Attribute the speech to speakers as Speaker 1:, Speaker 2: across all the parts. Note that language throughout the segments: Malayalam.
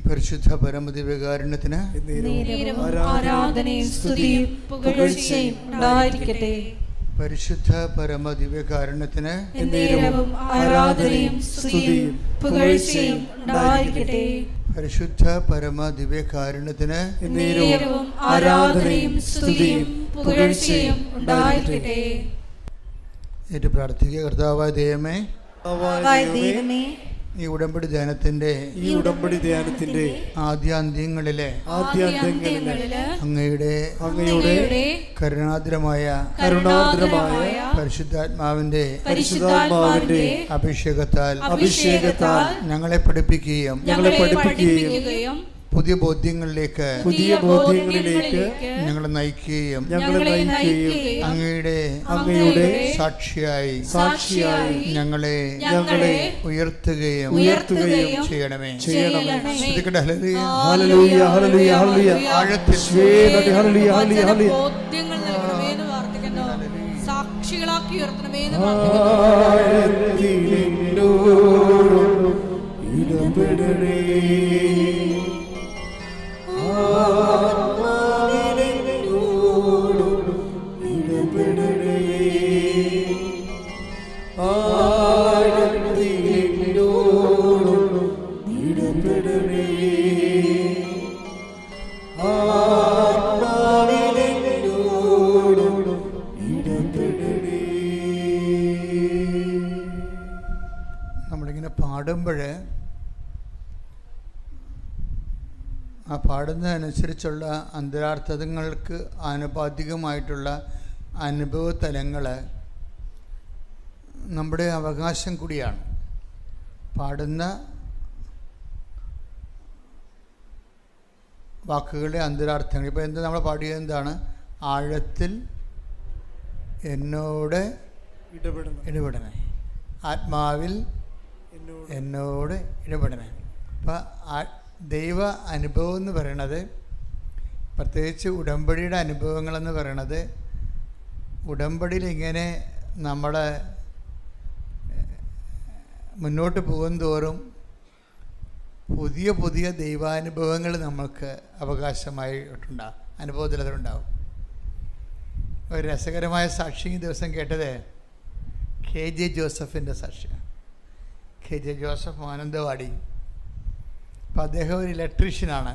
Speaker 1: പരിശുദ്ധ പരമദിവ്യകാരുണ്യത്തിന്
Speaker 2: ആരാധനയും സ്തുതിയും പുകഴ്ചയും ഉണ്ടായിരിക്കട്ടെ.
Speaker 1: പരിശുദ്ധ പരമദിവ്യകാരുണ്യത്തിന്
Speaker 2: ആരാധനയും സ്തുതിയും പുകഴ്ചയും ഉണ്ടായിരിക്കട്ടെ.
Speaker 1: പരിശുദ്ധ പരമദിവ്യകാരുണ്യത്തിന്
Speaker 2: ആരാധനയും സ്തുതിയും പുകഴ്ചയും ഉണ്ടായിരിക്കട്ടെ.
Speaker 1: ഏറ്റു പ്രാർത്ഥിക്കുക. കർത്താവായ ദൈവമേ, ഈ ഉടമ്പടി ധ്യാനത്തിന്റെ ആദ്യാന്ത്യങ്ങളിലെ അങ്ങയുടെ കരുണാദ്രമായ പരിശുദ്ധാത്മാവിന്റെ അഭിഷേകത്താൽ ഞങ്ങളെ പഠിപ്പിക്കുകയും പുതിയ ബോധ്യങ്ങളിലേക്ക് ഞങ്ങളെ നയിക്കുകയും അങ്ങയുടെ സാക്ഷിയായി ഞങ്ങളെ ഉയർത്തുകയും ചെയ്യണമേ.
Speaker 2: സാക്ഷികളാക്കി ഉയർത്തണമേ.
Speaker 1: നമ്മളിങ്ങനെ പാടുമ്പോൾ ആ പാടുന്നതനുസരിച്ചുള്ള അന്തരാർത്ഥങ്ങൾക്ക് ആനുപാതികമായിട്ടുള്ള അനുഭവ തലങ്ങൾ നമ്മുടെ അവകാശം കൂടിയാണ്. പാടുന്ന വാക്കുകളുടെ അന്തരാർത്ഥങ്ങൾ. ഇപ്പോൾ എന്താ നമ്മൾ പാടിയത്? എന്താണ്? ആഴത്തിൽ എന്നോട് ഇടപെടണേ, ആത്മാവിൽ എന്നോട് ഇടപെടണേ. അപ്പം ദൈവ അനുഭവം എന്ന് പറയണത്, പ്രത്യേകിച്ച് ഉടമ്പടിയുടെ അനുഭവങ്ങളെന്ന് പറയണത്, ഉടമ്പടിയിൽ ഇങ്ങനെ നമ്മൾ മുന്നോട്ട് പോകുന്തോറും പുതിയ പുതിയ ദൈവാനുഭവങ്ങൾ നമ്മൾക്ക് അവകാശമായിട്ടുണ്ടാകും, അനുഭവത്തിലുണ്ടാവും. ഒരു രസകരമായ സാക്ഷി ഈ ദിവസം കേട്ടത് KJ ജോസഫിൻ്റെ സാക്ഷിയാണ്. KJ Joseph Mananthavady. അപ്പം അദ്ദേഹം ഒരു ഇലക്ട്രീഷ്യനാണ്.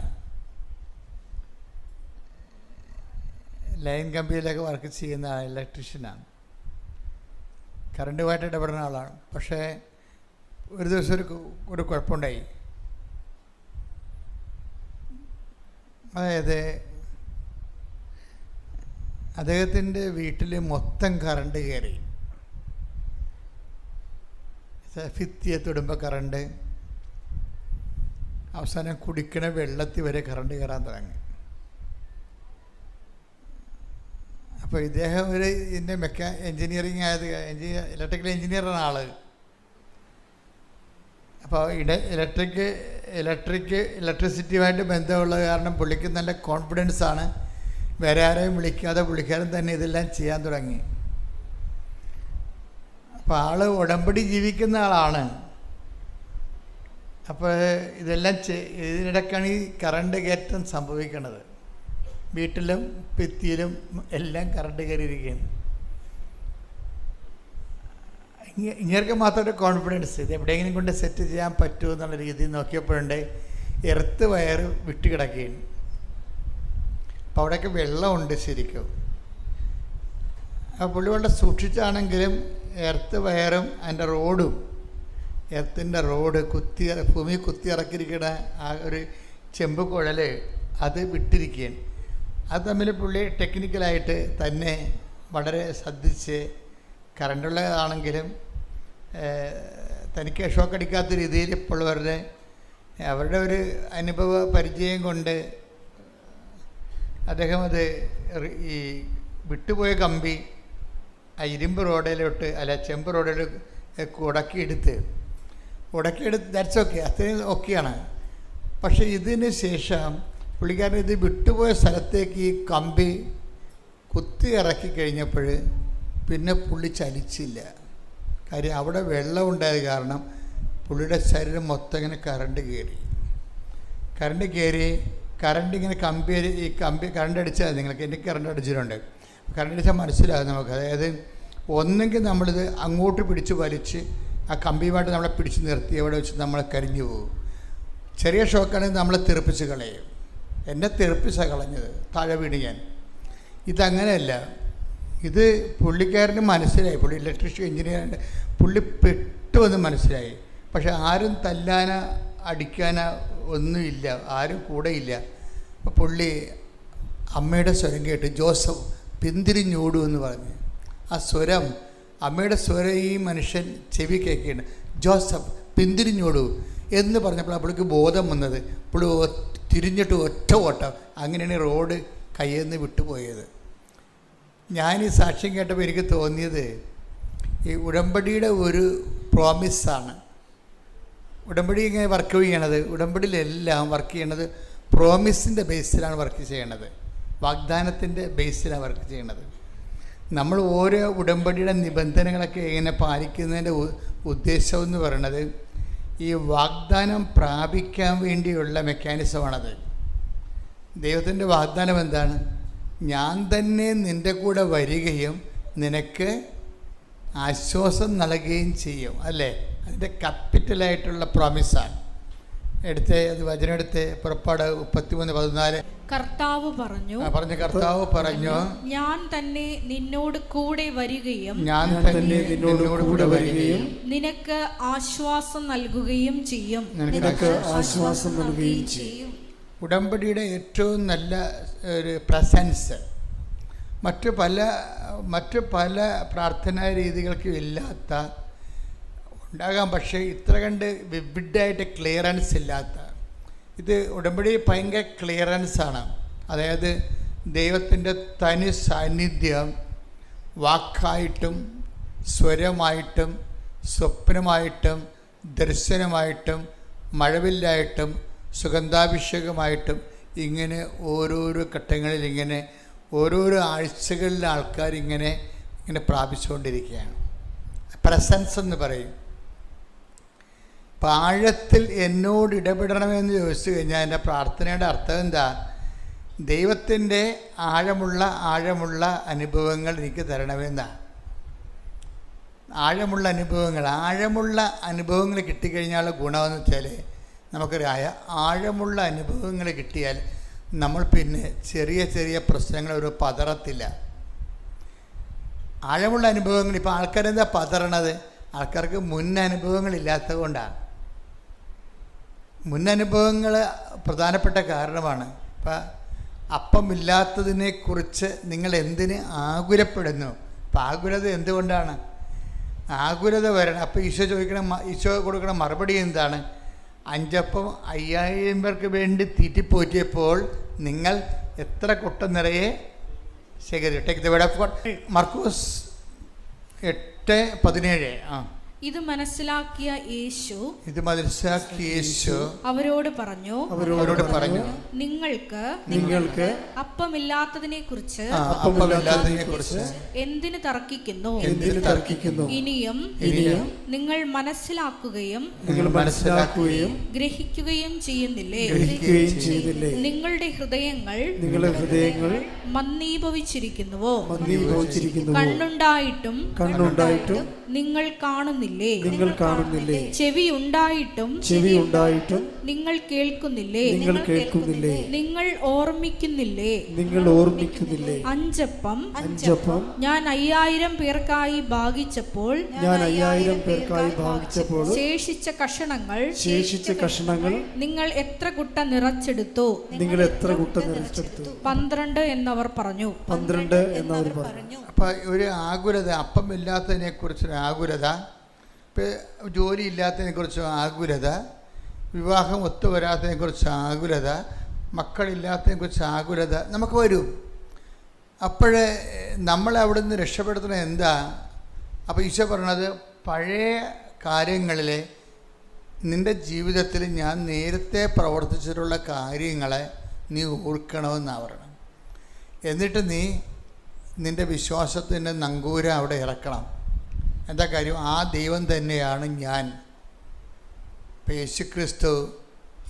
Speaker 1: ലൈൻ കമ്പനിയിലൊക്കെ വർക്ക് ചെയ്യുന്ന ഇലക്ട്രീഷ്യനാണ്. കറണ്ടുമായിട്ട് ഇടപെടുന്ന ആളാണ്. പക്ഷേ ഒരു ദിവസം ഒരു കുഴപ്പമുണ്ടായി. അതായത് അദ്ദേഹത്തിൻ്റെ വീട്ടിൽ മൊത്തം കറണ്ട് കയറി. ഭിത്തിയെ തൊടുമ്പോൾ കറണ്ട്, അവസാനം കുടിക്കണ വെള്ളത്തിൽ വരെ കറണ്ട് കയറാൻ തുടങ്ങി. അപ്പോൾ ഇദ്ദേഹം ഒരു ഇതിൻ്റെ എൻജിനീയറിങ് ആയത് ഇലക്ട്രിക്കൽ എൻജിനീയറാണ് ആള്. അപ്പോൾ ഇലക്ട്രിസിറ്റിയുമായിട്ട് ബന്ധമുള്ളത് കാരണം പുള്ളിക്ക് നല്ല കോൺഫിഡൻസാണ്. വേറെ ആരെയും വിളിക്കാതെ പുള്ളിക്കാരൻ തന്നെ ഇതെല്ലാം ചെയ്യാൻ തുടങ്ങി. അപ്പോൾ ആൾ ഉടമ്പടി ജീവിക്കുന്ന ആളാണ്. അപ്പോൾ ഇതെല്ലാം ഇതിനിടയ്ക്കാണ് ഈ കറണ്ട് കയറ്റം സംഭവിക്കുന്നത്. വീട്ടിലും ഭിത്തിയിലും എല്ലാം കറണ്ട് കയറിയിരിക്കുകയാണ്. ഇങ്ങനെയൊക്കെ മാത്രമൊരു കോൺഫിഡൻസ്, ഇത് എവിടെയെങ്കിലും കൊണ്ട് സെറ്റ് ചെയ്യാൻ പറ്റുമോ എന്നുള്ള രീതിയിൽ നോക്കിയപ്പോഴുണ്ട് എർത്ത് വയർ വിട്ടുകിടക്കുകയാണ്. അപ്പോൾ അവിടെയൊക്കെ വെള്ളമുണ്ട് ശരിക്കും. ആ പുള്ളി വളരെ സൂക്ഷിച്ചാണെങ്കിലും എർത്ത് വയറും അതിൻ്റെ റോഡും, എർത്തിൻ്റെ റോഡ് ഭൂമി കുത്തി ഇറക്കിയിരിക്കുന്ന ആ ഒരു ചെമ്പ് കുഴൽ അത് വിട്ടിരിക്കുകയാണ്. അത് തമ്മിൽ പുള്ളി ടെക്നിക്കലായിട്ട് തന്നെ വളരെ ശ്രദ്ധിച്ച്, കറണ്ടുള്ളതാണെങ്കിലും തനിക്ക് ഷോക്കടിക്കാത്ത രീതിയിൽ ഇപ്പോൾ അവരുടെ ഒരു അനുഭവ പരിചയം കൊണ്ട് അദ്ദേഹം അത് ഈ വിട്ടുപോയ കമ്പി ആ ഇരുമ്പ് റോഡിലോട്ട് ചെമ്പ് റോഡിലോട്ട് ഉടക്കിയെടുത്ത് ദാറ്റ്സ് ഓക്കെ, അത്രയും ഓക്കെയാണ്. പക്ഷേ ഇതിന് ശേഷം പുള്ളിക്കാരൻ ഇത് വിട്ടുപോയ സ്ഥലത്തേക്ക് ഈ കമ്പി കുത്തി ഇറക്കി കഴിഞ്ഞപ്പോൾ പിന്നെ പുള്ളി ചലിച്ചില്ല. കാര്യം അവിടെ വെള്ളം ഉണ്ടായത് കാരണം പുള്ളിയുടെ ശരീരം മൊത്തം ഇങ്ങനെ കറണ്ട് കയറി. കറണ്ട് കയറി, കറണ്ട് ഇങ്ങനെ കറണ്ട് അടിച്ചാൽ നിങ്ങൾക്ക്, എനിക്ക് കറണ്ട് അടിച്ചിട്ടുണ്ട്. കറണ്ട് അടിച്ചാൽ മനസ്സിലാകും നമുക്ക്. അതായത് ഒന്നെങ്കിൽ നമ്മളിത് അങ്ങോട്ട് പിടിച്ച് വലിച്ച് ആ കമ്പിയുമായിട്ട് നമ്മളെ പിടിച്ച് നിർത്തി എവിടെ വെച്ച് നമ്മളെ കരിഞ്ഞു പോകും. ചെറിയ ഷോക്കാണെങ്കിൽ നമ്മളെ തെറിപ്പിച്ച് കളയും. എന്നെ തെറിപ്പിച്ചാണ് കളഞ്ഞത്, താഴെ വീണ് ഞാൻ. ഇതങ്ങനെയല്ല. ഇത് പുള്ളിക്കാരന് മനസ്സിലായി, പുള്ളി ഇലക്ട്രീഷ്യൻ എഞ്ചിനീയറുണ്ട്, പുള്ളി പെട്ടുവെന്ന് മനസ്സിലായി. പക്ഷെ ആരും തല്ലാനോ അടിക്കാനോ ഒന്നുമില്ല, ആരും കൂടെയില്ല. അപ്പോൾ പുള്ളി അമ്മയുടെ സ്വരം കേട്ട് ജോസഫ് പിന്തിരിഞ്ഞോടൂ എന്ന് പറഞ്ഞു. ആ സ്വരം, അമ്മയുടെ സ്വരം ഈ മനുഷ്യൻ ചെവി കേൾക്കുകയാണ്. ജോസഫ് പിന്തിരിഞ്ഞോടൂ എന്ന് പറഞ്ഞപ്പോൾ പുള്ളിക്ക് ബോധം വന്നത്. പുള്ളി തിരിഞ്ഞിട്ട് ഒറ്റ ഓട്ടം. അങ്ങനെയാണ് റോഡ് കയ്യിൽ നിന്ന് വിട്ടുപോയത്. ഞാൻ ഈ സാക്ഷ്യം കേട്ടപ്പോൾ എനിക്ക് തോന്നിയത് ഈ ഉടമ്പടിയുടെ ഒരു പ്രോമിസാണ്. ഉടമ്പടി ഇങ്ങനെ വർക്ക് ചെയ്യണത്, ഉടമ്പടിയിലെല്ലാം വർക്ക് ചെയ്യണത് പ്രോമിസിൻ്റെ ബേസിലാണ് വർക്ക് ചെയ്യണത്, വാഗ്ദാനത്തിൻ്റെ ബേസിലാണ് വർക്ക് ചെയ്യണത്. നമ്മൾ ഓരോ ഉടമ്പടിയുടെ നിബന്ധനകളൊക്കെ എങ്ങനെ പാലിക്കുന്നതിൻ്റെ ഉദ്ദേശം എന്ന് പറയുന്നത് ഈ വാഗ്ദാനം പ്രാപിക്കാൻ വേണ്ടിയുള്ള മെക്കാനിസമാണത്. ദൈവത്തിൻ്റെ വാഗ്ദാനം എന്താണ്? ഞാൻ തന്നെ നിൻ്റെ കൂടെ വരികയും നിനക്ക് ആശ്വാസം നൽകുകയും ചെയ്യും, അല്ലേ? അതിൻ്റെ ക്യാപിറ്റലായിട്ടുള്ള പ്രോമിസാണ്. അത് വചനം എടുത്ത് പുറപ്പാട് 33:14.
Speaker 2: കർത്താവ് പറഞ്ഞു,
Speaker 1: കർത്താവ് പറഞ്ഞു,
Speaker 2: ഞാൻ തന്നെ നിന്നോട് കൂടെ വരികയും നിനക്ക് ആശ്വാസം നൽകുകയും ചെയ്യും.
Speaker 1: ഉടമ്പടിയുടെ ഏറ്റവും നല്ല ഒരു പ്രസൻസ് മറ്റു പല പ്രാർത്ഥനാ രീതികൾക്കും ഇല്ലാത്ത ഉണ്ടാകാം, പക്ഷേ ഇത്ര കണ്ട് വിവിഡായിട്ട് ക്ലിയറൻസ് ഇല്ലാത്ത ഇത് ഉടമ്പടി ഭയങ്കര ക്ലിയറൻസാണ്. അതായത് ദൈവത്തിൻ്റെ തനി സാന്നിധ്യം വാക്കായിട്ടും സ്വരമായിട്ടും സ്വപ്നമായിട്ടും ദർശനമായിട്ടും മഴവില്ലായിട്ടും സുഗന്ധാഭിഷേകമായിട്ടും ഇങ്ങനെ ഓരോരോ ഘട്ടങ്ങളിൽ ഇങ്ങനെ ഓരോരോ ആഴ്ചകളിലെ ആൾക്കാരിങ്ങനെ പ്രാപിച്ചുകൊണ്ടിരിക്കുകയാണ്. പ്രസൻസ് എന്ന് പറയും. ആഴത്തിൽ എന്നോട് ഇടപെടണമെന്ന് ചോദിച്ചു കഴിഞ്ഞാൽ എൻ്റെ പ്രാർത്ഥനയുടെ അർത്ഥം എന്താ? ദൈവത്തിൻ്റെ ആഴമുള്ള അനുഭവങ്ങൾ എനിക്ക് തരണമെന്നാണ്. ആഴമുള്ള അനുഭവങ്ങൾ കിട്ടിക്കഴിഞ്ഞാലുള്ള ഗുണമെന്ന് വെച്ചാൽ നമുക്കറിയാം, ആഴമുള്ള അനുഭവങ്ങൾ കിട്ടിയാൽ നമ്മൾ പിന്നെ ചെറിയ ചെറിയ പ്രശ്നങ്ങൾ ഒരു പതറത്തില്ല. ആഴമുള്ള അനുഭവങ്ങൾ, ഇപ്പോൾ ആൾക്കാരെന്താ പതറണത്? ആൾക്കാർക്ക് മുൻ അനുഭവങ്ങളില്ലാത്തത് കൊണ്ടാണ്. മുന്നനുഭവങ്ങൾ പ്രധാനപ്പെട്ട കാരണമാണ്. ഇപ്പം അപ്പമില്ലാത്തതിനെക്കുറിച്ച് നിങ്ങൾ എന്തിന് ആകുലപ്പെടുന്നു? അപ്പം ആകുലത എന്തുകൊണ്ടാണ്? ആകുലത വരണം. അപ്പോൾ ഈശോ കൊടുക്കണ മറുപടി എന്താണ്? 5 അപ്പം 5000 പേർക്ക് വേണ്ടി തീറ്റിപ്പോറ്റിയപ്പോൾ നിങ്ങൾ എത്ര കുട്ട നിറയെ ശേഖരിച്ചു? Take the word of God. മർക്കോസ് 8:17.
Speaker 2: ഇത് മനസ്സിലാക്കിയ യേശു അവരോട് പറഞ്ഞു, നിങ്ങൾക്ക് അപ്പമില്ലാത്തതിനെ കുറിച്ച് എന്തിന് തർക്കിക്കുന്നു? ഇനിയും നിങ്ങൾ മനസ്സിലാക്കുകയും ഗ്രഹിക്കുകയും ചെയ്യുന്നില്ലേ? നിങ്ങളുടെ ഹൃദയങ്ങൾ മന്ദീഭവിച്ചിരിക്കുന്നുവോ? കണ്ണുണ്ടായിട്ടും നിങ്ങൾ കാണുന്നില്ലേ? ചെവി ഉണ്ടായിട്ടും നിങ്ങൾ കേൾക്കുന്നില്ലേ? നിങ്ങൾ ഓർമ്മിക്കുന്നില്ലേ? 5 അപ്പം ഞാൻ 5000 പേർക്കായി ഭാഗിച്ചപ്പോൾ ശേഷിച്ച കഷണങ്ങൾ നിങ്ങൾ എത്ര കുട്ട നിറച്ചെടുത്തു? 12 എന്നവർ പറഞ്ഞു.
Speaker 1: അപ്പൊ ഒരു ആകുലത, അപ്പമില്ലാത്തതിനെ കുറിച്ചൊരു ആകുലത, ജോലി ഇല്ലാത്തതിനെക്കുറിച്ച് ആകുലത, വിവാഹം ഒത്തുവരാത്തതിനെക്കുറിച്ച് ആകുലത, മക്കളില്ലാത്തതിനെക്കുറിച്ച് ആകുലത നമുക്ക് വരും. അപ്പോഴേ നമ്മളെ അവിടെ നിന്ന് രക്ഷപ്പെടുത്തുന്നത് എന്താ? അപ്പോൾ ഈശോ പറഞ്ഞത്, പഴയ കാര്യങ്ങളിലെ നിൻ്റെ ജീവിതത്തിൽ ഞാൻ നേരത്തെ പ്രവർത്തിച്ചിട്ടുള്ള കാര്യങ്ങളെ നീ ഓർക്കണമെന്നാണ് പറയണം. എന്നിട്ട് നീ നിൻ്റെ വിശ്വാസത്തിൻ്റെ നങ്കൂരം അവിടെ ഇറക്കണം. എന്താ കാര്യം? ആ ദൈവം തന്നെയാണ് ഞാൻ. ഇപ്പം യേശുക്രിസ്തു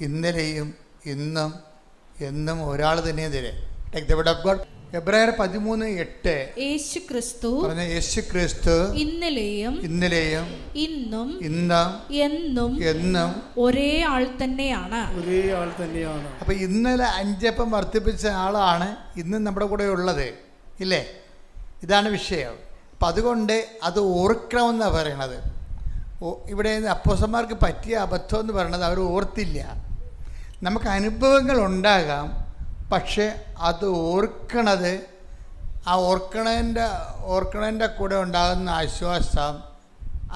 Speaker 1: ഇന്നലെയും ഇന്നും എന്നും ഒരാൾ തന്നെ തരെ. Take the word of God. എബ്രായർ 13:8
Speaker 2: യേശു ക്രിസ്തു
Speaker 1: പറഞ്ഞ യേശു ക്രിസ്തു
Speaker 2: ഇന്നലെയും ഇന്നും എന്നും ഒരേ ആൾ തന്നെയാണ്.
Speaker 1: അപ്പൊ ഇന്നലെ 5 അപ്പം വർദ്ധിപ്പിച്ച ആളാണ് ഇന്നും നമ്മുടെ കൂടെ ഉള്ളത്, ഇല്ലേ? ഇതാണ് വിഷയം. അപ്പം അതുകൊണ്ട് അത് ഓർക്കണമെന്നാണ് പറയണത്. ഇവിടെ അപ്പോസ്തലന്മാർക്ക് പറ്റിയ അബദ്ധം എന്ന് പറയുന്നത് അവർ ഓർത്തില്ല. നമുക്ക് അനുഭവങ്ങൾ ഉണ്ടാകാം, പക്ഷെ അത് ഓർക്കണത്, ആ ഓർക്കണതിൻ്റെ കൂടെ ഉണ്ടാകുന്ന ആശ്വാസം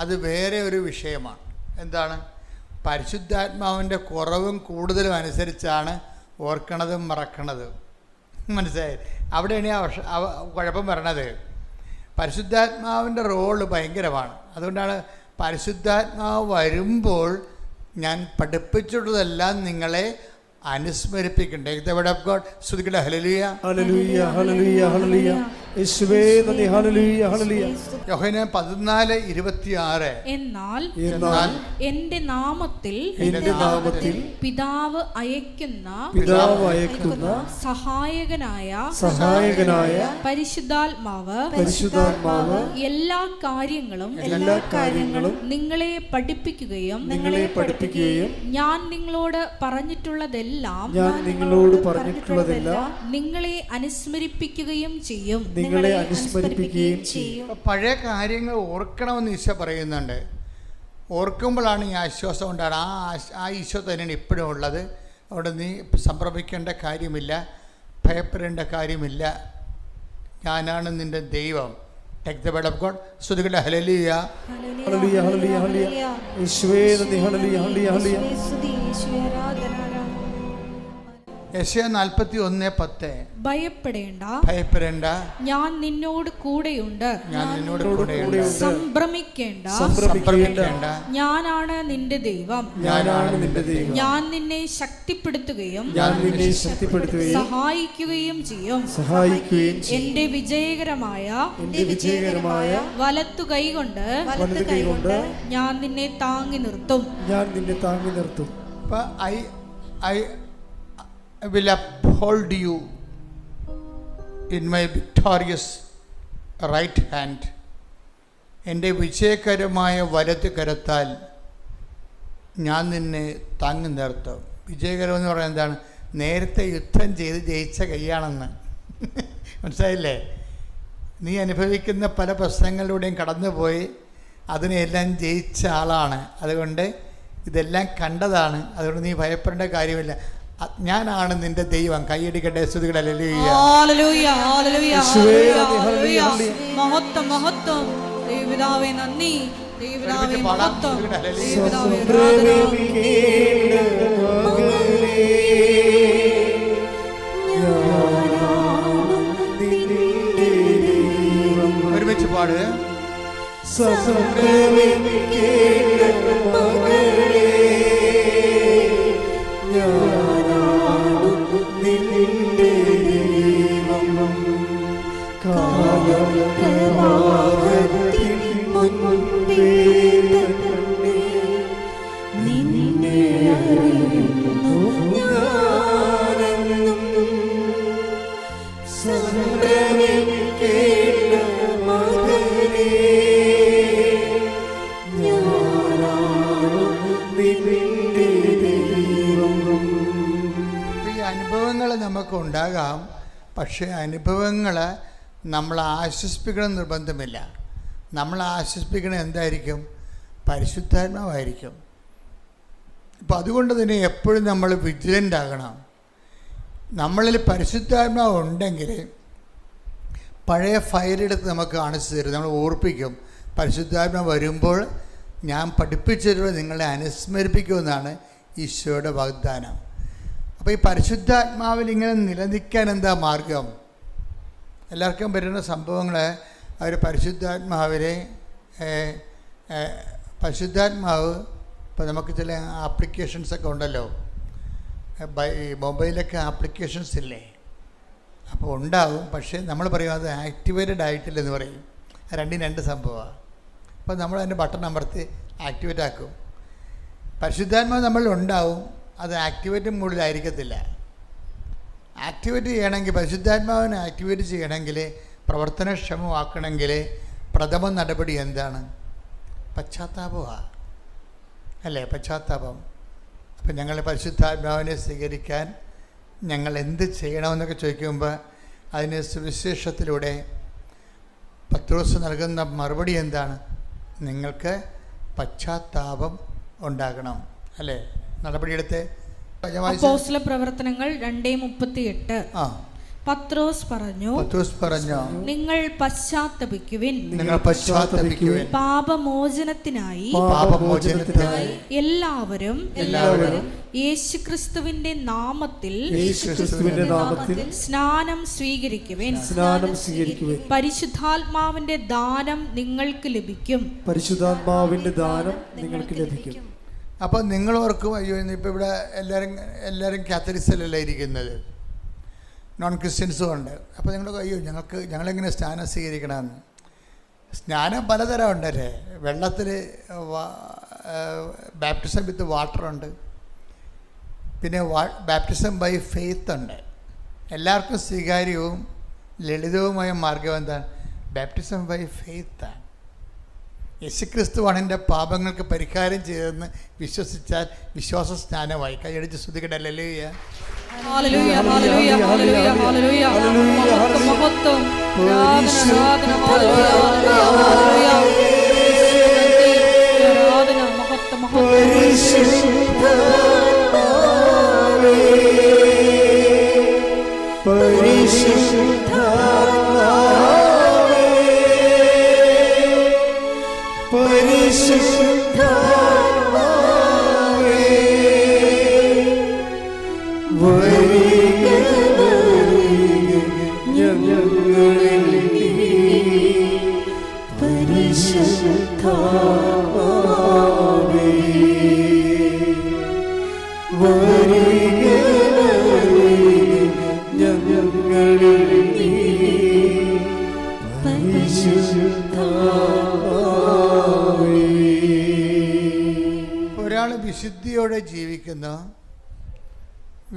Speaker 1: അത് വേറെ ഒരു വിഷയമാണ്. എന്താണ്? പരിശുദ്ധാത്മാവിൻ്റെ കുറവും കൂടുതലും അനുസരിച്ചാണ് ഓർക്കണതും മറക്കണതും. മനസ്സിലായി? അവിടെയാണ് ആ കുഴപ്പം വരണത്. പരിശുദ്ധാത്മാവിൻ്റെ റോള് ഭയങ്കരമാണ്. അതുകൊണ്ടാണ് പരിശുദ്ധാത്മാവ് വരുമ്പോൾ ഞാൻ പഠിപ്പിച്ചിട്ടുള്ളതെല്ലാം നിങ്ങളെ അനുസ്മരിപ്പിക്കണ്ടേ. ശ്രുതിക്കട്ടെ. ഹല്ലേലൂയ, ഹല്ലേലൂയ, ഹല്ലേലൂയ, ഹല്ലേലൂയ. യേശുവേ നന്ദി. ഹല്ലേലൂയ, ഹല്ലേലൂയ. യോഹന്നാൻ 14:26 എന്നാൽ എന്റെ നാമത്തിൽ പിതാവ് അയക്കുന്ന സഹായകനായ പരിശുദ്ധാത്മാവ് എല്ലാ കാര്യങ്ങളും നിങ്ങളെ പഠിപ്പിക്കുകയും ഞാൻ നിങ്ങളോട് പറഞ്ഞിട്ടുള്ളതെല്ലാം നിങ്ങളെ അനുസ്മരിപ്പിക്കുകയും ചെയ്യും. പഴയ കാര്യങ്ങൾ ഓർക്കണമെന്ന് ഈശോ പറയുന്നുണ്ട്. ഓർക്കുമ്പോഴാണ് ഈ ആശ്വാസം ഉണ്ടാണ്. ആ ഈശോ തന്നെയാണ് ഇപ്പോഴും ഉള്ളത്. അവിടെ നീ സംഭ്രമിക്കേണ്ട കാര്യമില്ല, ഭയപ്പെടേണ്ട കാര്യമില്ല. ഞാനാണ് നിന്റെ ദൈവം. Take the word of God. സ്തുതിക്കട്ടെ. ഹല്ലേലൂയ, ഹല്ലേലൂയ, ഹല്ലേലൂയ, ഹല്ലേലൂയ. യേശുവേ നന്ദി. ഹല്ലേലൂയ, ഹല്ലേലൂയ, ഹല്ലേലൂയ. യെശയ്യാ 41:10 ഭയപ്പെടേണ്ട, ഞാൻ നിന്നോട് കൂടെയുണ്ട്. സംഭ്രമിക്കേണ്ട, ഞാനാണ് നിന്റെ ദൈവം. ഞാൻ നിന്നെ ശക്തിപ്പെടുത്തുകയും സഹായിക്കുകയും ചെയ്യും. എന്റെ വിജയകരമായ വലത്തു കൈകൊണ്ട് ഞാൻ നിന്നെ താങ്ങി നിർത്തും. I will uphold you in my victorious right hand. എൻ്റെ വിജയകരമായ വലത് കരത്താൽ ഞാൻ നിന്നെ താങ്ങി നിർത്തും. വിജയകരം എന്ന് പറയുന്നത് എന്താണ്? നേരത്തെ യുദ്ധം ചെയ്ത് ജയിച്ച കൈയാണെന്ന്. മനസ്സിലായില്ലേ? നീ അനുഭവിക്കുന്ന പല പ്രശ്നങ്ങളിലൂടെയും കടന്നുപോയി അതിനെല്ലാം ജയിച്ച ആളാണ്. അതുകൊണ്ട് ഇതെല്ലാം കണ്ടതാണ്. അതുകൊണ്ട് നീ ഭയപ്പെടേണ്ട കാര്യമില്ല. ഞാനാണ് നിന്റെ ദൈവം. കൈയടിക്കട്ടെ. സ്തുതിക്കട്ടെ. ഹല്ലേലൂയ, ഹല്ലേലൂയ, ഹല്ലേലൂയ. മഹത്വം, മഹത്വം. ദൈവപിതാവേ നന്ദി. ദൈവപിതാവേ മഹത്വം. ദൈവപിതാവേ ഒരുമിച്ച് പാട്. അനുഭവങ്ങൾ നമുക്കുണ്ടാകാം, പക്ഷേ അനുഭവങ്ങൾ നമ്മളെ ആശ്വസിപ്പിക്കണം നിർബന്ധമില്ല. നമ്മളെ ആശ്വസിപ്പിക്കണം എന്തായിരിക്കും? പരിശുദ്ധാത്മാവായിരിക്കും. അപ്പം അതുകൊണ്ട് തന്നെ എപ്പോഴും നമ്മൾ വിജിലൻ്റ് ആകണം. നമ്മളിൽ പരിശുദ്ധാത്മാവ് ഉണ്ടെങ്കിൽ പഴയ ഫയലെടുത്ത് നമുക്ക് കാണിച്ചു തരും, നമ്മൾ ഓർപ്പിക്കും. പരിശുദ്ധാത്മാവ് വരുമ്പോൾ ഞാൻ പഠിപ്പിച്ചിട്ടുള്ള നിങ്ങളെ അനുസ്മരിപ്പിക്കുമെന്നാണ് ഈശോയുടെ വാഗ്ദാനം. അപ്പോൾ ഈ പരിശുദ്ധാത്മാവിൽ ഇങ്ങനെ നിലനിൽക്കാൻ എന്താ മാർഗം? എല്ലാവർക്കും വരുന്ന സംഭവങ്ങൾ അവർ പരിശുദ്ധാത്മാവ് ഇപ്പോൾ നമുക്ക് ചില ആപ്ലിക്കേഷൻസൊക്കെ ഉണ്ടല്ലോ, മൊബൈലൊക്കെ ആപ്ലിക്കേഷൻസ് ഇല്ലേ? അപ്പോൾ ഉണ്ടാവും, പക്ഷേ നമ്മൾ പറയും അത് ആക്ടിവേറ്റഡ് ആയിട്ടില്ലെന്ന് പറയും. രണ്ടും രണ്ട് സംഭവമാണ്. അപ്പോൾ നമ്മൾ അതിൻ്റെ ബട്ടൺ അമർത്തി ആക്ടിവേറ്റ് ആക്കും. പരിശുദ്ധാത്മാവ് നമ്മളിൽ ഉണ്ടാവും, അത് ആക്ടിവേറ്റ് മൂഡിലായിരിക്കത്തില്ല. ആക്ടിവേറ്റ് ചെയ്യണമെങ്കിൽ, പരിശുദ്ധാത്മാവിനെ ആക്ടിവേറ്റ് ചെയ്യണമെങ്കിൽ, പ്രവർത്തനക്ഷമമാക്കണമെങ്കിൽ പ്രഥമ നടപടി എന്താണ്? പശ്ചാത്താപമാണ് അല്ലേ? പശ്ചാത്താപം. അപ്പം ഞങ്ങൾ പരിശുദ്ധാത്മാവിനെ സ്വീകരിക്കാൻ ഞങ്ങൾ എന്ത് ചെയ്യണമെന്നൊക്കെ ചോദിക്കുമ്പോൾ അതിന് സുവിശേഷത്തിലൂടെ പത്രോസ് നൽകുന്ന മറുപടി എന്താണ്? നിങ്ങൾക്ക് പശ്ചാത്താപം ഉണ്ടാകണം അല്ലേ? നടപടിയെടുത്ത്
Speaker 2: അപ്പോസ്തല പ്രവർത്തനങ്ങൾ 2:38. പത്രോസ് പറഞ്ഞു, നിങ്ങൾ പശ്ചാത്തപിക്കുവിൻ, പാപമോചനത്തിനായി എല്ലാവരും യേശുക്രിസ്തുവിന്റെ നാമത്തിൽ സ്നാനം സ്വീകരിക്കുവിൻ. പരിശുദ്ധാത്മാവിന്റെ ദാനം നിങ്ങൾക്ക് ലഭിക്കും.
Speaker 1: അപ്പോൾ നിങ്ങൾ ഓർക്കും, അയ്യോ ഇന്നിപ്പോൾ ഇവിടെ എല്ലാവരും കാത്തലിക്സിലല്ല ഇരിക്കുന്നത്, നോൺ ക്രിസ്ത്യൻസും ഉണ്ട്. അപ്പോൾ നിങ്ങൾ അയ്യോ ഞങ്ങളെങ്ങനെ സ്നാനം സ്വീകരിക്കണമെന്ന്. സ്നാനം പലതരം ഉണ്ടല്ലേ. വെള്ളത്തിൽ ബാപ്റ്റിസം വിത്ത് വാട്ടറുണ്ട്, പിന്നെ ബാപ്റ്റിസം ബൈ ഫെയ്ത്ത് ഉണ്ട്. എല്ലാവർക്കും സ്വീകാര്യവും ലളിതവുമായ മാർഗം എന്താണ്? Baptism by ഫെയ്ത്താണ്. യേശുക്രിസ്തുവാണ് എൻ്റെ പാപങ്ങൾക്ക് പരിഹാരം ചെയ്തതെന്ന് വിശ്വസിച്ചാൽ വിശ്വാസ സ്നാനമായി. കൈയടിച്ച് സ്തുതിക്കട്ടെ. ഹല്ലേലൂയ.
Speaker 2: ഹല്ലേലൂയ, ഹല്ലേലൂയ, ഹല്ലേലൂയ, ഹല്ലേലൂയ. മഹത്വം, ആരാധന, ഹല്ലേലൂയ, ഹല്ലേലൂയ. ആരാധന, മഹത്വം,
Speaker 1: ഒരാൾ വിശുദ്ധിയോടെ ജീവിക്കുന്നു,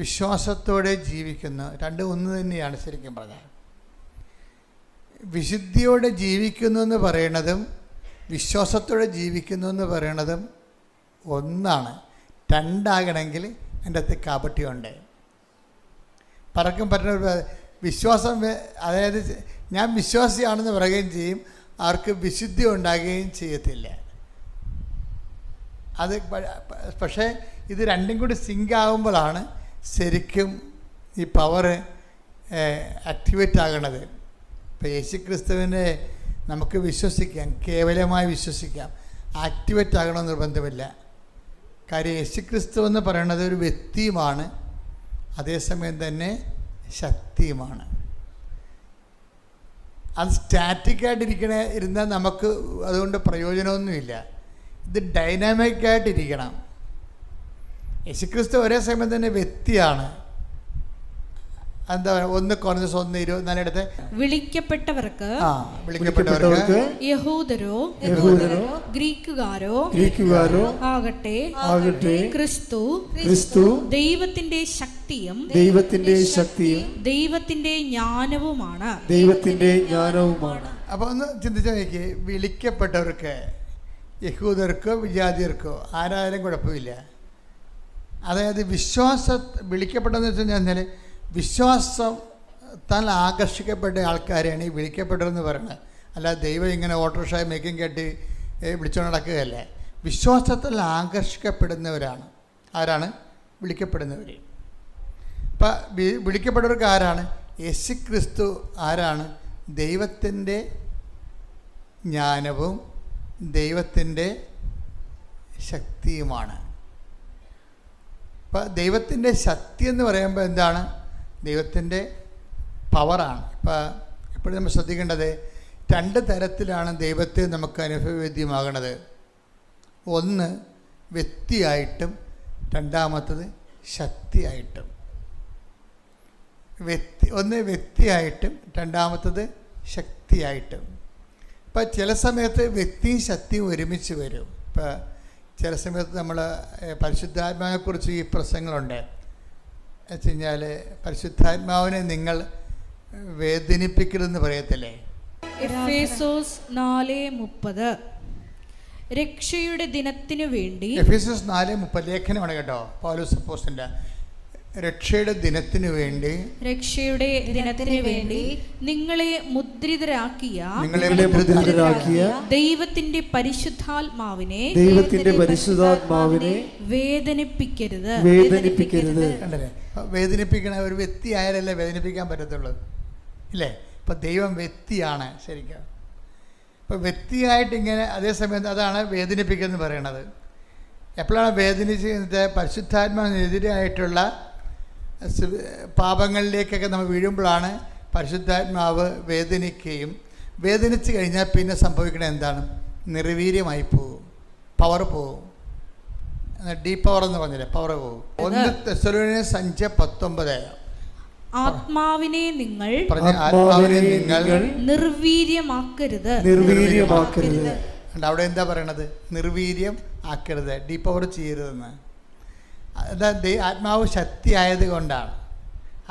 Speaker 1: വിശ്വാസത്തോടെ ജീവിക്കുന്നു, രണ്ടും ഒന്ന് തന്നെയാണ് ശരിക്കും പറഞ്ഞാൽ. വിശുദ്ധിയോടെ ജീവിക്കുന്നു എന്ന് പറയണതും വിശ്വാസത്തോടെ ജീവിക്കുന്നു എന്ന് പറയണതും ഒന്നാണ്. രണ്ടാകണമെങ്കിൽ എൻ്റെ അകത്ത് കാപട്യമുണ്ട്. പറക്കും പറ്റുന്ന വിശ്വാസം, അതായത് ഞാൻ വിശ്വാസിയാണെന്ന് പറയുകയും ചെയ്യും, അവർക്ക് വിശുദ്ധി ഉണ്ടാകുകയും ചെയ്യത്തില്ല. അത് പക്ഷേ ഇത് രണ്ടും കൂടി സിങ്ക് ആകുമ്പോഴാണ് ശരിക്കും ഈ പവർ ആക്ടിവേറ്റ് ആകണത്. ഇപ്പോൾ യേശുക്രിസ്തുവിനെ നമുക്ക് വിശ്വസിക്കാം, കേവലമായി വിശ്വസിക്കാം, ആക്ടിവേറ്റ് ആകണമെന്ന് നിർബന്ധമില്ല. കാര്യം യേശുക്രിസ്തു എന്ന് പറയുന്നത് ഒരു വ്യക്തിയുമാണ്, അതേസമയം തന്നെ ശക്തിയുമാണ്. അത് സ്റ്റാറ്റിക്കായിട്ടിരുന്നാൽ നമുക്ക് അതുകൊണ്ട് പ്രയോജനമൊന്നുമില്ല. ഇത് ഡൈനാമിക്കായിട്ടിരിക്കണം. യേശുക്രിസ്തു ഒരേ സമയം തന്നെ വ്യക്തിയാണ്. എന്താ പറയുക, 1 Corinthians 1:24
Speaker 2: വിളിക്കപ്പെട്ടവർക്ക് യഹൂദരോ ഗ്രീക്കുകാരോ ആകട്ടെ ക്രിസ്തു ദൈവത്തിന്റെ ശക്തിയും ദൈവത്തിന്റെ ജ്ഞാനവുമാണ്.
Speaker 1: അപ്പോൾ ഒന്ന് ചിന്തിച്ചാൽ നോക്കി, വിളിക്കപ്പെട്ടവർക്ക് യഹൂദർക്കോ വിജാതിയർക്കോ ആരായാലും കുഴപ്പമില്ല. അതായത് വിളിക്കപ്പെട്ടതെന്ന് വെച്ച് കഴിഞ്ഞാൽ വിശ്വാസത്താൽ ആകർഷിക്കപ്പെട്ട ആൾക്കാരെയാണ് ഈ വിളിക്കപ്പെട്ടതെന്ന് പറയുന്നത്. അല്ലാതെ ദൈവം ഇങ്ങനെ ഓട്ടോറിക്ഷ മേക്കിങ് കെട്ടി വിളിച്ചുകൊണ്ട് നടക്കുകയല്ലേ. വിശ്വാസത്താൽ ആകർഷിക്കപ്പെടുന്നവരാണ് ആരാണ്? വിളിക്കപ്പെടുന്നവർ. ഇപ്പം വിളിക്കപ്പെട്ടവർക്ക് ആരാണ്? യേശുക്രിസ്തു ആരാണ്? ദൈവത്തിൻ്റെ ജ്ഞാനവും ദൈവത്തിൻ്റെ ശക്തിയുമാണ്. ഇപ്പം ദൈവത്തിൻ്റെ ശക്തി എന്ന് പറയുമ്പോൾ എന്താണ്? ദൈവത്തിൻ്റെ പവറാണ്. ഇപ്പം എപ്പോഴും നമ്മൾ ശ്രദ്ധിക്കേണ്ടത് 2 തരത്തിലാണ് ദൈവത്തെ നമുക്ക് അനുഭവവേദ്യമാകണത്. ഒന്ന് വ്യക്തിയായിട്ടും രണ്ടാമത്തത് ശക്തിയായിട്ടും. ഒന്ന് വ്യക്തിയായിട്ടും രണ്ടാമത്തത് ശക്തിയായിട്ടും. ഇപ്പം ചില സമയത്ത് വ്യക്തിയും ശക്തിയും ഒരുമിച്ച് വരും. ഇപ്പം ചില സമയത്ത് നമ്മൾ പരിശുദ്ധാത്മാവിനെക്കുറിച്ച് ഈ പ്രസംഗങ്ങളുണ്ട്. വെച്ച് കഴിഞ്ഞാൽ പരിശുദ്ധാത്മാവിനെ നിങ്ങൾ വേദനിപ്പിക്കരുതെന്ന് പറയത്തില്ലേ?
Speaker 2: എഫേസോസ് 4:30 രക്ഷയുടെ ദിനത്തിനു വേണ്ടി.
Speaker 1: എഫേസോസ് 4:30 ലേഖനമാണ് കേട്ടോ, പൗലോസ് അപ്പോസ്തലന്റെ. രക്ഷയുടെ ദിനത്തിനു വേണ്ടി,
Speaker 2: രക്ഷയുടെ ദിനത്തിനു വേണ്ടി നിങ്ങളെ മുദ്രിതരാക്കിയ ദൈവത്തിന്റെ പരിശുദ്ധാത്മാവിനെ വേദനിപ്പിക്കരുത്.
Speaker 1: വേദനിപ്പിക്കണ ഒരു വ്യക്തി ആയാലല്ലേ വേദനിപ്പിക്കാൻ പറ്റത്തുള്ളൂ, ഇല്ലേ? ഇപ്പം ദൈവം വ്യക്തിയാണ് ശരിക്കും. ഇപ്പം വ്യക്തിയായിട്ട് ഇങ്ങനെ അതേസമയത്ത് അതാണ് വേദനിപ്പിക്കുന്നത് പറയണത്. എപ്പോഴാണ് വേദനിച്ച് പരിശുദ്ധാത്മാവിനെതിരായിട്ടുള്ള പാപങ്ങളിലേക്കൊക്കെ നമ്മൾ വീഴുമ്പോഴാണ് പരിശുദ്ധാത്മാവ് വേദനിക്കുകയും, വേദനിച്ച് കഴിഞ്ഞാൽ പിന്നെ സംഭവിക്കണത് എന്താണ്? നിർവീര്യമായി പോകും, പവർ പോകും. ഡീപ് പവർ എന്ന് പറഞ്ഞില്ലേ, പവർ പോകും. 1 തെസ്സലോനിക്കർ 5:19
Speaker 2: ആത്മാവിനെ നിങ്ങൾ
Speaker 3: നിർവീര്യമാക്കരുത്.
Speaker 1: അവിടെ എന്താ പറയണത്? നിർവീര്യം ആക്കരുത്, ഡീപ് പവർ ചെയ്യരുതെന്ന്. അതാ ആത്മാവ് ശക്തിയായത് കൊണ്ടാണ്,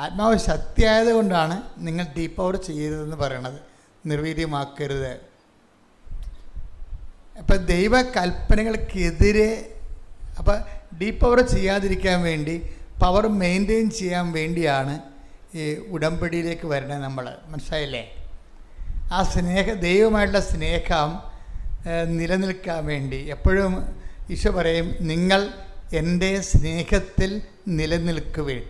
Speaker 1: ആത്മാവ് ശക്തിയായത് കൊണ്ടാണ് നിങ്ങൾ ഡീപ് പവർ ചെയ്യരുതെന്ന് പറയണത്, നിർവീര്യമാക്കരുത്. അപ്പം ദൈവകൽപ്പനകൾക്കെതിരെ, അപ്പം ഡീപ് പവർ ചെയ്യാതിരിക്കാൻ വേണ്ടി, പവർ മെയിൻറ്റെയിൻ ചെയ്യാൻ വേണ്ടിയാണ് ഈ ഉടമ്പടിയിലേക്ക് വരണത് നമ്മൾ. മനസ്സിലായില്ലേ? ആ ദൈവമായിട്ടുള്ള സ്നേഹം നിലനിൽക്കാൻ വേണ്ടി എപ്പോഴും ഈശോ പറയും, നിങ്ങൾ എൻ്റെ സ്നേഹത്തിൽ നിലനിൽക്കുവേൻ.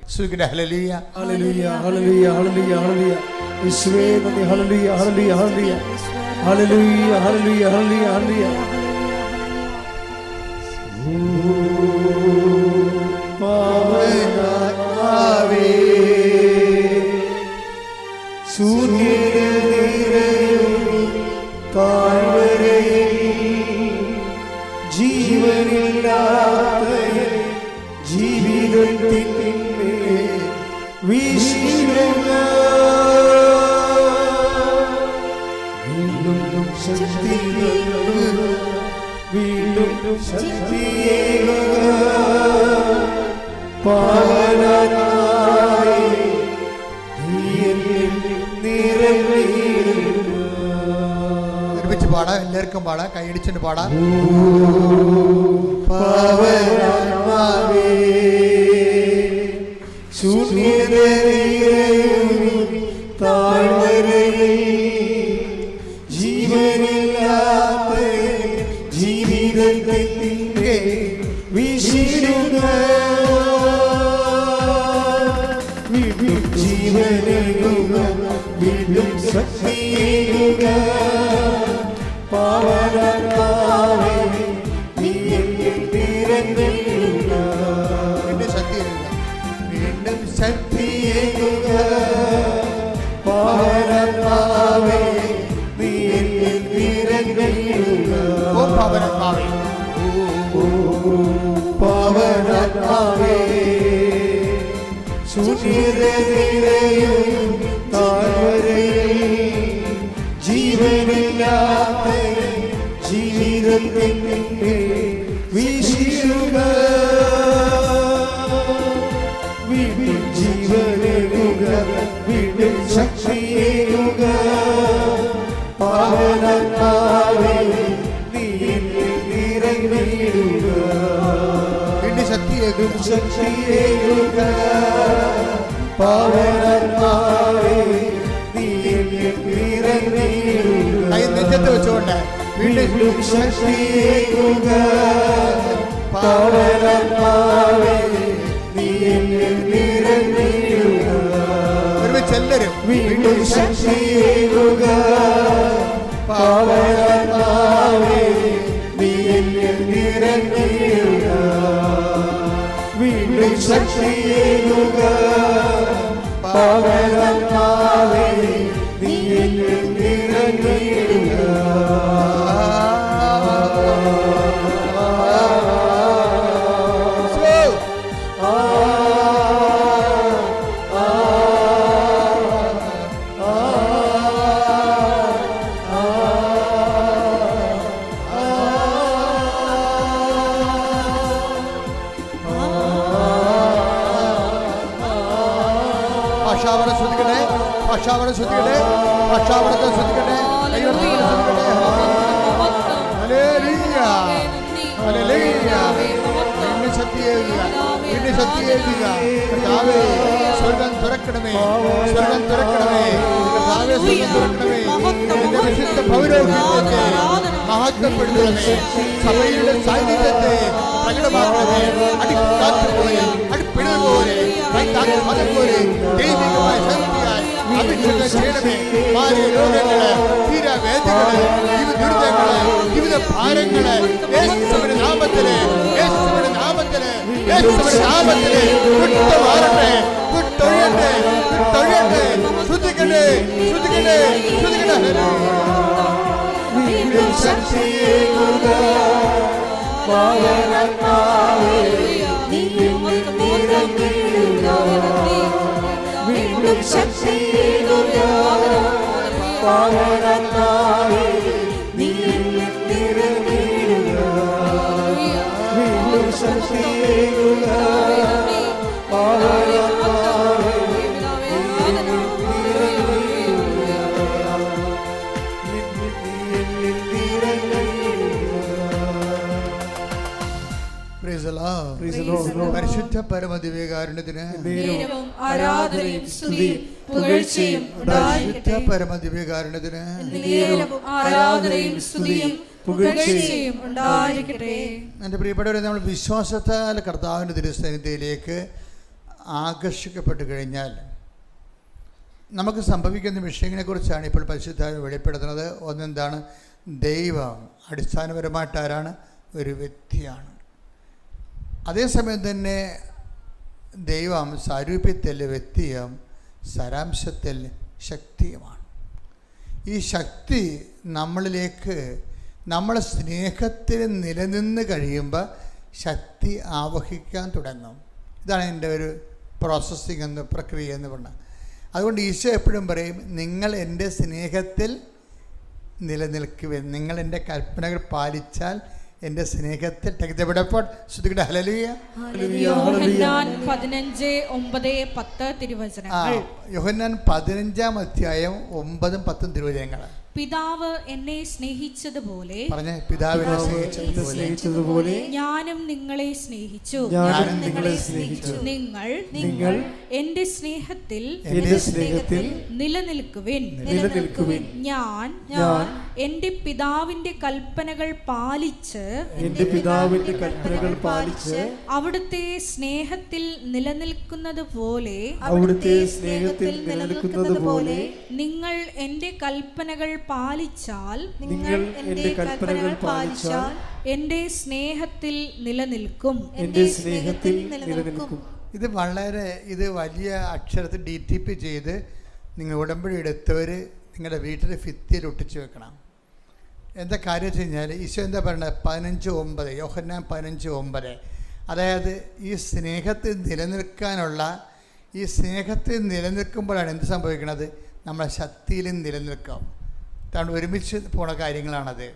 Speaker 1: ഹല്ലേലൂയ
Speaker 3: ഹല്ലേലൂയ ഹല്ലേലൂയ ഹല്ലേലൂയ ഹല്ലേലൂയ. യേശുവേ നന്ദി. ഹല്ലേലൂയ ഹല്ലേലൂയ ഹല്ലേലൂയ ഹല്ലേലൂയ ഹല്ലേലൂയ ഹല്ലേലൂയ ഹല്ലേലൂയ. പാവനാത്മാവേ ശൂന്യതയിലും താഴ്വരയിൽ ജീവനില്ലാത്ത ജീവിതത്തിന്മേൽ വീശിടുക. വീണ്ടും ശക്തിയേകുക, വീണ്ടും ശക്തിയേകുക. പാവനായി
Speaker 1: ഒരുമിച്ച് പാടാം, എല്ലാവർക്കും പാടാം, കൈയടിച്ചിട്ട് പാടാം.
Speaker 3: പാവനാത്മാവേ ശൂന്യതയിലും താഴ്വരയിൽ ജീവനില്ലാത്ത ജീവിതത്തിന്റെ വീശിടുക. വീണ്ടും ജീവനേകുക, വീണ്ടും ശക്തിയേകുക. പാവനാത്മാവേ നീ എന്നിൽ നിറഞ്ഞിടുക.
Speaker 1: വീണ്ടും ശക്തിയേകുക.
Speaker 3: പാവനാത്മാവേ നീ എന്നിൽ നിറഞ്ഞിടുക.
Speaker 1: ഓ പാവനാത്മാവേ,
Speaker 3: പാവനാത്മാവേ ശൂന്യതയിലും താഴ്വരയിൽ ജീവനില്ലാത്ത ജീവിതത്തിന്മേൽ വീശിടുക. വീണ്ടും ജീവനേകുക, വീണ്ടും ശക്തിയേകുക. പാവനാത്മാവേ നീ എന്നിൽ നിറഞ്ഞിടുക.
Speaker 1: വീണ്ടും ശക്തിയേകുക,
Speaker 3: ശക്തിയേകുക. പാവനാത്മാവേ നീ എന്നിൽ നിറഞ്ഞിടുക.
Speaker 1: കൈ നെഞ്ചത്ത് വെച്ചുകൊണ്ട്
Speaker 3: വീണ്ടും ശക്തിയേകുക. പാവനാത്മാവേ നീ എന്നിൽ നിറഞ്ഞിടുക.
Speaker 1: ഒരുമിച്ച് എല്ലാവരും
Speaker 3: വീണ്ടും ശക്തിയേകുക. പാവനാത്മാവേ നീ എന്നിൽ നിറഞ്ഞിടുക. വീണ്ടും ശക്തിയേകുക. പാവനാത്മാവേ നീ എന്നിൽ നിറഞ്ഞിടുക.
Speaker 1: ഭാഷാവരം ശ്രദ്ധിക്കട്ടെ, ഭാഷാവരം ശ്രദ്ധിക്കട്ടെ, ഭാഷാവരത്തെ ശ്രദ്ധിക്കട്ടെ. സ്വർഗം തുറക്കണമേ, സ്വർഗം തുറക്കണമേ, സ്വർഗം തുറക്കണമേ. എന്റെ വിശുദ്ധ പൗരോഹിത്യത്തെ മഹത്വപ്പെടുത്തണമേ, സഭയുടെ സാന്നിധ്യത്തെ പ്രകടമാക്കണമേ. അടിക്കാറ്റ് പോലെ, അടിപ്പിണൽ പോലെ, മതം പോലെ ദൈവികമായ ശക്തിയാൽ അഭിഷേകം ചെയ്യണമേ. മാറിയ രോഗങ്ങള്, തീരാവേദികള്, ജീവിത ദുരിതങ്ങള്, ജീവിത ഭാരങ്ങള് യേശുവിന്റെ നാമത്തില്, യേശുവിന്റെ നാമത്തില്, യേശുവിന്റെ നാമത്തില് വിട്ടുമാറട്ടെ, വിട്ടൊഴിയട്ടെ, വിട്ടൊഴിയട്ടെ. ശ്രദ്ധിക്കട്ടെ, ശ്രദ്ധിക്കട്ടെ, ശ്രദ്ധിക്കട്ടെ. പരിശുദ്ധ പരമദിവ്യകാരുണ്യത്തിന്
Speaker 2: ആരാധനയും സ്തുതിയും പുകഴ്ചയും
Speaker 1: പരിശുദ്ധ പരമദിവ്യകാരുണ്യത്തിന്
Speaker 2: ആരാധനയും സ്തുതിയും പുകഴ്ചയും ഉണ്ടായിരിക്കട്ടെ.
Speaker 1: എൻ്റെ പ്രിയപ്പെട്ടവരെ, നമ്മൾ വിശ്വാസത്താൽ കർത്താവിൻ്റെ തിരുസന്നിധിയിലേക്ക് ആകർഷിക്കപ്പെട്ട് കഴിഞ്ഞാൽ നമുക്ക് സംഭവിക്കുന്ന വിഷയങ്ങളെക്കുറിച്ചാണ് ഇപ്പോൾ പരിശുദ്ധാത്മാവ് വെളിപ്പെടുത്തുന്നത്. ഒന്നെന്താണ്? ദൈവം അടിസ്ഥാനപരമായിട്ട് ആരാണ്? ഒരു വ്യക്തിയാണ്. അതേസമയം തന്നെ ദൈവം സാരൂപ്യത്തിൽ വ്യക്തിയും സാരാംശത്തിൽ ശക്തിയുമാണ്. ഈ ശക്തി നമ്മളിലേക്ക്, നമ്മളെ സ്നേഹത്തിൽ നിലനിന്ന് കഴിയുമ്പോൾ ശക്തി ആവഹിക്കാൻ തുടങ്ങും. ഇതാണ് എൻ്റെ ഒരു പ്രോസസ്സിങ് എന്ന്, പ്രക്രിയ എന്ന് പറഞ്ഞാൽ. അതുകൊണ്ട് ഈശോ എപ്പോഴും പറയും, നിങ്ങൾ എൻ്റെ സ്നേഹത്തിൽ നിലനിൽക്കുവിൻ, നിങ്ങൾ എൻ്റെ കൽപ്പനകൾ പാലിച്ചാൽ എൻ്റെ സ്നേഹത്തിൽ. ശ്രദ്ധിക്കട്ടെ. ഹല്ലേലൂയ.
Speaker 2: യോഹന്നാൻ 15:9-10 തിരുവചനങ്ങൾ.
Speaker 1: യോഹന്നാൻ 15-ാം അധ്യായം 9-10 തിരുവചനങ്ങൾ.
Speaker 2: പിതാവ് എന്നെ സ്നേഹിച്ചതുപോലെ,
Speaker 1: പറഞ്ഞേ, പിതാവിനെ സ്നേഹിച്ചതുപോലെ
Speaker 2: ഞാനും നിങ്ങളെ സ്നേഹിച്ചു. നിങ്ങൾ എന്റെ സ്നേഹത്തിൽ നിലനിൽക്കുവിൻ. ഞാൻ എന്റെ പിതാവിന്റെ കൽപ്പനകൾ പാലിച്ച് അവിടുത്തെ സ്നേഹത്തിൽ നിലനിൽക്കുന്നത് പോലെ നിങ്ങൾ എന്റെ കൽപ്പനകൾ പാലിച്ചാൽ എന്റെ സ്നേഹത്തിൽ നിലനിൽക്കും.
Speaker 1: ഇത് വലിയ അക്ഷരത്തിൽ DTP ചെയ്ത് നിങ്ങൾ ഉടമ്പടി എടുത്തവർ നിങ്ങളുടെ വീട്ടിൽ ഭിത്തിയിൽ ഒട്ടിച്ച് വെക്കണം. എന്താ കാര്യം വെച്ച് കഴിഞ്ഞാൽ ഈശോ എന്താ പറയുന്നത്? 15:9, യോഹന്നാൻ 15:9. അതായത് ഈ സ്നേഹത്തിൽ നിലനിൽക്കാനുള്ള, ഈ സ്നേഹത്തിൽ നിലനിൽക്കുമ്പോഴാണ് എന്ത് സംഭവിക്കുന്നത്? നമ്മളെ ശക്തിയിലും നിലനിൽക്കാം. അതാണ് ഒരുമിച്ച് പോണ കാര്യങ്ങളാണത്.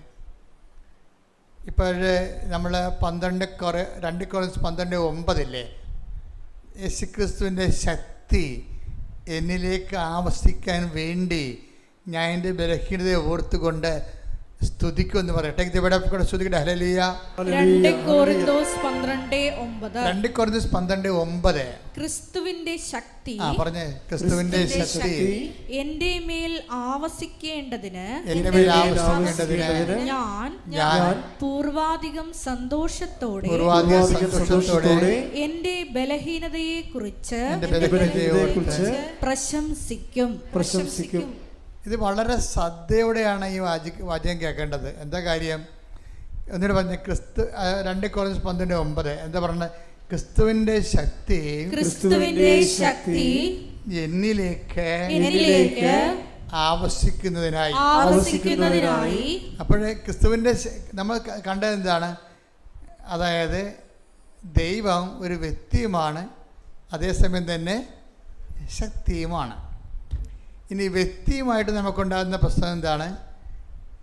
Speaker 1: ഇപ്പോൾ നമ്മൾ 2 Corinthians 12:9 യേശുക്രിസ്തുവിൻ്റെ ശക്തി എന്നിലേക്ക് ആവസിക്കാൻ വേണ്ടി ഞാൻ എൻ്റെ ബലഹീനതയെ ഓർത്തുകൊണ്ട് സ്തുതിക്കുമെന്ന് പറയട്ടെ. ഇവിടെ ശ്രദ്ധിക്കട്ടെ. ഹല്ലേലൂയ.
Speaker 2: 2 Corinthians 12:9 ക്രിസ്തുവിന്റെ ശക്തി,
Speaker 1: പറഞ്ഞേ, ക്രിസ്തുവിന്റെ ശക്തി
Speaker 2: എന്റെ മേൽ ആവസിക്കേണ്ടതിന് ഞാൻ പൂർവാധികം സന്തോഷത്തോടെ എന്റെ ബലഹീനതയെ കുറിച്ച് പ്രശംസിക്കും.
Speaker 1: ഇത് വളരെ ശ്രദ്ധയോടെയാണ് ഈ വാചകം കേൾക്കേണ്ടത്. എന്താ കാര്യം? എന്നിട്ട് പറഞ്ഞ 2 Corinthians 12:9 എന്താ പറഞ്ഞത്? ക്രിസ്തുവിന്റെ ശക്തി എന്നിലേക്ക് ആവസിക്കുന്നതിനായി. അപ്പോഴേ ക്രിസ്തുവിന്റെ നമ്മൾ കണ്ടത് എന്താണ്? അതായത് ദൈവം ഒരു വ്യക്തിയുമാണ്, അതേസമയം തന്നെ ശക്തിയുമാണ്. ഇനി വ്യക്തിയുമായിട്ട് നമുക്കുണ്ടാകുന്ന പ്രശ്നം എന്താണ്?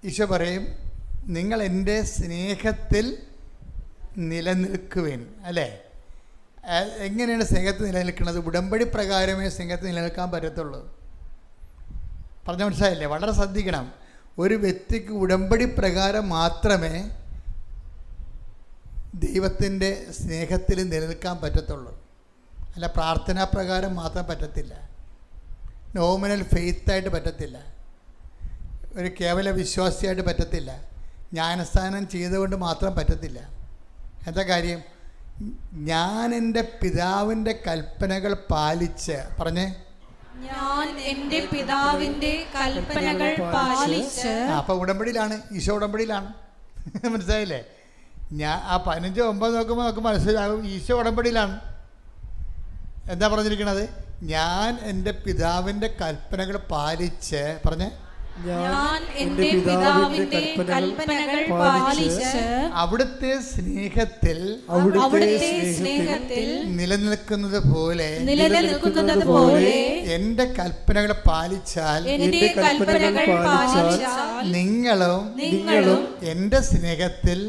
Speaker 1: ഈശോ പറയും, നിങ്ങൾ എൻ്റെ സ്നേഹത്തിൽ നിലനിൽക്കുവിൻ, അല്ലേ? എങ്ങനെയാണ് സ്നേഹത്തിൽ നിലനിൽക്കുന്നത്? ഉടമ്പടി പ്രകാരമേ സ്നേഹത്തിൽ നിലനിൽക്കാൻ പറ്റത്തുള്ളൂ. പറഞ്ഞ മനസ്സിലായില്ലേ? വളരെ ശ്രദ്ധിക്കണം. ഒരു വ്യക്തിക്ക് ഉടമ്പടി പ്രകാരം മാത്രമേ ദൈവത്തിൻ്റെ സ്നേഹത്തിൽ നിലനിൽക്കാൻ പറ്റത്തുള്ളൂ. അല്ല പ്രാർത്ഥനാ പ്രകാരം മാത്രം പറ്റത്തില്ല, നോമിനൽ ഫെയ്ത്തായിട്ട് പറ്റത്തില്ല, ഒരു കേവല വിശ്വാസിയായിട്ട് പറ്റത്തില്ല, ജ്ഞാനസ്നാനം ചെയ്തുകൊണ്ട് മാത്രം പറ്റത്തില്ല. എന്താ കാര്യം? ഞാൻ എൻ്റെ പിതാവിൻ്റെ കൽപ്പനകൾ പാലിച്ച്, പറഞ്ഞേ,
Speaker 2: ഞാൻ എൻ്റെ പിതാവിൻ്റെ കൽപ്പനകൾ പാലിച്ച്.
Speaker 1: അപ്പോൾ ഉടമ്പടിയിലാണ്, ഈശോ ഉടമ്പടിയിലാണ്. മനസ്സിലായില്ലേ? ഞാൻ ആ 15:9 നോക്കുമ്പോൾ നമുക്ക് മനസ്സിലാകും ഈശോ ഉടമ്പടിയിലാണ്. എന്താ പറഞ്ഞിരിക്കണത്? ഞാൻ എൻ്റെ പിതാവിൻ്റെ കൽപ്പനകൾ പാലിച്ച്, പറഞ്ഞേ,
Speaker 2: ഞാൻ എൻ്റെ പിതാവിൻ്റെ കൽപ്പനകൾ പാലിച്ച്
Speaker 1: അവിടുത്തെ സ്നേഹത്തിൽ നിലനിൽക്കുന്നത് പോലെ എൻ്റെ കൽപ്പനകൾ പാലിച്ചാൽ നിങ്ങളും എൻ്റെ സ്നേഹത്തിൽ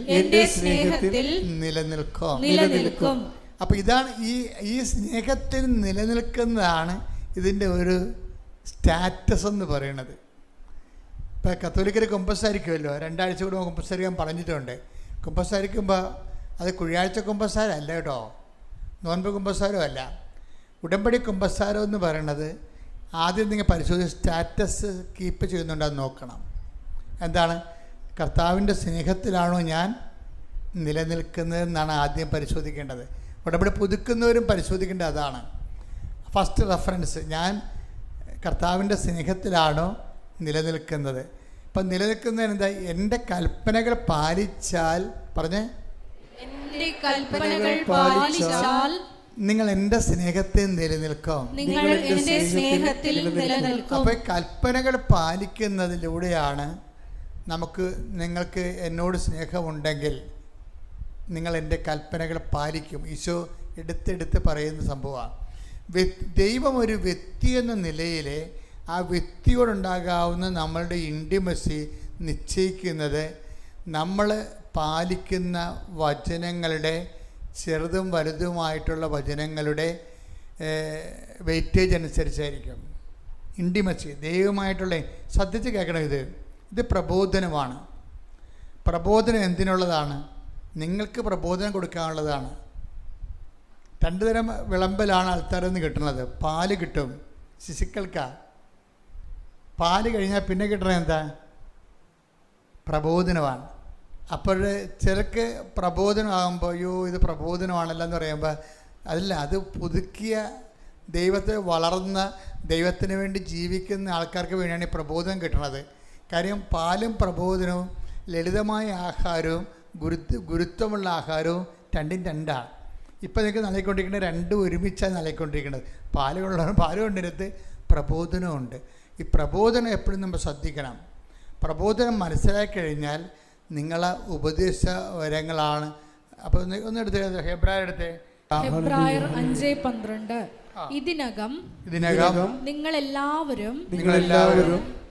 Speaker 1: നിലനിൽക്കും. അപ്പം ഇതാണ് ഈ സ്നേഹത്തിൽ നിലനിൽക്കുന്നതാണ് ഇതിൻ്റെ ഒരു സ്റ്റാറ്റസ് എന്ന് പറയുന്നത്. ഇപ്പോൾ കത്തോലിക്കർ കുമ്പസാരിക്കുമല്ലോ, 2 ആഴ്ച കൂടുമ്പോൾ കുമ്പസാരിക്കാൻ പറഞ്ഞിട്ടുണ്ട്. കുമ്പസാരിക്കുമ്പോൾ അത് കുഴിയാഴ്ച കുമ്പസാരമല്ല കേട്ടോ, നോൻപ് കുമ്പസാരവും അല്ല. ഉടമ്പടി കുമ്പസാരം എന്ന് പറയുന്നത് ആദ്യം നിങ്ങൾ പരിശോധിച്ച് സ്റ്റാറ്റസ് കീപ്പ് ചെയ്യുന്നുണ്ടെന്ന് നോക്കണം. എന്താണ്? കർത്താവിൻ്റെ സ്നേഹത്തിലാണോ ഞാൻ നിലനിൽക്കുന്നതെന്നാണ് ആദ്യം പരിശോധിക്കേണ്ടത്. ഉടമ്പടി പുതുക്കുന്നവരും പരിശോധിക്കേണ്ടത് അതാണ്. ഫസ്റ്റ് റെഫറൻസ്, ഞാൻ കർത്താവിൻ്റെ സ്നേഹത്തിലാണോ നിലനിൽക്കുന്നത്. ഇപ്പം നിലനിൽക്കുന്നതിന് എന്താ? എൻ്റെ കൽപ്പനകൾ പാലിച്ചാൽ, പറഞ്ഞേ,
Speaker 2: എൻ്റെ കൽപ്പനകൾ പാലിച്ചാൽ
Speaker 1: നിങ്ങൾ എൻ്റെ സ്നേഹത്തിൽ നിലനിൽക്കും. അപ്പോൾ കൽപ്പനകൾ പാലിക്കുന്നതിലൂടെയാണ് നിങ്ങൾക്ക് എന്നോട് സ്നേഹമുണ്ടെങ്കിൽ നിങ്ങൾ എൻ്റെ കൽപ്പനകൾ പാലിക്കും. ഈശോ എടുത്തെടുത്ത് പറയുന്ന സംഭവമാണ്. ദൈവം ഒരു വ്യക്തി എന്ന നിലയിൽ ആ വ്യക്തിയോടുണ്ടാകാവുന്ന നമ്മളുടെ ഇൻറ്റിമസി നിശ്ചയിക്കുന്നത് നമ്മൾ പാലിക്കുന്ന വചനങ്ങളുടെ, ചെറുതും വലുതുമായിട്ടുള്ള വചനങ്ങളുടെ വെയിറ്റേജ് അനുസരിച്ചായിരിക്കും. ഇൻറ്റിമസി ദൈവമായിട്ടുള്ള, ശ്രദ്ധിച്ച് കേൾക്കണം, ഇത് പ്രബോധനമാണ്. പ്രബോധനം എന്തിനുള്ളതാണ്? നിങ്ങൾക്ക് പ്രബോധനം കൊടുക്കാനുള്ളതാണ്. 2 തരം വിളമ്പലാണ് ആൾക്കാരിൽ നിന്ന് കിട്ടുന്നത്. പാല് കിട്ടും, ശിശുക്കൾക്കാണ്. പാല് കഴിഞ്ഞാൽ പിന്നെ കിട്ടണത് എന്താ? പ്രബോധനമാണ്. അപ്പോൾ ചിലർക്ക് പ്രബോധനമാകുമ്പോൾ അയ്യോ ഇത് പ്രബോധനമാണല്ലോ എന്ന് പറയുമ്പോൾ അതല്ല, അത് പുതുക്കിയ ദൈവത്തെ വളർന്ന ദൈവത്തിന് വേണ്ടി ജീവിക്കുന്ന ആൾക്കാർക്ക് വേണ്ടിയാണ് ഈ പ്രബോധനം കിട്ടുന്നത്. കാര്യം പാലും പ്രബോധനവും, ലളിതമായ ആഹാരവും ഗുരുത്വമുള്ള ആഹാരവും രണ്ടും രണ്ടാണ്. ഇപ്പം നിങ്ങൾക്ക് നൽകിക്കൊണ്ടിരിക്കുന്നത് രണ്ടും ഒരുമിച്ചാണ് നൽകിക്കൊണ്ടിരിക്കുന്നത്. പാല് കൊണ്ടിരുത്ത് പ്രബോധനമുണ്ട്. ഈ പ്രബോധനം എപ്പോഴും നമ്മൾ ശ്രദ്ധിക്കണം. പ്രബോധനം മനസ്സിലാക്കി കഴിഞ്ഞാൽ നിങ്ങളെ ഉപദേശ വരങ്ങളാണ്. അപ്പോൾ ഒന്ന് എടുത്തേ, ഹെബ്രായർ
Speaker 2: 5:12 ഇതിനകം നിങ്ങളെല്ലാവരും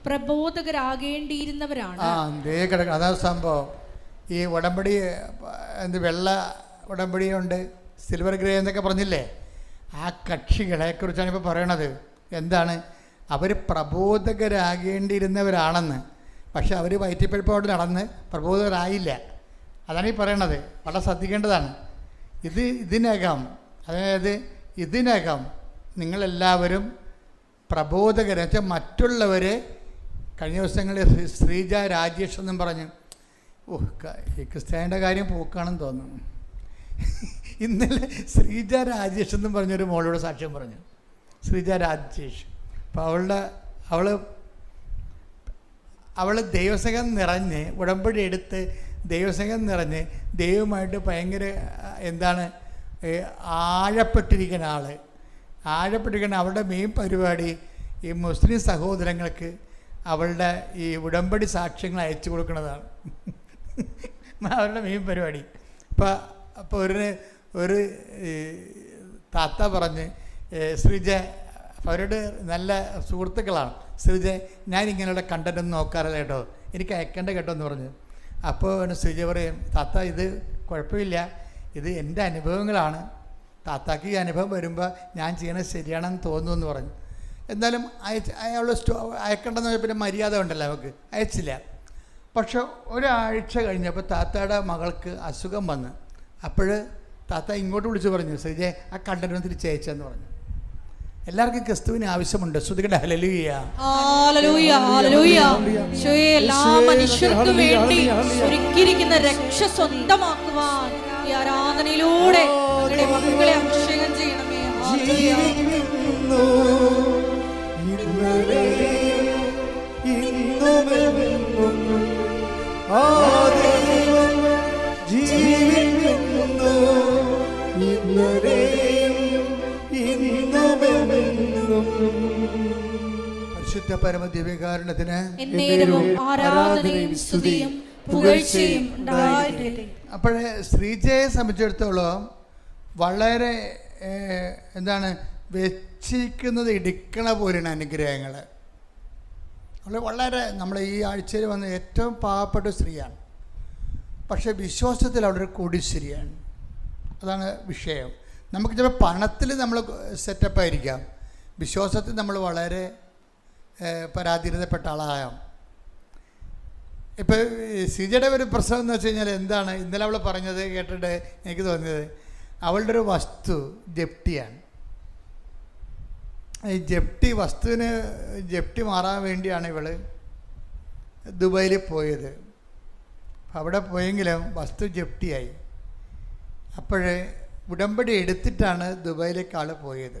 Speaker 2: പ്രബോധകരാകേണ്ടിയിരുന്നവരാണ്.
Speaker 1: അതാണ് സംഭവം. ഈ ഉടമ്പടി വെള്ള ഉടമ്പടിയുണ്ട്, സിൽവർ ഗ്രേ എന്നൊക്കെ പറഞ്ഞില്ലേ, ആ കക്ഷികളെക്കുറിച്ചാണ് ഇപ്പോൾ പറയണത്. എന്താണ്? അവർ പ്രബോധകരാകേണ്ടിയിരുന്നവരാണെന്ന്. പക്ഷെ അവർ വയറ്റിപ്പഴുപ്പോട് നടന്ന് പ്രബോധകരായില്ല. അതാണ് ഈ പറയണത്. വളരെ ശ്രദ്ധിക്കേണ്ടതാണ്. ഇതിനകം നിങ്ങളെല്ലാവരും പ്രബോധകരെ വെച്ചാൽ മറ്റുള്ളവരെ. കഴിഞ്ഞ ദിവസങ്ങളിൽ ശ്രീജ രാജേഷ് എന്നും പറഞ്ഞു, ഈ ക്രിസ്ത്യാനിയുടെ കാര്യം പോക്കാണെന്ന് തോന്നുന്നു. ഇന്നലെ ശ്രീജ രാജേഷ് എന്നും പറഞ്ഞൊരു മോളോട് സാക്ഷ്യം പറഞ്ഞു. ശ്രീജ രാജേഷ്. അപ്പോൾ അവൾ ദൈവസ്നേഹം നിറഞ്ഞ് ഉടമ്പടി എടുത്ത് ദൈവസ്നേഹം നിറഞ്ഞ് ദൈവമായിട്ട് ഭയങ്കര ആഴപ്പെട്ടിരിക്കുന്ന അവളുടെ മെയിൻ പരിപാടി ഈ മുസ്ലിം സഹോദരങ്ങൾക്ക് അവളുടെ ഈ ഉടമ്പടി സാക്ഷ്യങ്ങൾ അയച്ചു കൊടുക്കുന്നതാണ് അവരുടെ മെയിൻ പരിപാടി. അപ്പോൾ ഒരു താത്ത പറഞ്ഞ്, ശ്രീജ, അവരോട് നല്ല സുഹൃത്തുക്കളാണ്, ശ്രീജ ഞാനിങ്ങനെയുള്ള കണ്ടൻറ്റൊന്നും നോക്കാറില്ല കേട്ടോ, എനിക്ക് അയക്കേണ്ട കേട്ടോ എന്ന് പറഞ്ഞു. അപ്പോൾ ശ്രീജ പറയും, താത്ത ഇത് കുഴപ്പമില്ല, ഇത് എൻ്റെ അനുഭവങ്ങളാണ്, താത്താക്ക് ഈ അനുഭവം വരുമ്പോൾ ഞാൻ ചെയ്യണത് ശരിയാണെന്ന് തോന്നുന്നു എന്ന് പറഞ്ഞു. എന്നാലും അയാൾ അയക്കണ്ടെന്ന് പറഞ്ഞാൽ പിന്നെ മര്യാദ ഉണ്ടല്ലോ നമുക്ക്, അയച്ചില്ല. പക്ഷെ ഒരാഴ്ച കഴിഞ്ഞപ്പോൾ താത്തയുടെ മകൾക്ക് അസുഖം വന്ന്. അപ്പോൾ താത്ത ഇങ്ങോട്ട് വിളിച്ച് പറഞ്ഞു, ശ്രീജെ ആ കണ്ടന്റ് തിരിച്ചയച്ചെന്ന് പറഞ്ഞു. എല്ലാവർക്കും ക്രിസ്തുവിന് ആവശ്യമുണ്ട്. ശ്രുതികട ഹല്ലേലൂയ,
Speaker 2: ഹല്ലേലൂയ, ഹല്ലേലൂയ. ഈശോയെ, എല്ലാ മനുഷ്യർക്കും വേണ്ടി ഒരുക്കിയിരിക്കുന്ന രക്ഷ സ്വന്തമാക്കുവാൻ ഈ ആരാധനയിലൂടെ ഞങ്ങളുടെ മക്കളെ അഭിഷേകം ചെയ്യണമേ.
Speaker 1: പരിശുദ്ധ പരമ ദിവ്യകാരുണ്യത്തിന്
Speaker 2: എന്നേരവും ആരാധനയും സ്തുതിയും പുകഴ്ചയും ഉണ്ടായിരിക്കട്ടെ.
Speaker 1: അപ്പോഴേ ശ്രീജയെ സംബന്ധിച്ചിടത്തോളം വളരെ വെച്ചിരിക്കുന്നത് ഇടിക്കണ പോലെയാണ് അനുഗ്രഹങ്ങൾ. വളരെ നമ്മൾ ഈ ആഴ്ചയിൽ വന്ന ഏറ്റവും പാവപ്പെട്ട സ്ത്രീയാണ്. പക്ഷേ വിശ്വാസത്തിൽ അവിടെ ഒരു കോടീശ്വരിയാണ്. അതാണ് വിഷയം. നമുക്ക് ചിലപ്പോൾ പണത്തിൽ നമ്മൾ സെറ്റപ്പായിരിക്കാം, വിശ്വാസത്തിൽ നമ്മൾ വളരെ പരാധീനതപ്പെട്ട ആളാകാം. ഇപ്പോൾ സിജയുടെ ഒരു പ്രശ്നം എന്ന് വെച്ച് കഴിഞ്ഞാൽ എന്താണ്, ഇന്നലെ അവൾ പറഞ്ഞത് കേട്ടിട്ട് എനിക്ക് തോന്നിയത്, അവളുടെ ഒരു വസ്തു ജപ്തിയാണ്. ഈ വസ്തുവിന് ജപ്തി മാറാൻ വേണ്ടിയാണ് ഇവൾ ദുബായിൽ പോയത്. അവിടെ പോയെങ്കിലും വസ്തു ജപ്തിയായി. അപ്പോഴേ ഉടമ്പടി എടുത്തിട്ടാണ് ദുബായിലേക്ക് ആൾ പോയത്.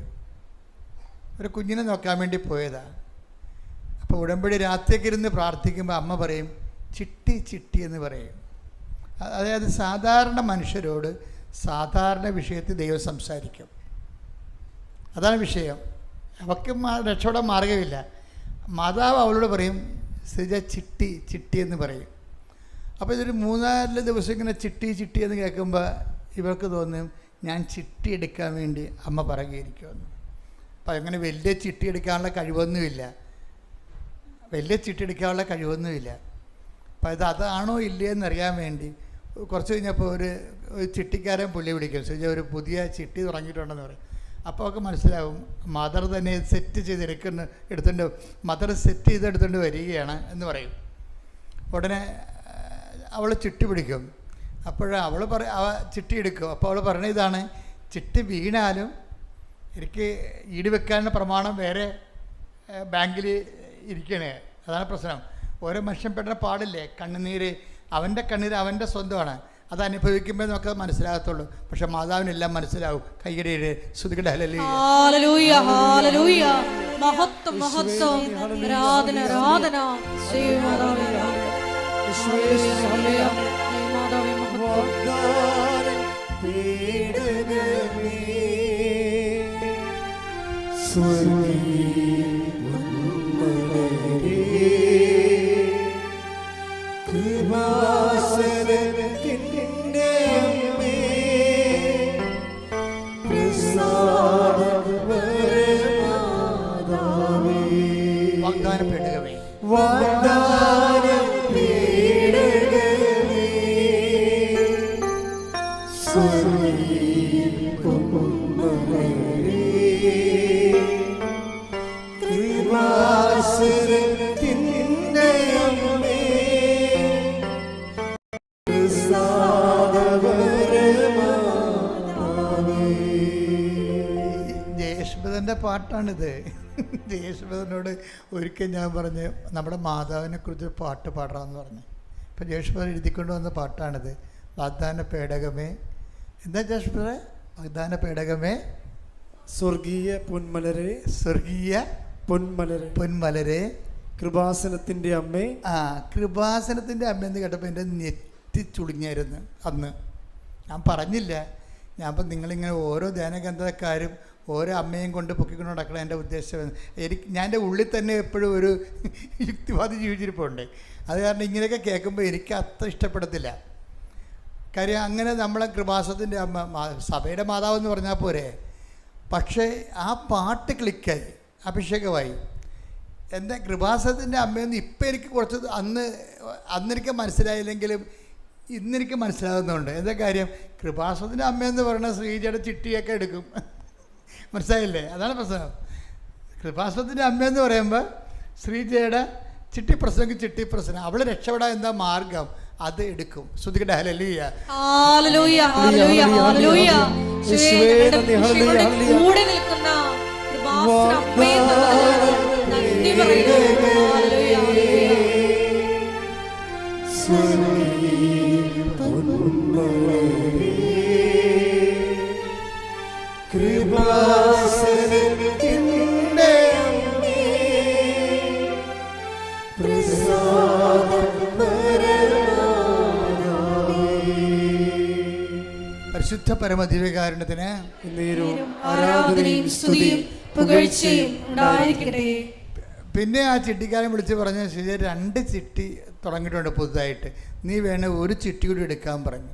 Speaker 1: ഒരു കുഞ്ഞിനെ നോക്കാൻ വേണ്ടി പോയതാണ്. അപ്പോൾ ഉടമ്പടി രാത്രിയൊക്കെ ഇരുന്ന് പ്രാർത്ഥിക്കുമ്പോൾ അമ്മ പറയും ചിട്ടി ചിട്ടി എന്ന് പറയും. അതായത് സാധാരണ മനുഷ്യരോട് സാധാരണ വിഷയത്തിൽ ദൈവം സംസാരിക്കും. അതാണ് വിഷയം. അവൾക്ക് രക്ഷപ്പെടാൻ മാർഗമില്ല. മാതാവ് അവളോട് പറയും സിജ ചിട്ടി ചിട്ടി എന്ന് പറയും. അപ്പോൾ ഇതൊരു 3-4 ദിവസം ഇങ്ങനെ ചിട്ടി ചിട്ടി എന്ന് കേൾക്കുമ്പോൾ ഇവർക്ക് തോന്നും ഞാൻ ചിട്ടി എടുക്കാൻ വേണ്ടി അമ്മ പറയുകയിരിക്കുമെന്ന്. അപ്പോൾ അങ്ങനെ വലിയ ചിട്ടി എടുക്കാനുള്ള കഴിവൊന്നുമില്ല. അപ്പോൾ അതാണോ ഇല്ലയെന്നറിയാൻ വേണ്ടി കുറച്ച് കഴിഞ്ഞപ്പോൾ ഒരു ചിട്ടിക്കാരൻ പുള്ളി വിളിക്കും, സിജ ഒരു പുതിയ ചിട്ടി തുടങ്ങിയിട്ടുണ്ടെന്ന് പറയും. അപ്പോൾ അവൾക്ക് മനസ്സിലാവും മദർ തന്നെ സെറ്റ് ചെയ്ത് എടുത്തുകൊണ്ട് മദർ സെറ്റ് ചെയ്തെടുത്തുകൊണ്ട് വരികയാണ് എന്ന് പറയും. ഉടനെ അവൾ ചിട്ടി പിടിക്കും. അവൾ ചിട്ടി എടുക്കും. അപ്പോൾ അവൾ പറഞ്ഞ ഇതാണ്, ചിട്ടി വീണാലും എനിക്ക് ഈട് വെക്കാനുള്ള പ്രമാണം വേറെ ബാങ്കിൽ ഇരിക്കണേ. അതാണ് പ്രശ്നം. ഓരോ മനുഷ്യൻ പെടുന്ന പാടില്ലേ, കണ്ണുനീര് അവൻ്റെ കണ്ണീര് അവൻ്റെ സ്വന്തമാണ്. അത് അനുഭവിക്കുമ്പോൾ നമുക്ക് മനസ്സിലാകത്തുള്ളൂ. പക്ഷെ മാതാവിനെല്ലാം മനസ്സിലാവും. കൈയ്യടിയുടെ ശ്രുതികട ഹല്ലേലൂയ,
Speaker 2: ഹല്ലേലൂയ, ഹല്ലേലൂയ. മഹത്വം മഹത്വം, ആരാധന ആരാധന.
Speaker 1: വാഗ്ദാനപ്പെടുകവേ ജയേഷ്മതൻ്റെ പാട്ടാണിത്. ജയേഷ്മതനോട് ഒരിക്കൽ ഞാൻ പറഞ്ഞു നമ്മുടെ മാതാവിനെ കുറിച്ച് പാട്ട് പാടാമെന്ന് പറഞ്ഞു. ഇപ്പം ജയേഷ്മതൻ എഴുതിക്കൊണ്ട് വന്ന പാട്ടാണിത്. വാഗ്ദാന പേടകമേ, എന്താ ജയേഷ്മത? വാഗ്ദാന പേടകമേ,
Speaker 3: സ്വർഗീയ പൊന്മലരെ,
Speaker 1: സ്വർഗീയ പൊന്മലരെ,
Speaker 3: കൃപാസനത്തിൻ്റെ അമ്മേ.
Speaker 1: കൃപാസനത്തിൻ്റെ അമ്മയെന്ന് കേട്ടപ്പോൾ എൻ്റെ നെറ്റി ചുളിഞ്ഞായിരുന്നു അന്ന്. ഞാൻ പറഞ്ഞില്ല. ഞാൻ നിങ്ങളിങ്ങനെ ഓരോ ധ്യാനഗ്രന്ഥക്കാരും ഓരോ അമ്മയും കൊണ്ട് പൊക്കിക്കൊണ്ട് നടക്കണം എൻ്റെ ഉദ്ദേശം. ഞാൻ എൻ്റെ ഉള്ളിൽ തന്നെ എപ്പോഴും ഒരു യുക്തിവാദി ജീവിച്ചിരിപ്പുണ്ട്. അത് കാരണം ഇങ്ങനെയൊക്കെ കേൾക്കുമ്പോൾ എനിക്ക് അത്ര ഇഷ്ടപ്പെടത്തില്ല. കാര്യം അങ്ങനെ നമ്മളെ കൃപാസനത്തിൻ്റെ അമ്മ, സഭയുടെ മാതാവെന്ന് പറഞ്ഞാൽ പോരെ. പക്ഷേ ആ പാട്ട് ക്ലിക്കായി, അഭിഷേകമായി. എൻ്റെ കൃപാസനത്തിൻ്റെ അമ്മയെന്ന് ഇപ്പം എനിക്ക് കുറച്ച് അന്നെനിക്ക് മനസ്സിലായില്ലെങ്കിലും ഇന്നെനിക്ക് മനസ്സിലാകുന്നുണ്ട്. എന്താ കാര്യം? കൃപാസനത്തിൻ്റെ അമ്മയെന്ന് പറയുന്ന ശ്രീജയുടെ ചിട്ടിയൊക്കെ എടുക്കും. മനസ്സിലായില്ലേ? അതാണ് പ്രശ്നം. കൃപാസനത്തിൻ്റെ അമ്മയെന്ന് പറയുമ്പോൾ ശ്രീജയുടെ ചിട്ടി പ്രശ്നം, ചിട്ടി പ്രശ്നം. അവൾ രക്ഷപ്പെടാൻ എന്താ മാർഗം? അത് എടുക്കും. ശ്രുതിക്കട്ടെ ഹല്ലേലൂയ.
Speaker 2: ഹല്ലേലൂയ ഹല്ലേലൂയ ഹല്ലേലൂയ. കൂടെ നിൽക്കുന്ന കൃപാസന അമ്മയെ നന്ദി പറയുന്നു. ഹല്ലേലൂയ.
Speaker 1: പരിശുദ്ധ പരമദിവ്യകാരുണ്യത്തിന്
Speaker 2: ആരാധനയും സ്തുതിയും പുകഴ്ചയും ഉണ്ടായിരിക്കട്ടെ.
Speaker 1: പിന്നെ ആ ചിട്ടിക്കാരൻ വിളിച്ച് പറഞ്ഞ ശരി, 2 ചിട്ടി തുടങ്ങിയിട്ടുണ്ട് പുതുതായിട്ട്, നീ വേണേൽ 1 ചിട്ടി കൂടി എടുക്കാൻ പറഞ്ഞു.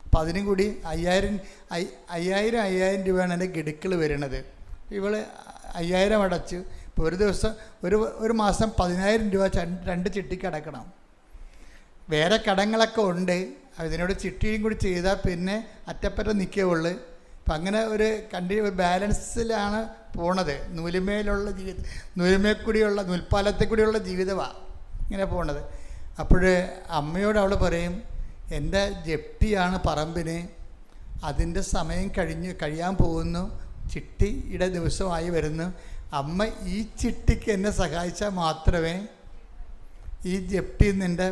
Speaker 1: അപ്പം അതിനും കൂടി 5000 രൂപയാണ് എൻ്റെ ഗഡുക്കൾ വരുന്നത്. ഇവൾ 5000 അടച്ചു. ഇപ്പോൾ ഒരു ദിവസം ഒരു മാസം 10000 രൂപ 2 ചിട്ടിക്ക് അടക്കണം. വേറെ കടങ്ങളൊക്കെ ഉണ്ട്. അതിനോട് ചിട്ടിയും കൂടി ചെയ്താൽ പിന്നെ അറ്റപ്പറ്റ നിൽക്കുകയുള്ളൂ. അപ്പം അങ്ങനെ ഒരു ബാലൻസിലാണ് പോണത്. നൂലുമേലുള്ള ജീവിതം, നൂലുമേക്കൂടിയുള്ള, നൂൽപ്പാലത്തിൽ കൂടിയുള്ള ജീവിതമാണ് ഇങ്ങനെ പോണത്. അപ്പോൾ അമ്മയോട് അവൾ പറയും, എൻ്റെ ജപ്തിയാണ് പറമ്പിന്, അതിൻ്റെ സമയം കഴിയാൻ പോകുന്നു, ചിട്ടിയുടെ ദിവസമായി വരുന്നു. അമ്മ ഈ ചിട്ടിക്ക് എന്നെ സഹായിച്ചാൽ മാത്രമേ ഈ ജപ്തിയിൽ നിൻ്റെ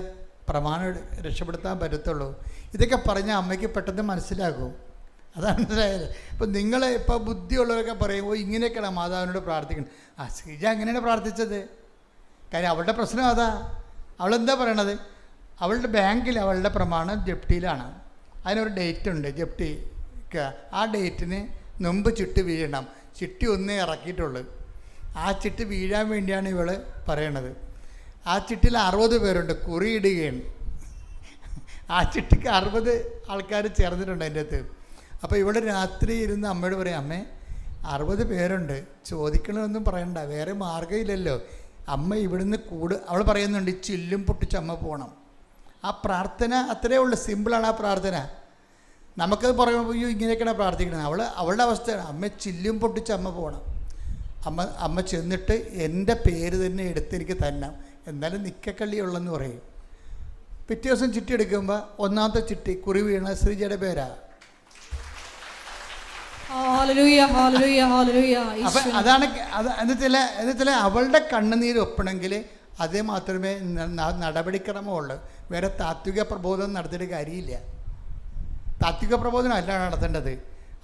Speaker 1: പ്രമാണം രക്ഷപ്പെടുത്താൻ പറ്റത്തുള്ളൂ. ഇതൊക്കെ പറഞ്ഞാൽ അമ്മയ്ക്ക് പെട്ടെന്ന് മനസ്സിലാകും. അതാണ് മനസ്സിലായത്. ഇപ്പം നിങ്ങൾ ഇപ്പോൾ ബുദ്ധിയുള്ളവരൊക്കെ പറയും, ഓ ഇങ്ങനെയൊക്കെയാണ് മാതാവിനോട് പ്രാർത്ഥിക്കുന്നത്. ശ്രീജ അങ്ങനെയാണ് പ്രാർത്ഥിച്ചത്. കാര്യം അവളുടെ പ്രശ്നം അതാ. അവളെന്താ പറയണത്? അവളുടെ ബാങ്കിൽ അവളുടെ പ്രമാണം ജപ്തിയിലാണ്. അതിനൊരു ഡേറ്റ് ഉണ്ട് ജപ്തിക്ക്. ആ ഡേറ്റിന് മുമ്പ് ചിട്ടി വീഴണം. ചിട്ടി ഒന്നേ ഇറക്കിയിട്ടുള്ളൂ. ആ ചിട്ടി വീഴാൻ വേണ്ടിയാണ് ഇവൾ പറയണത്. ആ ചിട്ടിയിൽ 60 പേരുണ്ട്, കുറിയിടുകയാണ്. ആ ചിട്ടിക്ക് 60 ആൾക്കാർ ചേർന്നിട്ടുണ്ട് അതിൻ്റെ അകത്ത്. അപ്പോൾ ഇവിടെ രാത്രി ഇരുന്ന് അമ്മയോട് പറയും, അമ്മേ 60 പേരുണ്ട്, ചോദിക്കണമെന്നും പറയണ്ട, വേറെ മാർഗ്ഗമില്ലല്ലോ. അമ്മ ഇവിടുന്ന് അവൾ പറയുന്നുണ്ട്, ചില്ലും പൊട്ടിച്ച് അമ്മ പോകണം. ആ പ്രാർത്ഥന അത്രയേ ഉള്ളൂ, സിമ്പിളാണ് ആ പ്രാർത്ഥന. നമുക്കത് പറയുമ്പോൾ അയ്യോ ഇങ്ങനെയൊക്കെയാണ് പ്രാർത്ഥിക്കുന്നത്. അവളുടെ അവസ്ഥയാണ്, അമ്മ ചില്ലും പൊട്ടിച്ച് അമ്മ പോകണം. അമ്മ ചെന്നിട്ട് എൻ്റെ പേര് തന്നെ എടുത്ത് എനിക്ക് തന്നെ, എന്നാലും നിക്കക്കള്ളിയുള്ളെന്ന് പറയും. പിറ്റേ ദിവസം ചിട്ടി എടുക്കുമ്പോൾ 1ാമത്തെ ചിട്ടി കുറി വീണ ശ്രീജയുടെ പേരാ. അപ്പം അതാണ് എന്നുവെച്ചാൽ അവളുടെ കണ്ണുനീര് ഒപ്പണമെങ്കിൽ അതേ മാത്രമേ നടപടിക്രമമുള്ളൂ. വേറെ താത്വിക പ്രബോധനം നടത്തിയിട്ട് കാര്യമില്ല. താത്വിക പ്രബോധനം അല്ല നടത്തേണ്ടത്.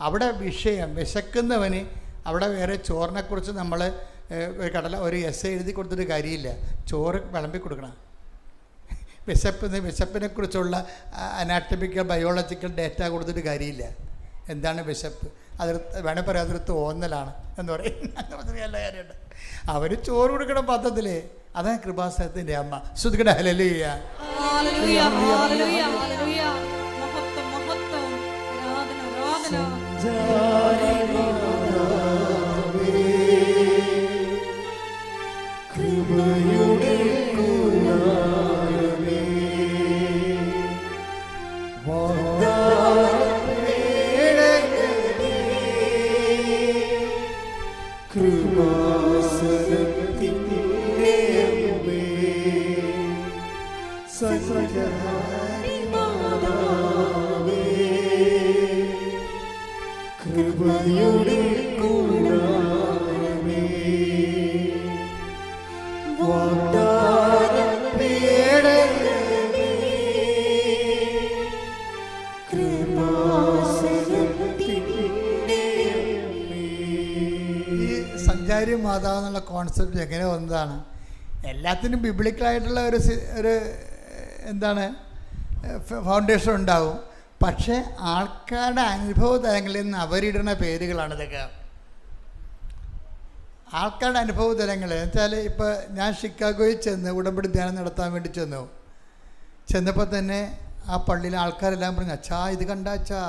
Speaker 1: അവിടെ വിഷയം വിശക്കുന്നവന് അവിടെ വേറെ ചോറിനെക്കുറിച്ച് നമ്മൾ ഒരു എസ്സേ എഴുതി കൊടുത്തിട്ട് കാര്യമില്ല. ചോറ് വിളമ്പി കൊടുക്കണം. വിശപ്പിനെക്കുറിച്ചുള്ള അനാറ്റമിക്കൽ ബയോളജിക്കൽ ഡേറ്റ കൊടുത്തിട്ട് കാര്യമില്ല. എന്താണ് വിശപ്പ്? വേണേൽ പറയാം അതൊരു തോന്നലാണ് എന്ന് പറയും. നല്ല കാര്യമുണ്ട്. അവർ ചോറ് കൊടുക്കണം പത്രത്തിൽ. അതാണ് കൃപാസനത്തിൻ്റെ അമ്മ. ശ്രുതിക്കട്ടെ ഹല്ലേലൂയ. സഞ്ചാരി മാതാവ് എന്നുള്ള കോൺസെപ്റ്റ് എങ്ങനെ വന്നതാണ്? എല്ലാത്തിനും ബിബ്ലിക്കലായിട്ടുള്ള ഒരു എന്താണ് ഫൗണ്ടേഷൻ ഉണ്ടാവും. പക്ഷേ ആൾക്കാരുടെ അനുഭവ തലങ്ങളിൽ നിന്ന് അവരിടുന്ന പേരുകളാണ് ഇതൊക്കെ. ആൾക്കാരുടെ അനുഭവ തലങ്ങൾ എന്നുവെച്ചാൽ ഇപ്പോൾ ഞാൻ ഷിക്കാഗോയിൽ ചെന്ന് ഉടമ്പടി ധ്യാനം നടത്താൻ വേണ്ടി ചെന്നപ്പോൾ തന്നെ ആ പള്ളിയിലെ ആൾക്കാരെല്ലാം പറഞ്ഞു, അച്ഛാ ഇത് കണ്ട അച്ഛാ,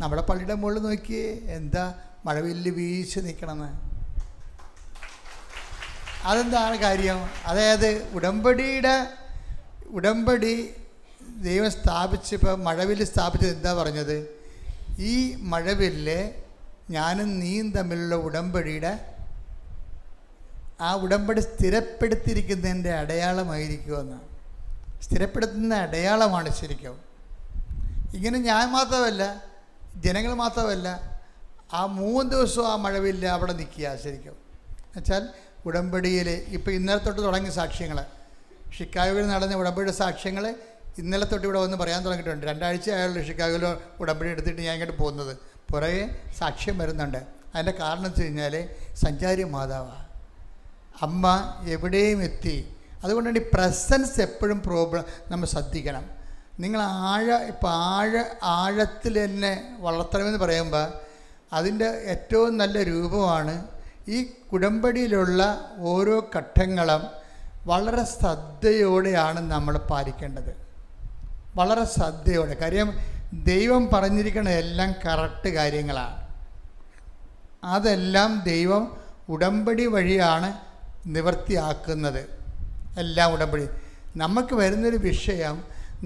Speaker 1: നമ്മുടെ പള്ളിയുടെ മുകളിൽ നോക്കിയേ എന്താ മഴവില്ല് വീശി നിൽക്കണമെന്ന്. അതെന്താണ് കാര്യം? അതായത് ഉടമ്പടി ദൈവം സ്ഥാപിച്ച് ഇപ്പോൾ മഴവില്ല് സ്ഥാപിച്ചത് എന്താ പറഞ്ഞത്? ഈ മഴവില്ല് ഞാനും നീയും തമ്മിലുള്ള ഉടമ്പടിയുടെ ആ ഉടമ്പടി സ്ഥിരപ്പെടുത്തിയിരിക്കുന്നതിൻ്റെ അടയാളമായിരിക്കുമെന്ന്. സ്ഥിരപ്പെടുത്തുന്ന അടയാളമാണ് ശരിക്കും. ഇങ്ങനെ ഞാൻ മാത്രമല്ല, ജനങ്ങൾ മാത്രമല്ല, ആ 3 ദിവസവും ആ മഴവില്ല് അവിടെ നിൽക്കുക ശരിക്കും. എന്നുവെച്ചാൽ ഉടമ്പടിയിൽ ഇപ്പോൾ ഇന്നലെ തൊട്ട് തുടങ്ങിയ സാക്ഷ്യങ്ങൾ, ഷിക്കാഗോയിൽ നടന്ന ഉടമ്പടിയുടെ സാക്ഷ്യങ്ങൾ ഇന്നലെ തൊട്ട് ഇവിടെ വന്ന് പറയാൻ തുടങ്ങിയിട്ടുണ്ട്. 2 ആഴ്ച ആയുള്ള ഷിക്കാഗോയിൽ ഉടമ്പടി എടുത്തിട്ട് ഞാൻ ഇങ്ങോട്ട് പോകുന്നത്. പുറകെ സാക്ഷ്യം വരുന്നുണ്ട്. അതിൻ്റെ കാരണം വെച്ച് കഴിഞ്ഞാൽ സഞ്ചാരി മാതാവാണ്. അമ്മ എവിടെയും എത്തി. അതുകൊണ്ടാണ് ഈ പ്രസൻസ് എപ്പോഴും പ്രോബ്ലം നമ്മൾ ശ്രദ്ധിക്കണം. നിങ്ങൾ ആഴത്തിൽ തന്നെ വളർത്തണമെന്ന് പറയുമ്പോൾ അതിൻ്റെ ഏറ്റവും നല്ല രൂപമാണ് ഈ ഉടമ്പടിയിലുള്ള ഓരോ ഘട്ടങ്ങളും വളരെ ശ്രദ്ധയോടെയാണ് നമ്മൾ പാലിക്കേണ്ടത്. വളരെ ശ്രദ്ധയോടെ. കാര്യം ദൈവം പറഞ്ഞിരിക്കുന്ന എല്ലാം കറക്റ്റ് കാര്യങ്ങളാണ്. അതെല്ലാം ദൈവം ഉടമ്പടി വഴിയാണ് നിവൃത്തിയാക്കുന്നത്. എല്ലാം ഉടമ്പടി. നമുക്ക് വരുന്നൊരു വിഷയം,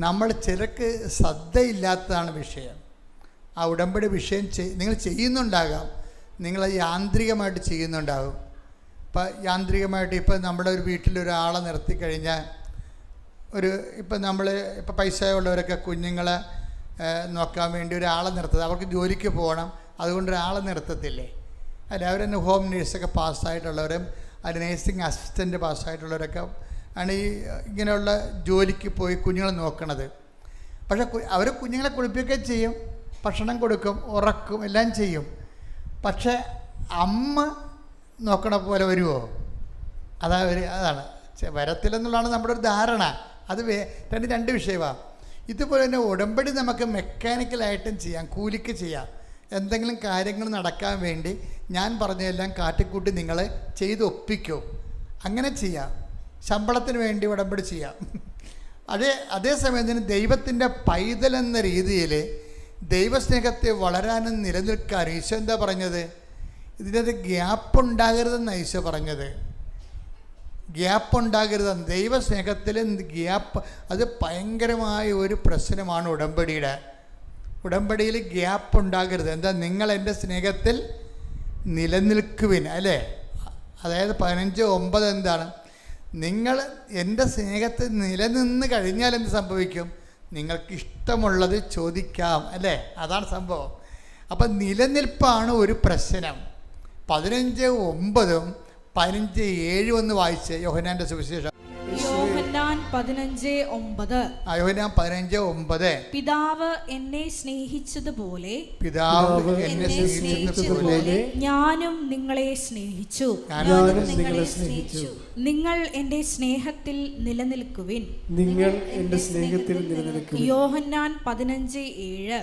Speaker 1: നമ്മൾ ചിലർക്ക് ശ്രദ്ധയില്ലാത്തതാണ് വിഷയം. ആ ഉടമ്പടി വിഷയം നിങ്ങൾ ചെയ്യുന്നുണ്ടാകാം, നിങ്ങളത് യാന്ത്രികമായിട്ട് ചെയ്യുന്നുണ്ടാകും. യാന്ത്രികമായിട്ട് ഇപ്പം നമ്മുടെ ഒരു വീട്ടിലൊരാളെ നിർത്തിക്കഴിഞ്ഞാൽ ഇപ്പം പൈസ ഉള്ളവരൊക്കെ കുഞ്ഞുങ്ങളെ നോക്കാൻ വേണ്ടി ഒരാളെ നിർത്തുന്നത്, അവർക്ക് ജോലിക്ക് പോകണം, അതുകൊണ്ട് ഒരാളെ നിർത്തത്തില്ലേ? അല്ല, അവരെന്നെ ഹോം നേഴ്സൊക്കെ പാസ്സായിട്ടുള്ളവരും അതിൽ നേഴ്സിംഗ് അസിസ്റ്റൻറ്റ് പാസ്സായിട്ടുള്ളവരൊക്കെ ആണ് ഈ ഇങ്ങനെയുള്ള ജോലിക്ക് പോയി കുഞ്ഞുങ്ങളെ നോക്കണത്. പക്ഷേ അവർ കുഞ്ഞുങ്ങളെ കുളിപ്പിക്കുകയും ചെയ്യും, ഭക്ഷണം കൊടുക്കും, ഉറക്കും, എല്ലാം ചെയ്യും. പക്ഷേ അമ്മ നോക്കണ പോലെ വരുമോ? അതാണ് വരത്തില്ലെന്നുള്ളതാണ് നമ്മുടെ ഒരു ധാരണ. അത് രണ്ട് വിഷയമാണ്. ഇതുപോലെ തന്നെ ഉടമ്പടി നമുക്ക് മെക്കാനിക്കലായിട്ടും ചെയ്യാം, കൂലിക്ക് ചെയ്യാം. എന്തെങ്കിലും കാര്യങ്ങൾ നടക്കാൻ വേണ്ടി ഞാൻ പറഞ്ഞതെല്ലാം കാട്ടിക്കൂട്ടി നിങ്ങൾ ചെയ്ത് ഒപ്പിക്കും, അങ്ങനെ ചെയ്യാം. ശമ്പളത്തിന് വേണ്ടി ഉടമ്പടി ചെയ്യാം. അതേസമയത്തിന് ദൈവത്തിൻ്റെ പൈതലെന്ന രീതിയിൽ ദൈവസ്നേഹത്തെ വളരാനും നിലനിൽക്കാനും ഈശോ എന്താ പറഞ്ഞത്? ഇതിനകത്ത് ഗ്യാപ്പുണ്ടാകരുതെന്നാണ് ഈശോ പറഞ്ഞത്. ഗ്യാപ്പുണ്ടാകരുതെന്ന്. ദൈവസ്നേഹത്തിൽ ഗ്യാപ്പ് അത് ഭയങ്കരമായ ഒരു പ്രശ്നമാണ് ഉടമ്പടിയിൽ ഗ്യാപ്പ് ഉണ്ടാകരുത്. എന്താ? നിങ്ങൾ എൻ്റെ സ്നേഹത്തിൽ നിലനിൽക്കുവിൻ, അല്ലേ? അതായത് 15:9 എന്താണ്? നിങ്ങൾ എൻ്റെ സ്നേഹത്തിൽ നിലനിന്ന് കഴിഞ്ഞാൽ എന്ത് സംഭവിക്കും? നിങ്ങൾക്ക് ഇഷ്ടമുള്ളത് ചോദിക്കാം, അല്ലേ? അതാണ് സംഭവം. അപ്പം നിലനിൽപ്പാണ് ഒരു പ്രശ്നം. 15:9 15:7 ഒന്ന് വായിച്ച് യോഹന്നാന്റെ സുവിശേഷം.
Speaker 2: യോഹന്നാൻ 15:9.
Speaker 1: പിതാവ് എന്നെ സ്നേഹിച്ചതുപോലെ
Speaker 2: ഞാനും നിങ്ങളെ സ്നേഹിച്ചു. നിങ്ങൾ എന്റെ സ്നേഹത്തിൽ നിലനിൽക്കുവിൻ. യോഹന്നാൻ 15:7.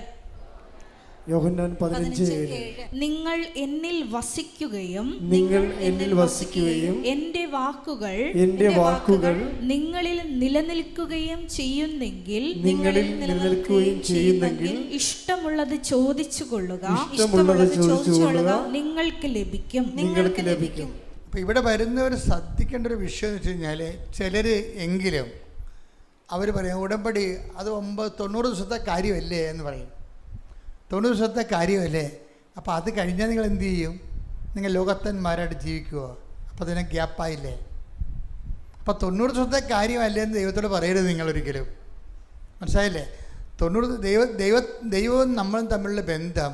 Speaker 2: നിങ്ങൾ എന്നിൽ വസിക്കുകയും എന്റെ വാക്കുകൾ നിങ്ങളിൽ നിലനിൽക്കുകയും ചെയ്യുന്നെങ്കിൽ ഇഷ്ടമുള്ളത് ചോദിച്ചു കൊള്ളുക, നിങ്ങൾക്ക് ലഭിക്കും.
Speaker 1: അപ്പം ഇവിടെ വരുന്നവർ ശ്രദ്ധിക്കേണ്ട ഒരു വിഷയം എന്ന് വെച്ച് കഴിഞ്ഞാൽ, ചിലർ എങ്കിലും അവർ പറയും ഉടമ്പടി അത് 90 ദിവസത്തെ കാര്യമല്ലേ എന്ന് പറയും. 90 ദിവസത്തെ കാര്യമല്ലേ? അപ്പോൾ അത് കഴിഞ്ഞാൽ നിങ്ങൾ എന്ത് ചെയ്യും? നിങ്ങൾ ലോകത്തന്മാരായിട്ട് ജീവിക്കുമോ? അപ്പോൾ അതിന് ഗ്യാപ്പായില്ലേ? അപ്പോൾ 90 ദിവസത്തെ കാര്യമല്ലേ എന്ന് ദൈവത്തോട് പറയരുത് നിങ്ങളൊരിക്കലും. മനസ്സിലായില്ലേ? 90 ദൈവവും നമ്മളും തമ്മിലുള്ള ബന്ധം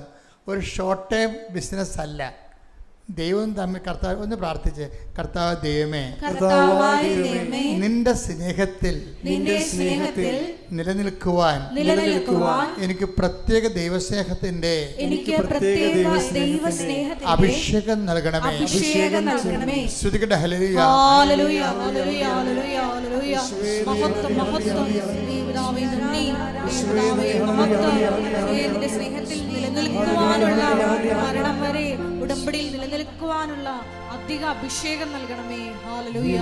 Speaker 1: ഒരു ഷോർട്ട് ടൈം ബിസിനസ് അല്ല. ദൈവവും തമ്മിൽ കർത്താവ് ഒന്ന് പ്രാർത്ഥിച്ച്, കർത്താവ് ദൈവമേ, നിന്റെ സ്നേഹത്തിൽ നിലനിൽക്കുവാൻ എനിക്ക് പ്രത്യേക ദൈവസ്നേഹത്തിന്റെ അഭിഷേകം നൽകണമേ. ശ്രുതിക്കട്ടെ ഹല്ലേലൂയ.
Speaker 2: സ്നേഹത്തിൽ നിലനിൽക്കുവാനുള്ള മരണം വരെ ഉടമ്പടിയിൽ നിലനിൽക്കുവാനുള്ള അധിക അഭിഷേകം നൽകണമേ. ഹല്ലേലൂയ.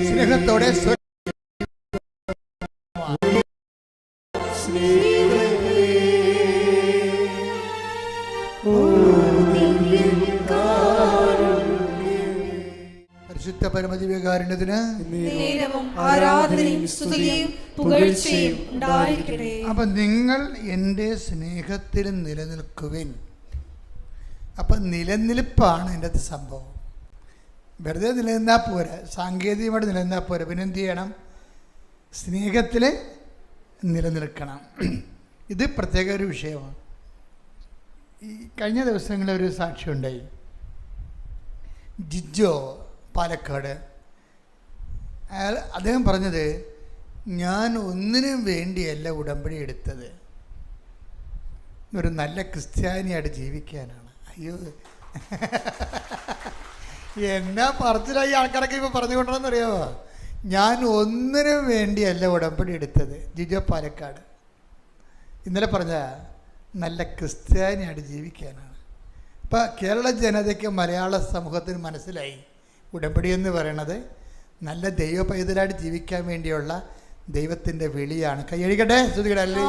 Speaker 1: സ്നേഹത്തോടെ പരിശുദ്ധ പരമദിവ്യകാരുണ്യത്തിന്
Speaker 2: ആരാധനയും സ്തുതിയും പുകഴ്ചയും ഉണ്ടായിരിക്കട്ടെ.
Speaker 1: അപ്പം നിങ്ങൾ എൻ്റെ സ്നേഹത്തിൽ നിലനിൽക്കുവിൻ. അപ്പം നിലനിൽപ്പാണ് എൻ്റെ അകത്ത് സംഭവം. വെറുതെ നിലനിന്നാൽ പോരാ, സാങ്കേതികമായിട്ട് നിലനിന്നാൽ പോരാ, പിന്നെ എന്ത് ചെയ്യണം? സ്നേഹത്തിൽ നിലനിൽക്കണം. ഇത് പ്രത്യേക ഒരു വിഷയമാണ്. ഈ കഴിഞ്ഞ ദിവസങ്ങളിൽ ഒരു സാക്ഷ്യമുണ്ടായി. ജിജോ പാലക്കാട്, അദ്ദേഹം പറഞ്ഞത്, ഞാൻ ഒന്നിനും വേണ്ടിയല്ല ഉടമ്പടി എടുത്തത്, ഒരു നല്ല ക്രിസ്ത്യാനിയായിട്ട് ജീവിക്കാനാണ്. അയ്യോ, എന്നാ പറച്ചിലായി ആൾക്കാരൊക്കെ ഇപ്പോൾ പറഞ്ഞുകൊണ്ടെന്നറിയാമോ? ഞാൻ ഒന്നിനും വേണ്ടിയല്ല ഉടമ്പടി എടുത്തത്. ജിജോ പാലക്കാട് ഇന്നലെ പറഞ്ഞ നല്ല ക്രിസ്ത്യാനിയായിട്ട് ജീവിക്കാനാണ്. ഇപ്പം കേരള ജനതയ്ക്ക്, മലയാള സമൂഹത്തിന് മനസ്സിലായി ഉടമ്പടി എന്ന് പറയണത് നല്ല ദൈവ പൈതലായിട്ട് ജീവിക്കാൻ വേണ്ടിയുള്ള ദൈവത്തിൻ്റെ വിളിയാണ്. കൈയടിക്കട്ടെ, സ്തുതിക്കട്ടെ.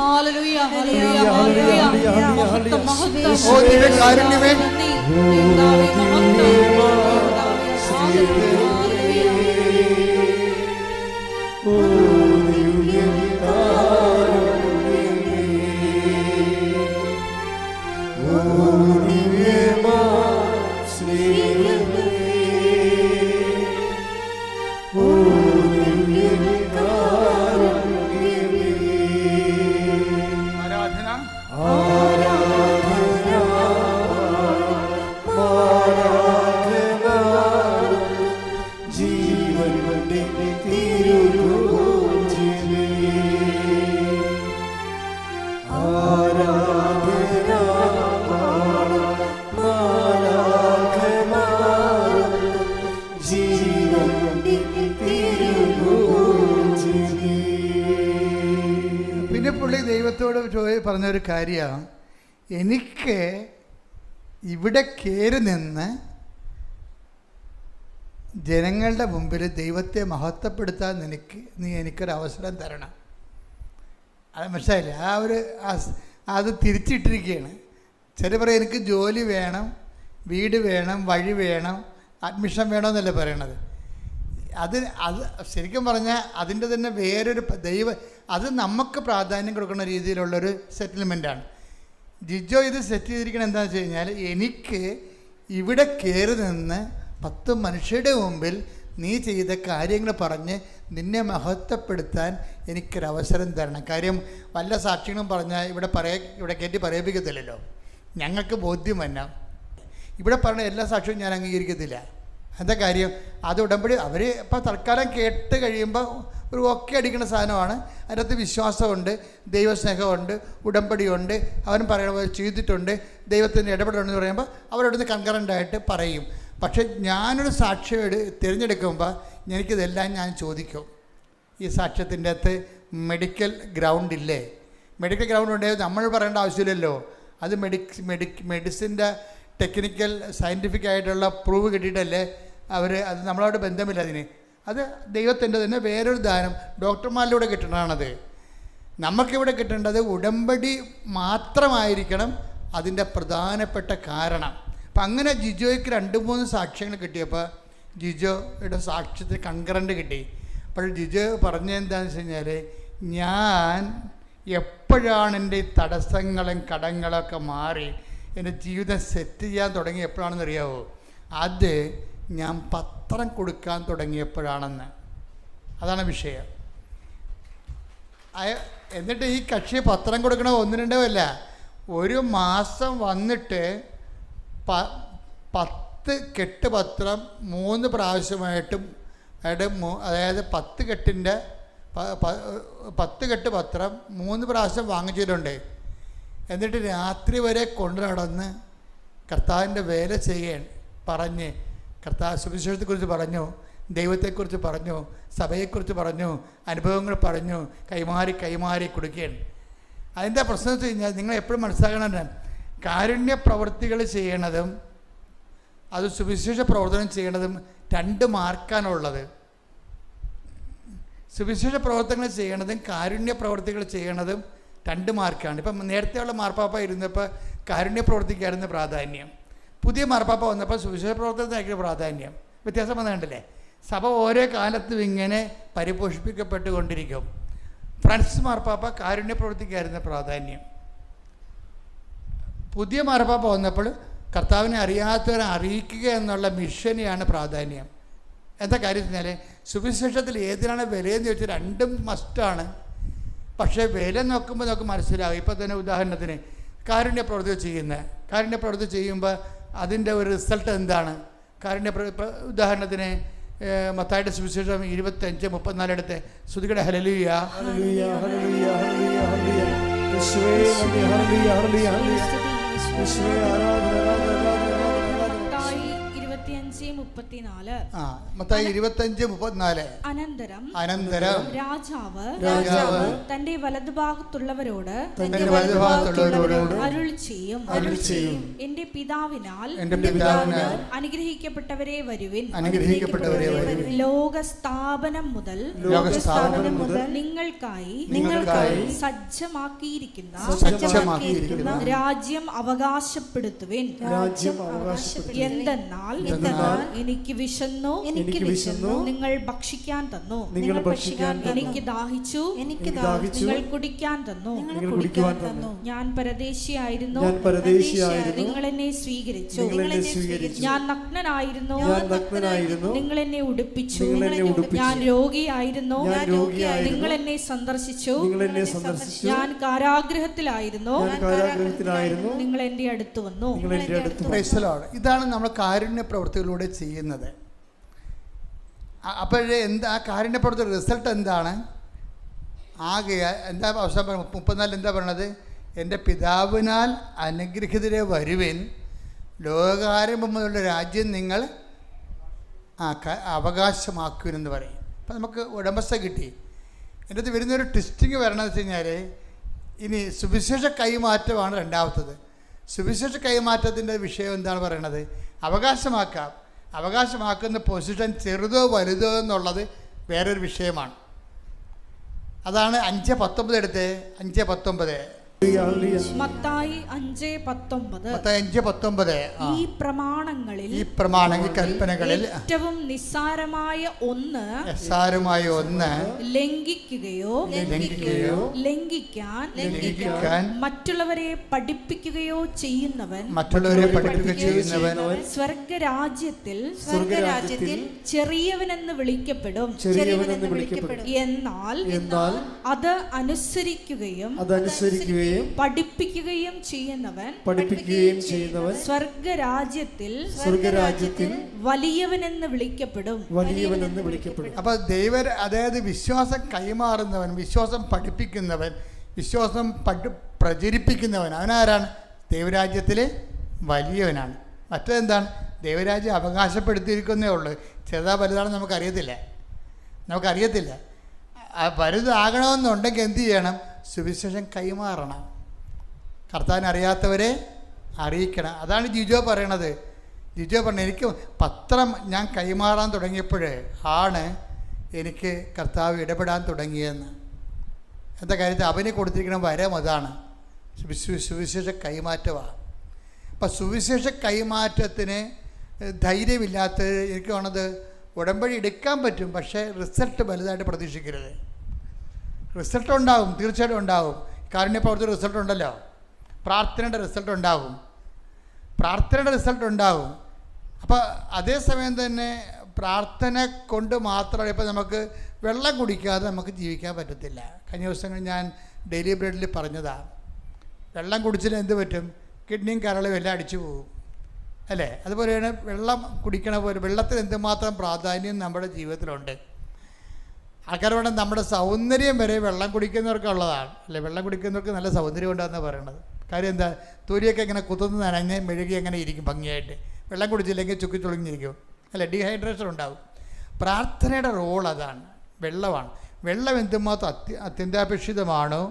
Speaker 1: പറഞ്ഞൊരു കാര്യമാണ്, എനിക്ക് ഇവിടെ കയറി നിന്ന് ജനങ്ങളുടെ മുമ്പിൽ ദൈവത്തെ മഹത്വപ്പെടുത്താൻ നീ എനിക്കൊരവസരം തരണം. അത് മനസ്സിലായില്ല? അത് തിരിച്ചിട്ടിരിക്കുകയാണ്. ചില പറയും എനിക്ക് ജോലി വേണം, വീട് വേണം, വഴി വേണം, അഡ്മിഷൻ വേണമെന്നല്ലേ പറയണത്. അത് ശരിക്കും പറഞ്ഞാൽ അതിൻ്റെ തന്നെ വേറൊരു അത് നമുക്ക് പ്രാധാന്യം കൊടുക്കുന്ന രീതിയിലുള്ളൊരു സെറ്റിൽമെൻറ്റാണ്. ജിജോ ഇത് സെറ്റ് ചെയ്തിരിക്കണം എന്താണെന്ന് വെച്ച് കഴിഞ്ഞാൽ, എനിക്ക് ഇവിടെ കയറി നിന്ന് 10 മനുഷ്യരുടെ മുമ്പിൽ നീ ചെയ്ത കാര്യങ്ങൾ പറഞ്ഞ് നിന്നെ മഹത്വപ്പെടുത്താൻ എനിക്കൊരവസരം തരണം. കാര്യം വല്ല സാക്ഷ്യങ്ങളും പറഞ്ഞാൽ ഇവിടെ കയറ്റി പറയിപ്പിക്കത്തില്ലല്ലോ, ഞങ്ങൾക്ക് ബോധ്യം വന്നാൽ. ഇവിടെ പറഞ്ഞ എല്ലാ സാക്ഷ്യവും ഞാൻ അംഗീകരിക്കത്തില്ല. എന്താ കാര്യം? അത് ഉടമ്പടി അവർ ഇപ്പോൾ തൽക്കാലം കേട്ട് കഴിയുമ്പോൾ ഒരു ഒക്കെ അടിക്കുന്ന സാധനമാണ്. അതിനകത്ത് വിശ്വാസമുണ്ട്, ദൈവസ്നേഹമുണ്ട്, ഉടമ്പടിയുണ്ട്, അവൻ പറയണ പോലെ ചെയ്തിട്ടുണ്ട്, ദൈവത്തിൻ്റെ ഇടപെടലുണ്ടെന്ന് പറയുമ്പോൾ അവരവിടുന്ന് കൺകറൻ്റായിട്ട് പറയും. പക്ഷെ ഞാനൊരു സാക്ഷ്യം തിരഞ്ഞെടുക്കുമ്പോൾ എനിക്കിതെല്ലാം ഞാൻ ചോദിക്കും. ഈ സാക്ഷ്യത്തിൻ്റെ അകത്ത് മെഡിക്കൽ ഗ്രൗണ്ട് ഇല്ലേ? മെഡിക്കൽ ഗ്രൗണ്ട് ഉണ്ടെങ്കിൽ നമ്മൾ പറയേണ്ട ആവശ്യമില്ലല്ലോ. അത് മെഡിസിൻ്റെ ടെക്നിക്കൽ സയൻറ്റിഫിക് ആയിട്ടുള്ള പ്രൂവ് കിട്ടിയിട്ടല്ലേ അത് നമ്മളോട് ബന്ധമില്ല. അത് ദൈവത്തിൻ്റെ തന്നെ വേറൊരു ദാനം, ഡോക്ടർമാരിലൂടെ കിട്ടണതാണത്. നമുക്കിവിടെ കിട്ടേണ്ടത് ഉടമ്പടി മാത്രമായിരിക്കണം അതിൻ്റെ പ്രധാനപ്പെട്ട കാരണം. അപ്പം അങ്ങനെ ജിജോയ്ക്ക് 2-3 സാക്ഷ്യങ്ങൾ കിട്ടിയപ്പോൾ ജിജോയുടെ സാക്ഷ്യത്തിൽ കൺകറൻ്റ് കിട്ടി. അപ്പോൾ ജിജോ പറഞ്ഞതെന്താണെന്ന് വെച്ച് കഴിഞ്ഞാൽ, ഞാൻ എപ്പോഴാണ് എൻ്റെ തടസ്സങ്ങളും കടങ്ങളൊക്കെ മാറി എൻ്റെ ജീവിതം സെറ്റ് ചെയ്യാൻ തുടങ്ങി എപ്പോഴാണെന്ന് അറിയാമോ? അത് ഞാൻ പത്രം കൊടുക്കാൻ തുടങ്ങിയപ്പോഴാണെന്ന്. അതാണ് വിഷയം. എന്നിട്ട് ഈ കക്ഷി പത്രം കൊടുക്കണ 1-2 അല്ല, ഒരു മാസം വന്നിട്ട് 10 കെട്ട് പത്രം 3 പ്രാവശ്യമായിട്ടും അതായത് 10 കെട്ട് പത്രം 3 പ്രാവശ്യം വാങ്ങിച്ചിട്ടുണ്ട്. എന്നിട്ട് രാത്രി വരെ കൊണ്ടു നടന്ന് കർത്താവിൻ്റെ വേല ചെയ്യാൻ പറഞ്ഞ്, കർത്താവ് സുവിശേഷത്തെക്കുറിച്ച് പറഞ്ഞു, ദൈവത്തെക്കുറിച്ച് പറഞ്ഞു, സഭയെക്കുറിച്ച് പറഞ്ഞു, അനുഭവങ്ങൾ പറഞ്ഞു, കൈമാറി കൊടുക്കുകയാണ്. അതിൻ്റെ പ്രശ്നം എന്ന് വെച്ച് കഴിഞ്ഞാൽ നിങ്ങൾ എപ്പോഴും മനസ്സിലാക്കണം, കാരുണ്യ പ്രവൃത്തികൾ ചെയ്യണതും അത് സുവിശേഷ പ്രവർത്തനം ചെയ്യണതും 2 മാർക്കാണുള്ളത്. സുവിശേഷ പ്രവർത്തനങ്ങൾ ചെയ്യണതും കാരുണ്യ പ്രവർത്തികൾ ചെയ്യണതും 2 മാർക്കാണ്. ഇപ്പം നേരത്തെയുള്ള മാർപ്പാപ്പ ഇരുന്നപ്പോൾ കാരുണ്യ പ്രവർത്തിക്കായിരുന്നു പ്രാധാന്യം, പുതിയ മാർപ്പാപ്പ വന്നപ്പോൾ സുവിശേഷ പ്രവർത്തനത്തിനായിരിക്കും പ്രാധാന്യം. വ്യത്യാസം വന്നിട്ടുണ്ടല്ലേ? സഭ ഓരോ കാലത്തും ഇങ്ങനെ പരിപോഷിപ്പിക്കപ്പെട്ടുകൊണ്ടിരിക്കും. ഫ്രാൻസിസ് മാർപ്പാപ്പ കാരുണ്യ പ്രവർത്തിക്കായിരുന്നു പ്രാധാന്യം. പുതിയ മാർപ്പാപ്പ വന്നപ്പോൾ കർത്താവിനെ അറിയാത്തവരെ അറിയിക്കുക എന്നുള്ള മിഷനെയാണ് പ്രാധാന്യം. എന്താ കാര്യം വെച്ചാൽ സുവിശേഷത്തിൽ ഏതിനാണ് വിലയെന്ന് ചോദിച്ചാൽ 2 മസ്റ്റാണ്. പക്ഷേ വില നോക്കുമ്പോൾ നമുക്ക് മനസ്സിലാകും. ഇപ്പോൾ തന്നെ ഉദാഹരണത്തിന് കാരുണ്യ പ്രവൃത്തി ചെയ്യുമ്പോൾ അതിൻ്റെ ഒരു റിസൾട്ട് എന്താണ്? ഉദാഹരണത്തിന് മത്തായിയുടെ സുവിശേഷം 25:34 എടുത്ത് ശ്രുതികടെ ഹല്ലേലൂയ. മത്തായി 25:34. അനന്തരം രാജാവ്
Speaker 2: തന്റെ വലതുഭാഗത്തുള്ളവരോട് അരുളി ചെയ്യും, എന്റെ പിതാവിനാൽ അനുഗ്രഹിക്കപ്പെട്ടവരെ വരുവിൻ. ലോകസ്ഥാപനം മുതൽ നിങ്ങൾക്കായി സജ്ജമാക്കിയിരിക്കുന്ന രാജ്യം അവകാശപ്പെടുത്തുവിൻ. എന്തെന്നാൽ എനിക്ക് വിശന്നു, നിങ്ങൾ ഭക്ഷിക്കാൻ തന്നു. എനിക്ക് ദാഹിച്ചു, നിങ്ങൾ കുടിക്കാൻ തന്നു. ഞാൻ പരദേശിയായിരുന്നു, നിങ്ങൾ എന്നെ സ്വീകരിച്ചു. ഞാൻ നഗ്നനായിരുന്നു, നിങ്ങൾ എന്നെ ഉടുപ്പിച്ചു. ഞാൻ രോഗിയായിരുന്നു, നിങ്ങൾ എന്നെ സന്ദർശിച്ചു. ഞാൻ കാരാഗൃഹത്തിലായിരുന്നു, നിങ്ങൾ എൻ്റെ അടുത്ത് വന്നു.
Speaker 1: ഇതാണ് നമ്മൾ കാരുണ്യ പ്രവൃത്തികളിലൂടെ ചെയ്യുന്നത്. അപ്പോഴേ ആ കാരുണ്യ പ്രവൃത്തി റിസൾട്ട് എന്താണ്? എന്താ അവസാനം 34 എന്താ പറയണത്? എൻ്റെ പിതാവിനാൽ അനുഗ്രഹിതരെ വരുവിൻ, ലോകാരംഭം മുതലുള്ള രാജ്യം നിങ്ങൾ അവകാശമാക്കുവിനെന്ന് പറയും. അപ്പം നമുക്ക് ഉടമസ്ഥ കിട്ടി. എൻ്റെ അടുത്ത് വരുന്നൊരു ട്വിസ്റ്റിങ് വരണമെന്ന് വെച്ച് കഴിഞ്ഞാൽ ഇനി സുവിശേഷ കൈമാറ്റമാണ് രണ്ടാമത്തത്. സുവിശേഷ കൈമാറ്റത്തിൻ്റെ വിഷയം എന്താണ് പറയണത്? അവകാശമാക്കുന്ന പൊസിഷൻ ചെറുതോ വലുതോ എന്നുള്ളത് വേറൊരു വിഷയമാണ്. അതാണ് 5:19 എടുത്ത് 5:19.
Speaker 2: മത്തായി 5:19.
Speaker 1: ഈ
Speaker 2: പ്രമാണങ്ങളിൽ
Speaker 1: കൽപ്പനകളിൽ
Speaker 2: ഏറ്റവും നിസ്സാരമായ ഒന്ന് ലംഘിക്കുകയോ ലംഘിക്കാൻ മറ്റുള്ളവരെ പഠിപ്പിക്കുകയോ ചെയ്യുന്നവൻ സ്വർഗരാജ്യത്തിൽ ചെറിയവനെന്ന് വിളിക്കപ്പെടും. എന്നാൽ അത് അനുസരിക്കുകയും പഠിപ്പിക്കുകയും ചെയ്യുന്നവൻ സ്വർഗരാജ്യത്തിൽ വലിയവനെന്ന് വിളിക്കപ്പെടും.
Speaker 1: അപ്പൊ അതായത് വിശ്വാസം കൈമാറുന്നവൻ, വിശ്വാസം പഠിപ്പിക്കുന്നവൻ, വിശ്വാസം പ്രചരിപ്പിക്കുന്നവൻ, അവനാരാണ്? ദൈവരാജ്യത്തിലെ വലിയവനാണ്. മറ്റേതെന്താണ്? ദൈവരാജ്യം അവകാശപ്പെടുത്തിയിരിക്കുന്നേ ഉള്ളൂ. ചെറുതാ വലുതാണെന്ന് നമുക്കറിയത്തില്ല. വലുതാകണമെന്നുണ്ടെങ്കിൽ എന്ത് ചെയ്യണം? സുവിശേഷം കൈമാറണം, കർത്താവിനെ അറിയാത്തവരെ അറിയിക്കണം. അതാണ് ജിജോ പറയണത്. എനിക്ക് പത്രം ഞാൻ കൈമാറാൻ തുടങ്ങിയപ്പോഴേ ആണ് എനിക്ക് കർത്താവ് ഇടപെടാൻ തുടങ്ങിയെന്ന്. എന്താ കാര്യത്തിൽ അവന് കൊടുത്തിരിക്കുന്ന വരം അതാണ്, സുവിശേഷ കൈമാറ്റമാണ്. അപ്പം സുവിശേഷ കൈമാറ്റത്തിന് ധൈര്യമില്ലാത്തത് എനിക്ക് വേണത് ഉടമ്പടി എടുക്കാൻ പറ്റും, പക്ഷേ റിസൾട്ട് വലുതായിട്ട് പ്രതീക്ഷിക്കരുത്. റിസൾട്ട് ഉണ്ടാകും, തീർച്ചയായിട്ടും ഉണ്ടാകും. കാരുണ്യ പ്രവർത്തി റിസൾട്ട് ഉണ്ടല്ലോ, പ്രാർത്ഥനയുടെ റിസൾട്ട് ഉണ്ടാകും. അപ്പോൾ അതേസമയം തന്നെ പ്രാർത്ഥന കൊണ്ട് മാത്രമല്ല, ഇപ്പോൾ നമുക്ക് വെള്ളം കുടിക്കാതെ നമുക്ക് ജീവിക്കാൻ പറ്റത്തില്ല. കഴിഞ്ഞ ദിവസങ്ങളിൽ ഞാൻ ഡെയിലി ബ്രെഡിൽ പറഞ്ഞതാണ്, വെള്ളം കുടിച്ചാൽ എന്ത് പറ്റും? കിഡ്നിയും കരളും എല്ലാം അടിച്ചു പോകും, അല്ലേ? അതുപോലെയാണ് വെള്ളം കുടിക്കണ പോലെ വെള്ളത്തിന് എന്തുമാത്രം പ്രാധാന്യം നമ്മുടെ ജീവിതത്തിലുണ്ട്. ആൾക്കാർ വേണം നമ്മുടെ സൗന്ദര്യം വരെ വെള്ളം കുടിക്കുന്നവർക്കുള്ളതാണ്, അല്ലേ? വെള്ളം കുടിക്കുന്നവർക്ക് നല്ല സൗന്ദര്യം ഉണ്ടാകുന്നതാണ് പറയണത്. കാര്യം എന്താ? തൂരിയൊക്കെ ഇങ്ങനെ കുത്തുന്ന നനഞ്ഞ് മെഴുകി അങ്ങനെ ഇരിക്കും ഭംഗിയായിട്ട്. വെള്ളം കുടിച്ചില്ലെങ്കിൽ ചുക്കി ചുളുങ്ങിയിരിക്കും, അല്ലേ? ഡീഹൈഡ്രേഷൻ ഉണ്ടാകും. പ്രാർത്ഥനയുടെ റോൾ അതാണ്, വെള്ളമാണ്. വെള്ളം എന്തുമാത്രം അത്യന്താപേക്ഷിതമാണോ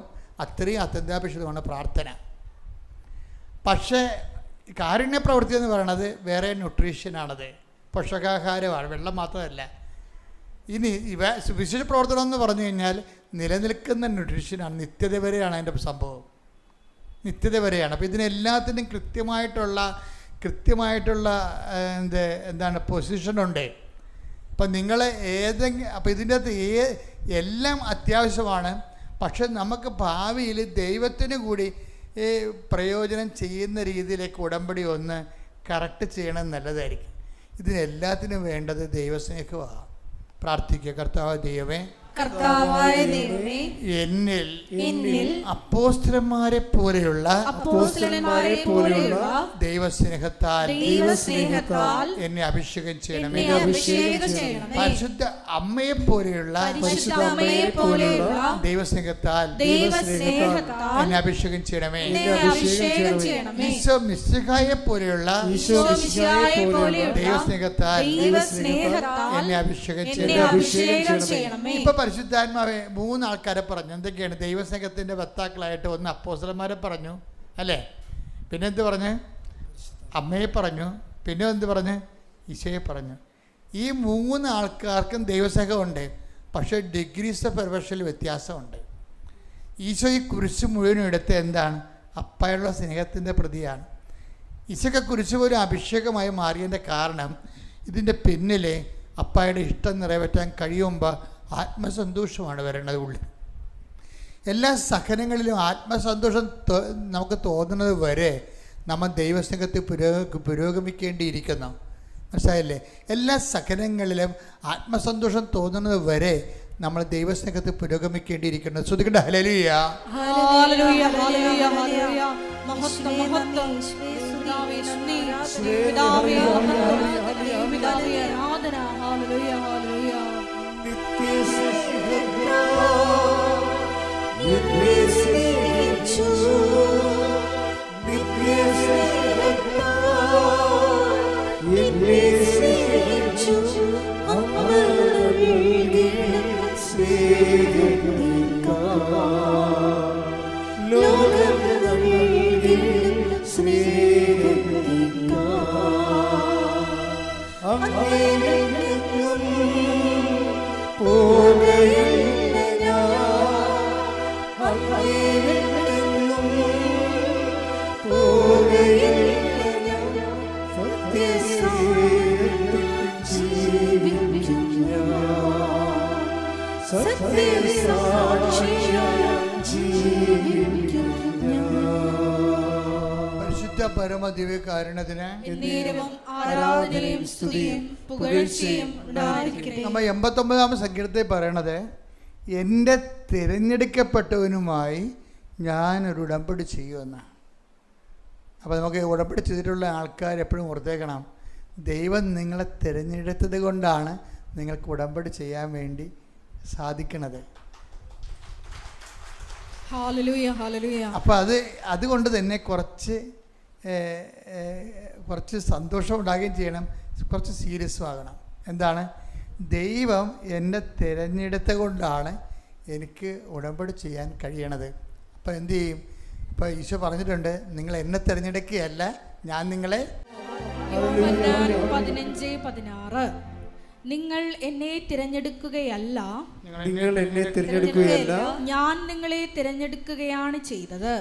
Speaker 1: അത്രയും അത്യന്താപേക്ഷിതമാണ് പ്രാർത്ഥന. പക്ഷേ കാരുണ്യ പ്രവൃത്തി എന്ന് പറയുന്നത് വേറെ ന്യൂട്രീഷ്യനാണത്, പോഷകാഹാരമാണ്, വെള്ളം മാത്രമല്ല. ഇനി വിശേഷ പ്രവർത്തനം എന്ന് പറഞ്ഞു കഴിഞ്ഞാൽ നിലനിൽക്കുന്ന ന്യൂട്രീഷ്യനാണ്, നിത്യത വരെയാണ് അതിൻ്റെ സംഭവം, നിത്യത വരെയാണ്. അപ്പോൾ ഇതിനെല്ലാത്തിനും കൃത്യമായിട്ടുള്ള എന്താണ് പൊസിഷനുണ്ട്. അപ്പം നിങ്ങൾ അപ്പോൾ ഇതിൻ്റെ അകത്ത് എല്ലാം അത്യാവശ്യമാണ്. പക്ഷെ നമുക്ക് ഭാവിയിൽ ദൈവത്തിന് കൂടി പ്രയോജനം ചെയ്യുന്ന രീതിയിലേക്ക് ഉടമ്പടി ഒന്ന് കറക്റ്റ് ചെയ്യണം, നല്ലതായിരിക്കും. ഇതിനെല്ലാത്തിനും വേണ്ടത് ദൈവസ്നേഹമാണ്. പ്രാർത്ഥിക്കുക, കർത്താവ് ദൈവമേ,
Speaker 2: കർത്താവായ ദൈവമേ,
Speaker 1: എന്നിൽ അപ്പോസ്തലന്മാരെ പോലെയുള്ള ദൈവസ്നേഹത്താൽ എന്നെ അഭിഷേകം ചെയ്യണമേ. പരിശുദ്ധ അമ്മയെ പോലെയുള്ള ദൈവസ്നേഹത്താൽ എന്നെ അഭിഷേകം ചെയ്യണമേ. ഈശോ മിശിഹായെ പോലെയുള്ള ദൈവസ്നേഹത്താൽ എന്നെ അഭിഷേകം ചെയ്യണമേ. ഇപ്പൊ പരിശുദ്ധാത്മാവെ 3 ആൾക്കാരെ പറഞ്ഞു. എന്തൊക്കെയാണ്? ദൈവസ്നേഹത്തിൻ്റെ വക്താക്കളായിട്ട് ഒന്ന് അപ്പോസ്തലന്മാരെ പറഞ്ഞു, അല്ലേ? പിന്നെ എന്ത് പറഞ്ഞു? അമ്മയെ പറഞ്ഞു. പിന്നെ എന്ത് പറഞ്ഞു? ഈശോയെ പറഞ്ഞു. ഈ 3 ആൾക്കാർക്കും ദൈവസ്നേഹമുണ്ട്. പക്ഷേ ഡിഗ്രീസ് ഓഫ് പെർഫെക്ഷനിൽ വ്യത്യാസമുണ്ട്. ഈശോ ഈ കുരിശ് മുഴുവനും എടുത്ത് എന്താണ്? അപ്പായുള്ള സ്നേഹത്തിൻ്റെ പ്രതിയാണ്. ഈശോയ്ക്ക് കുരിശ് പോലും അഭിഷേകമായി മാറിയതിൻ്റെ കാരണം ഇതിൻ്റെ പിന്നിലെ അപ്പായുടെ ഇഷ്ടം നിറവേറ്റാൻ കഴിയുമ്പോൾ ആത്മസന്തോഷമാണ് വരേണ്ടത് ഉള്ളിൽ. എല്ലാ സഹനങ്ങളിലും ആത്മസന്തോഷം നമുക്ക് തോന്നുന്നത് വരെ നമ്മൾ ദൈവസ്നേഹത്തിൽ പുരോഗമിക്കേണ്ടിയിരിക്കുന്നു. മനസ്സിലായില്ലേ? എല്ലാ സഹനങ്ങളിലും ആത്മസന്തോഷം തോന്നുന്നത് വരെ നമ്മൾ ദൈവസ്നേഹത്തിൽ പുരോഗമിക്കേണ്ടിയിരിക്കുന്നു. ശ്രുതികട ഹല്ലേലൂയ,
Speaker 2: ഹല്ലേലൂയ, ഹല്ലേലൂയ, ഹല്ലേലൂയ. മഹത്വം, മഹത്വം. പിതാവേ നന്ദി, പിതാവേ പിതാവേ ആരാധന. Hallelujah, hallelujah.
Speaker 1: പരിശുദ്ധ പരമ ദിവ്യകാരുണ്യത്തിന്
Speaker 2: ആരാധനയും സ്തുതിയും പുകഴ്ചയും ഉണ്ടായിരിക്കട്ടെ.
Speaker 1: നമ്മൾ 89-ാം സങ്കീർത്തനത്തിൽ പറയണത്, എൻ്റെ തിരഞ്ഞെടുക്കപ്പെട്ടവനുമായി ഞാനൊരു ഉടമ്പടി ചെയ്യുമെന്നാണ്. അപ്പോൾ നമുക്ക് ഉടമ്പടി ചെയ്തിട്ടുള്ള ആൾക്കാർ എപ്പോഴും ഓർത്തേക്കണം, ദൈവം നിങ്ങളെ തിരഞ്ഞെടുത്തത് കൊണ്ടാണ് നിങ്ങൾക്ക് ഉടമ്പടി ചെയ്യാൻ വേണ്ടി സാധിക്കണത്.
Speaker 2: Hallelujah, hallelujah.
Speaker 1: അപ്പോൾ അതുകൊണ്ട് തന്നെ കുറച്ച് സന്തോഷം ഉണ്ടാകുകയും ചെയ്യണം, കുറച്ച് സീരിയസും ആകണം. എന്താണ്? ദൈവം എന്നെ തിരഞ്ഞെടുത്ത കൊണ്ടാണ് എനിക്ക് ഉടമ്പടി ചെയ്യാൻ കഴിയണത്. അപ്പോൾ എന്തു ചെയ്യും? ഇപ്പോൾ ഈശോ പറഞ്ഞിട്ടുണ്ട്, നിങ്ങൾ എന്നെ തിരഞ്ഞെടുക്കുകയല്ല, ഞാൻ നിങ്ങളെ.
Speaker 2: 15:16 നിങ്ങൾ എന്നെ തിരഞ്ഞെടുക്കുകയല്ല, ഞാൻ നിങ്ങളെ തിരഞ്ഞെടുക്കുകയാണ് ചെയ്തത്.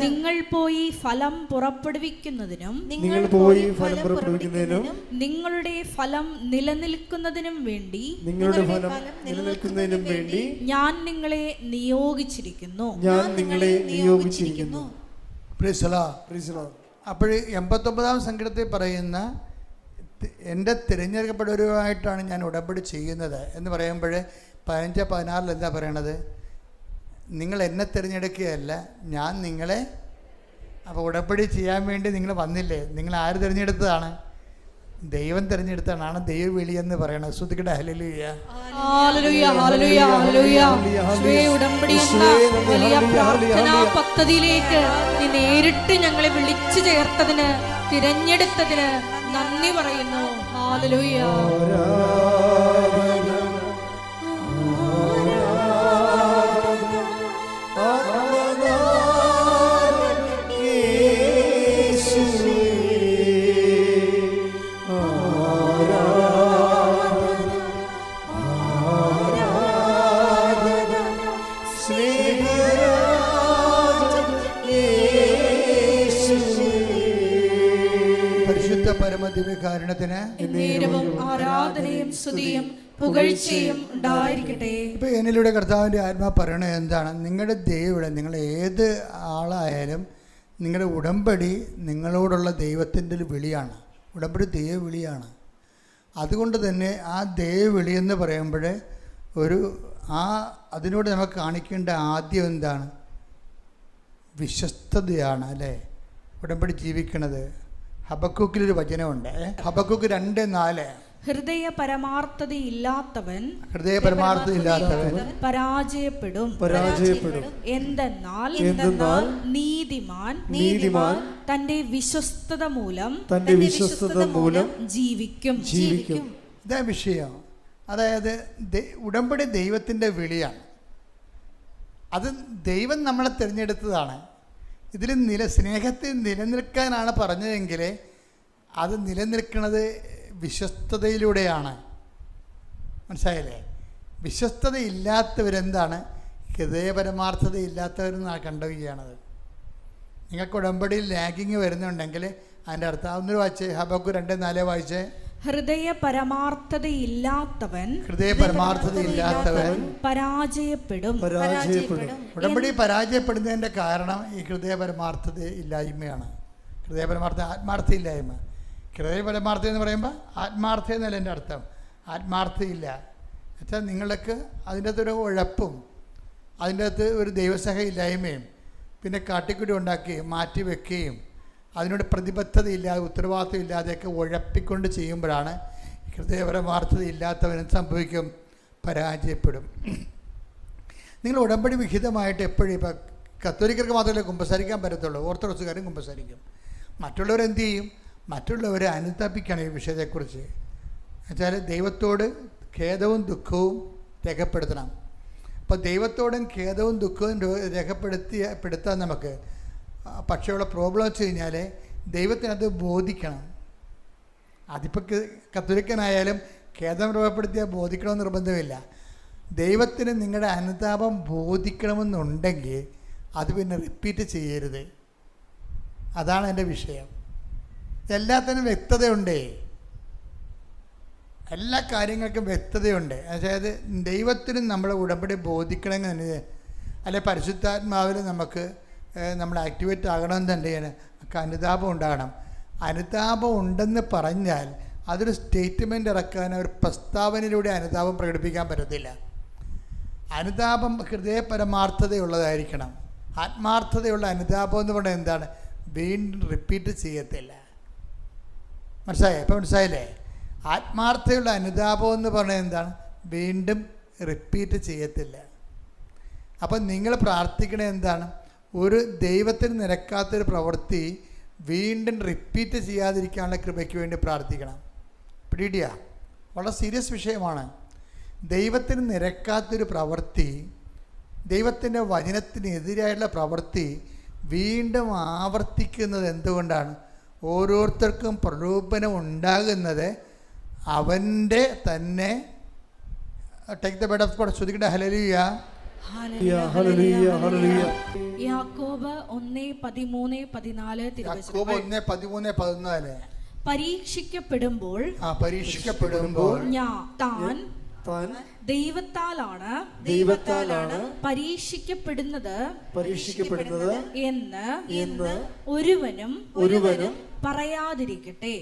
Speaker 2: നിങ്ങൾ പോയി ഫലം പുറപ്പെടുവിക്കുന്നതിനും നിങ്ങളുടെ ഫലം നിലനിൽക്കുന്നതിനും വേണ്ടി ഞാൻ നിങ്ങളെ നിയോഗിച്ചിരിക്കുന്നു.
Speaker 1: അപ്പോൾ 89-ാം സങ്കീർത്തനത്തിൽ പറയുന്ന എൻ്റെ തിരഞ്ഞെടുക്കപ്പെട്ടവരുമായിട്ടാണ് ഞാൻ ഉടമ്പടി ചെയ്യുന്നത് എന്ന് പറയുമ്പോൾ 15-16 എന്താ പറയണത്? നിങ്ങൾ എന്നെ തിരഞ്ഞെടുക്കുകയല്ല, ഞാൻ നിങ്ങളെ. അപ്പോൾ ഉടമ്പടി ചെയ്യാൻ വേണ്ടി നിങ്ങൾ വന്നില്ലേ? നിങ്ങൾ ആര് തിരഞ്ഞെടുത്തതാണ്? ദൈവം തിരഞ്ഞെടുത്തതാണ് ദൈവവിളി എന്ന് പറയണത്. ശ്രുതിക്കട്ടെ ഹല്ലേലൂയ,
Speaker 2: ഹല്ലേലൂയ, ഹല്ലേലൂയ, ഹല്ലേലൂയ. ഉടമ്പടി എന്ന വലിയ പ്രാർത്ഥനാ പദ്ധതിയിലേക്ക് നീ നേരിട്ട് ഞങ്ങളെ വിളിച്ചു ചേർത്തതിന്, തിരഞ്ഞെടുത്തതിന് നന്ദി പറയുന്നു. ഹല്ലേലൂയ.
Speaker 1: പരിശുദ്ധ പരമദിവ്യകാരുണ്യത്തിന്
Speaker 2: എന്നേരവും ആരാധനയും സ്തുതിയും പുകഴ്ചയും ഉണ്ടായിരിക്കട്ടെ.
Speaker 1: ഇപ്പോൾ എന്നിലൂടെ കർത്താവിൻ്റെ ആത്മാ പറയണത് എന്താണ്? നിങ്ങളുടെ ദൈവം, നിങ്ങൾ ഏത് ആളായാലും നിങ്ങളുടെ ഉടമ്പടി നിങ്ങളോടുള്ള ദൈവത്തിൻ്റെ ഒരു വിളിയാണ്. ഉടമ്പടി ദൈവവിളിയാണ്. അതുകൊണ്ട് തന്നെ ആ ദൈവവിളി എന്ന് പറയുമ്പോൾ അതിനോട് നമുക്ക് കാണിക്കേണ്ട ആദ്യം എന്താണ്? വിശ്വസ്തതയാണ്, അല്ലേ? ഉടമ്പടി ജീവിക്കണത്. ഹബക്കൂക്കിലൊരു വചനമുണ്ട്, ഹബക്കൂക്ക് 2:4.
Speaker 2: ഹൃദയ പരമാർത്ഥതയില്ലാത്തവൻ പരാജയപ്പെടും. എന്തെന്നാൽ നീതിമാൻ തന്റെ വിശ്വസ്തത മൂലം ജീവിക്കും.
Speaker 1: ഇതാ വിഷയം. അതായത് ഉടമ്പടി ദൈവത്തിൻ്റെ വിളിയാണ്. അത് ദൈവം നമ്മളെ തിരഞ്ഞെടുത്തതാണ്. ഇതിൽ സ്നേഹത്തിൽ നിലനിൽക്കാനാണ് പറഞ്ഞതെങ്കിൽ അത് നിലനിൽക്കുന്നത് വിശ്വസ്തതയിലൂടെയാണ്. മനസ്സിലായില്ലേ? വിശ്വസ്തതയില്ലാത്തവരെന്താണ്? ഹൃദയപരമാർത്ഥതയില്ലാത്തവരെന്നാണ് കണ്ടുകയാണത്. നിങ്ങൾക്ക് ഉടമ്പടിയിൽ ലാഗിങ് വരുന്നുണ്ടെങ്കിൽ അതിൻ്റെ അർത്ഥം ഒന്നൊരു വായിച്ചേ, ഹബക്കൂക്ക് 2:4 വായിച്ചേ.
Speaker 2: ഹൃദയ പരമാർത്ഥതയില്ലാത്തവൻ പരാജയപ്പെടും.
Speaker 1: ഉടമ്പടി പരാജയപ്പെടുന്നതിൻ്റെ കാരണം ഈ ഹൃദയപരമാർത്ഥത ഇല്ലായ്മയാണ്. ആത്മാർത്ഥയില്ലായ്മ. ഹൃദയപരമാർത്ഥ എന്ന് പറയുമ്പോൾ ആത്മാർത്ഥ എന്നല്ല എൻ്റെ അർത്ഥം. ആത്മാർത്ഥയില്ല എന്നുവെച്ചാൽ നിങ്ങൾക്ക് അതിൻ്റെ അകത്തൊരു ഉഴപ്പും അതിൻ്റെ അകത്ത് ഒരു ദൈവസഹയില്ലായ്മയും പിന്നെ കാട്ടിക്കുടി ഉണ്ടാക്കുകയും മാറ്റി വെക്കുകയും അതിനോട് പ്രതിബദ്ധതയില്ലാതെ ഉത്തരവാദിത്വം ഇല്ലാതെയൊക്കെ ഉഴപ്പിക്കൊണ്ട് ചെയ്യുമ്പോഴാണ് ഹൃദയപരമാർത്ഥത ഇല്ലാത്തവനും സംഭവിക്കും, പരാജയപ്പെടും. നിങ്ങൾ ഉടമ്പടി വിഹിതമായിട്ട് എപ്പോഴും ഇപ്പോൾ കത്തോലിക്കർക്ക് മാത്രമല്ലേ കുമ്പസാരിക്കാൻ പറ്റത്തുള്ളൂ, ഓർത്തഡോക്സുകാരും കുമ്പസാരിക്കും. മറ്റുള്ളവരെന്ത് ചെയ്യും? മറ്റുള്ളവരെ അനുതാപിക്കണം ഈ വിഷയത്തെക്കുറിച്ച്. എന്നുവെച്ചാൽ ദൈവത്തോട് ഖേദവും ദുഃഖവും രേഖപ്പെടുത്തണം. അപ്പോൾ ദൈവത്തോടും ഖേദവും ദുഃഖവും രേഖപ്പെടുത്താൻ നമുക്ക്. പക്ഷേ ഉള്ള പ്രോബ്ലം വെച്ച് കഴിഞ്ഞാൽ ദൈവത്തിനത് ബോധിക്കണം. അതിപ്പോൾ കത്തോലിക്കനായാലും ഖേദം രൂപപ്പെടുത്തിയാൽ ബോധിക്കണമെന്ന് നിർബന്ധമില്ല. ദൈവത്തിന് നിങ്ങളുടെ അനുതാപം ബോധിക്കണമെന്നുണ്ടെങ്കിൽ അത് പിന്നെ റിപ്പീറ്റ് ചെയ്യരുത്. അതാണ് എൻ്റെ വിഷയം. എല്ലാത്തിനും വ്യക്തതയുണ്ടേ, എല്ലാ കാര്യങ്ങൾക്കും വ്യക്തതയുണ്ട്. അതായത് ദൈവത്തിനും നമ്മളെ ഉടമ്പടി ബോധിക്കണമെങ്കിൽ അല്ലെ പരിശുദ്ധാത്മാവിൽ നമ്മൾ ആക്ടിവേറ്റ് ആകണമെന്നുണ്ടെങ്കിൽ അനുതാപം ഉണ്ടാകണം. അനുതാപം ഉണ്ടെന്ന് പറഞ്ഞാൽ അതൊരു സ്റ്റേറ്റ്മെൻ്റ് ഇറക്കാൻ, ഒരു പ്രസ്താവനയിലൂടെ അനുതാപം പ്രകടിപ്പിക്കാൻ പറ്റത്തില്ല. അനുതാപം ഹൃദയപരമാർത്ഥതയുള്ളതായിരിക്കണം. ആത്മാർത്ഥതയുള്ള അനുതാപം എന്ന് പറഞ്ഞാൽ എന്താണ്? വീണ്ടും റിപ്പീറ്റ് ചെയ്യത്തില്ല. മനസ്സിലായേ? ഇപ്പം മനസ്സിലായില്ലേ? ആത്മാർത്ഥതയുള്ള അനുതാപം എന്ന് പറഞ്ഞാൽ എന്താണ്? വീണ്ടും റിപ്പീറ്റ് ചെയ്യത്തില്ല. അപ്പം നിങ്ങൾ പ്രാർത്ഥിക്കണത് എന്താണ്? ഒരു ദൈവത്തിന് നിരക്കാത്തൊരു പ്രവൃത്തി വീണ്ടും റിപ്പീറ്റ് ചെയ്യാതിരിക്കാനുള്ള കൃപയ്ക്ക് വേണ്ടി പ്രാർത്ഥിക്കണം. പിടിയിടിയ വളരെ സീരിയസ് വിഷയമാണ്. ദൈവത്തിന് നിരക്കാത്തൊരു പ്രവൃത്തി, ദൈവത്തിൻ്റെ വചനത്തിനെതിരായിട്ടുള്ള പ്രവൃത്തി വീണ്ടും ആവർത്തിക്കുന്നത് എന്തുകൊണ്ടാണ്? ഓരോരുത്തർക്കും പ്രലോഭനം ഉണ്ടാകുന്നത് അവൻ്റെ തന്നെ. Take the bed of God. ശ്രുതിക്കട്ടെ ഹല്ലേലൂയ.
Speaker 2: യാക്കോബ് 1:13-14 പരീക്ഷിക്കപ്പെടുമ്പോൾ താൻ ദൈവത്താലാണ് പരീക്ഷിക്കപ്പെടുന്നത് എന്ന് ഒരുവനും പറയാതിരിക്കട്ടെ.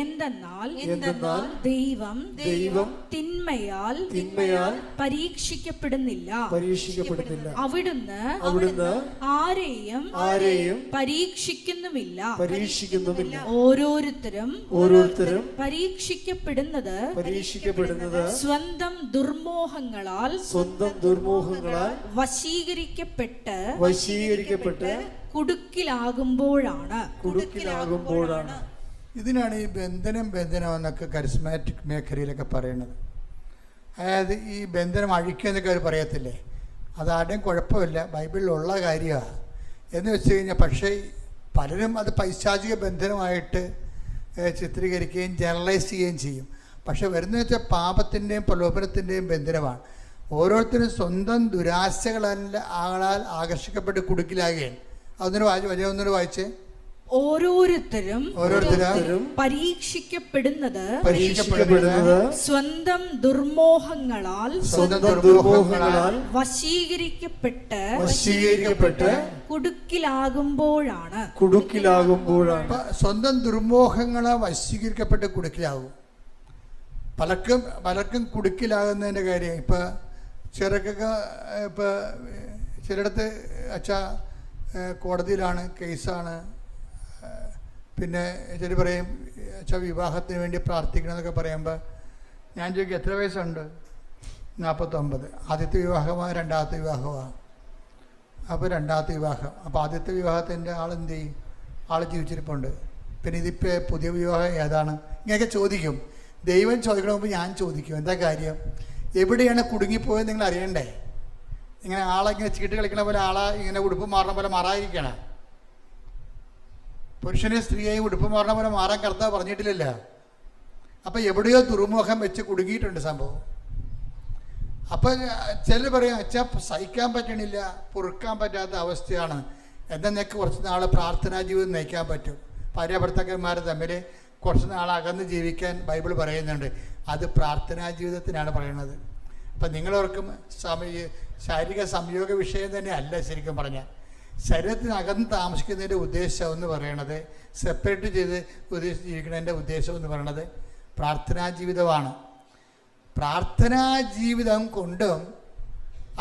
Speaker 2: എന്തെന്നാൽ ദൈവം തിന്മയാൽ പരീക്ഷിക്കപ്പെടുന്നില്ല. അവിടുന്ന് ആരെയും പരീക്ഷിക്കുന്നുമില്ല. ഓരോരുത്തരും പരീക്ഷിക്കപ്പെടുന്നത് സ്വന്തം ദുർമോഹങ്ങളാൽ വശീകരിക്കപ്പെട്ട് കുടുക്കിലാകുമ്പോഴാണ്.
Speaker 1: ഇതിനാണ് ഈ ബന്ധനം എന്നൊക്കെ കരിസ്മാറ്റിക് മേഖലയിലൊക്കെ പറയുന്നത്. അതായത് ഈ ബന്ധനം അഴിക്കുക എന്നൊക്കെ അവർ പറയത്തില്ലേ, അതാരുടെയും കുഴപ്പമില്ല, ബൈബിളിലുള്ള കാര്യമാണ് എന്ന് വെച്ച് കഴിഞ്ഞാൽ. പക്ഷേ പലരും അത് പൈശാചിക ബന്ധനമായിട്ട് ചിത്രീകരിക്കുകയും ജനറലൈസ് ചെയ്യുകയും ചെയ്യും. പക്ഷെ വരുന്നതെന്ന് വെച്ചാൽ പാപത്തിൻ്റെയും പ്രലോഭനത്തിൻ്റെയും ബന്ധനമാണ്. ഓരോരുത്തരും സ്വന്തം ദുരാശകളാൽ ആകർഷിക്കപ്പെട്ട് കുടുക്കിലാകുകയാണ്. അതൊന്നൊരു വായിച്ചേ.
Speaker 2: ഓരോരുത്തരും പരീക്ഷിക്കപ്പെടുന്നത് സ്വന്തം ദുർമോഹങ്ങളാൽ വശീകരിക്കപ്പെട്ട് കുടുക്കിലാകുമ്പോഴാണ്.
Speaker 1: സ്വന്തം ദുർമോഹങ്ങളെ വശീകരിക്കപ്പെട്ട് കുടുക്കിലാകും. പലർക്കും കുടുക്കിലാകുന്നതിൻ്റെ കാര്യം ഇപ്പം ചിലർക്കൊക്കെ ഇപ്പം ചിലയിടത്ത് അച്ഛാ കോടതിയിലാണ്, കേസാണ്, പിന്നെ ചില പറയും അച്ഛാ വിവാഹത്തിന് വേണ്ടി പ്രാർത്ഥിക്കണമെന്നൊക്കെ പറയുമ്പോൾ ഞാൻ ചോദിക്കും എത്ര വയസ്സുണ്ട്? 49. ആദ്യത്തെ വിവാഹമാണ്, രണ്ടാമത്തെ വിവാഹമാണ്. അപ്പോൾ രണ്ടാമത്തെ വിവാഹം, അപ്പോൾ ആദ്യത്തെ വിവാഹത്തിൻ്റെ ആളെന്ത് ചെയ്യും? ആൾ ജീവിച്ചിരിപ്പുണ്ട്. പിന്നെ ഇതിപ്പോൾ പുതിയ വിവാഹം ഏതാണ്? ഇങ്ങനെയൊക്കെ ചോദിക്കും. ദൈവം ചോദിക്കണ മുമ്പ് ഞാൻ ചോദിക്കും. എന്താ കാര്യം? എവിടെയാണ് കുടുങ്ങിപ്പോയത് നിങ്ങൾ അറിയണ്ടേ? ഇങ്ങനെ ആളെങ്ങനെ ചീട്ട് കളിക്കണ പോലെ ആളെ ഇങ്ങനെ ഉടുപ്പ് മാറണ പോലെ മാറാതിരിക്കണം. പുരുഷനെ സ്ത്രീയെയും ഉടുപ്പ് മാറണ പോലെ മാറാൻ കർത്താവ് പറഞ്ഞിട്ടില്ലല്ലോ. അപ്പം എവിടെയോ ദുർമുഖം വെച്ച് കുടുങ്ങിയിട്ടുണ്ട് സംഭവം. അപ്പം ചിലർ പറയും അച്ഛാ സഹിക്കാൻ പറ്റണില്ല, പൊറുക്കാൻ പറ്റാത്ത അവസ്ഥയാണ്, എന്നാൽ നിനക്ക് കുറച്ച് നാൾ പ്രാർത്ഥനാ ജീവിതം നയിക്കാൻ പറ്റും. ഭാര്യ ഭർത്താക്കന്മാർ തമ്മിൽ കുറച്ച് നാൾ അകന്ന് ജീവിക്കാൻ ബൈബിൾ പറയുന്നുണ്ട്. അത് പ്രാർത്ഥനാ ജീവിതത്തിനാണ് പറയുന്നത്. അപ്പം നിങ്ങളോർക്കും ശാരീരിക സംയോഗ വിഷയം തന്നെ അല്ല. ശരിക്കും പറഞ്ഞാൽ ശരീരത്തിനകന്ന് താമസിക്കുന്നതിൻ്റെ ഉദ്ദേശം എന്ന് പറയണത്, സെപ്പറേറ്റ് ചെയ്ത് ജീവിക്കുന്നതിൻ്റെ ഉദ്ദേശം എന്ന് പറയണത് പ്രാർത്ഥനാ ജീവിതമാണ്. പ്രാർത്ഥനാ ജീവിതം കൊണ്ടും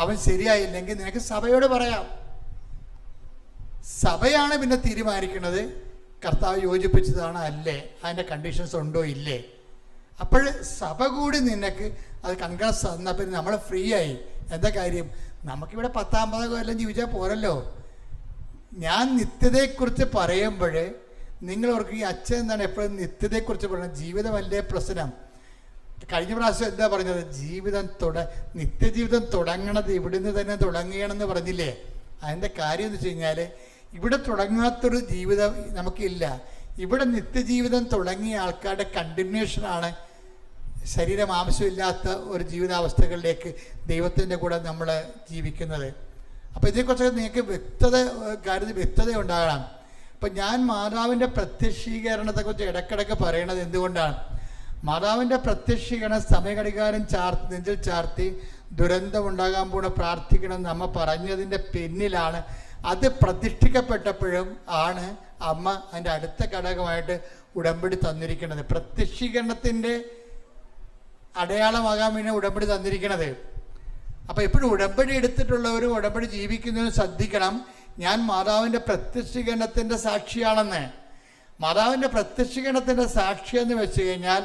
Speaker 1: അവൻ ശരിയായില്ലെങ്കിൽ നിനക്ക് സഭയോട് പറയാം. സഭയാണ് പിന്നെ തീരുമാനിക്കുന്നത് കർത്താവ് യോജിപ്പിച്ചതാണ് അല്ലേ, അതിൻ്റെ കണ്ടീഷൻസ് ഉണ്ടോ ഇല്ലേ. അപ്പോൾ സഭ കൂടി നിനക്ക് അത് കൺഗ്രസ് തന്നാൽ പിന്നെ നമ്മൾ ഫ്രീ ആയി. എന്താ കാര്യം? നമുക്കിവിടെ 10-50 കൊല്ലം ജീവിച്ചാൽ പോരല്ലോ. ഞാൻ നിത്യതയെക്കുറിച്ച് പറയുമ്പോൾ നിങ്ങളവർക്ക് ഈ അച്ഛൻ എന്താണ് എപ്പോഴും നിത്യതയെക്കുറിച്ച് പറയുന്നത്? ജീവിതമല്ലേ പ്രശ്നം. കഴിഞ്ഞ പ്രാവശ്യം എന്താ പറഞ്ഞത്? നിത്യജീവിതം തുടങ്ങണത് ഇവിടുന്ന് തന്നെ തുടങ്ങുകയാണെന്ന് പറഞ്ഞില്ലേ? അതിൻ്റെ കാര്യം എന്ന് വെച്ച് കഴിഞ്ഞാൽ ഇവിടെ തുടങ്ങാത്തൊരു ജീവിതം നമുക്കില്ല. ഇവിടെ നിത്യജീവിതം തുടങ്ങിയ ആൾക്കാരുടെ കണ്ടിന്യൂഷനാണ് ശരീരം ആവശ്യമില്ലാത്ത ഒരു ജീവിതാവസ്ഥകളിലേക്ക് ദൈവത്തിൻ്റെ കൂടെ നമ്മൾ ജീവിക്കുന്നത്. അപ്പോൾ ഇതിനെക്കുറിച്ച് നിങ്ങൾക്ക് വ്യക്തത ഉണ്ടാകണം. അപ്പം ഞാൻ മാതാവിൻ്റെ പ്രത്യക്ഷീകരണത്തെക്കുറിച്ച് ഇടയ്ക്കിടയ്ക്ക് പറയണത് എന്തുകൊണ്ടാണ്? മാതാവിൻ്റെ പ്രത്യക്ഷീകരണം സമയഘടികാരം നെഞ്ചിൽ ചാർത്തി ദുരന്തമുണ്ടാകാൻ പോണ പ്രാർത്ഥിക്കണം നമ്മ പറഞ്ഞതിൻ്റെ പിന്നിലാണ്. അത് പ്രതിഷ്ഠിക്കപ്പെട്ടപ്പോഴും ആണ് അമ്മ അതിൻ്റെ അടുത്ത ഘടകമായിട്ട് ഉടമ്പടി തന്നിരിക്കുന്നത്. പ്രത്യക്ഷീകരണത്തിൻ്റെ അടയാളമാകാൻ വേണ്ടി ഉടമ്പടി തന്നിരിക്കുന്നത്. അപ്പോൾ എപ്പോഴും ഉടമ്പടി എടുത്തിട്ടുള്ളവരും ഉടമ്പടി ജീവിക്കുന്നവരും ശ്രദ്ധിക്കണം, ഞാൻ മാതാവിൻ്റെ പ്രത്യക്ഷീകരണത്തിൻ്റെ സാക്ഷിയാണെന്ന്. മാതാവിൻ്റെ പ്രത്യക്ഷീകരണത്തിൻ്റെ സാക്ഷി എന്ന് വെച്ച് കഴിഞ്ഞാൽ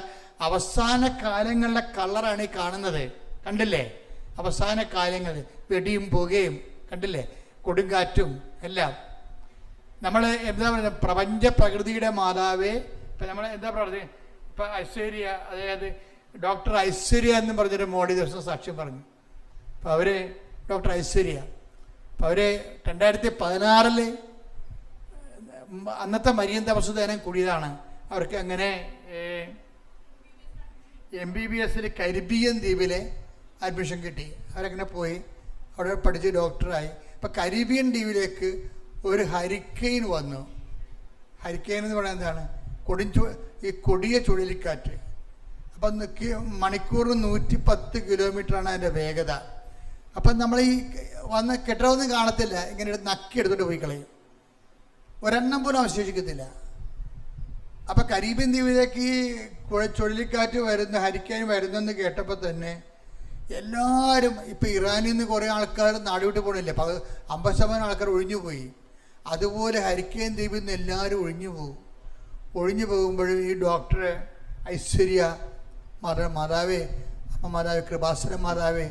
Speaker 1: അവസാന കാലങ്ങളിലെ കളറാണ് ഈ കാണുന്നത്. കണ്ടില്ലേ? അവസാന കാലങ്ങളിൽ വെടിയും പുകയും കണ്ടില്ലേ, കൊടുങ്കാറ്റും എല്ലാം. നമ്മൾ എന്താ പറയുന്നത്? പ്രപഞ്ച പ്രകൃതിയുടെ മാതാവേ. ഇപ്പം നമ്മൾ എന്താ പറയുന്നത്? ഇപ്പം ഐശ്വര്യ, അതായത് ഡോക്ടർ ഐശ്വര്യ എന്ന് പറഞ്ഞൊരു മോഡി ദിവസം സാക്ഷ്യം പറഞ്ഞു. അപ്പോൾ അവർ ഡോക്ടർ ഐശ്വര്യ, അപ്പോൾ അവർ 2016 അന്നത്തെ മരിയൻ തപസ്സുദേനം കൂടിയതാണ്. അവർക്ക് അങ്ങനെ MBBS കരീബിയൻ ദ്വീപിലെ അഡ്മിഷൻ കിട്ടി. അവരങ്ങനെ പോയി അവിടെ പഠിച്ച് ഡോക്ടറായി. ഇപ്പം കരീബിയൻ ദ്വീപിലേക്ക് ഒരു ഹരിക്കെയിൻ വന്നു. ഹരിക്കെയിൻ എന്ന് പറയുന്നത് എന്താണ്? ഈ കൊടിയ ചുഴലിക്കാറ്റ്. അപ്പം മണിക്കൂറിന് 110 കിലോമീറ്ററാണ് അതിൻ്റെ വേഗത. അപ്പം നമ്മൾ ഈ വന്ന് കെട്ടിടമൊന്നും കാണത്തില്ല, ഇങ്ങനെ നക്കി എടുത്തിട്ട് പോയി കളയും, ഒരെണ്ണം പോലും അവശേഷിക്കത്തില്ല. അപ്പം കരീബിയൻ ദ്വീപിലേക്ക് ഈ ചുഴലിക്കാറ്റ് വരുന്ന ഹരിക്കെയിൻ വരുന്നെന്ന് കേട്ടപ്പോൾ തന്നെ എല്ലാവരും, ഇപ്പം ഇറാനിൽ നിന്ന് കുറേ ആൾക്കാർ നാടുവിട്ട് പോകണില്ലേ, 50% ആൾക്കാർ ഒഴിഞ്ഞു പോയി. അതുപോലെ ഹരിക്കെയിൻ ദ്വീപിൽ നിന്ന് എല്ലാവരും ഒഴിഞ്ഞു പോകുമ്പോഴും ഈ ഡോക്ടർ ഐശ്വര്യ മാതാവേ, അമ്മ മാതാവേ, കൃപാസന മാതാവേ,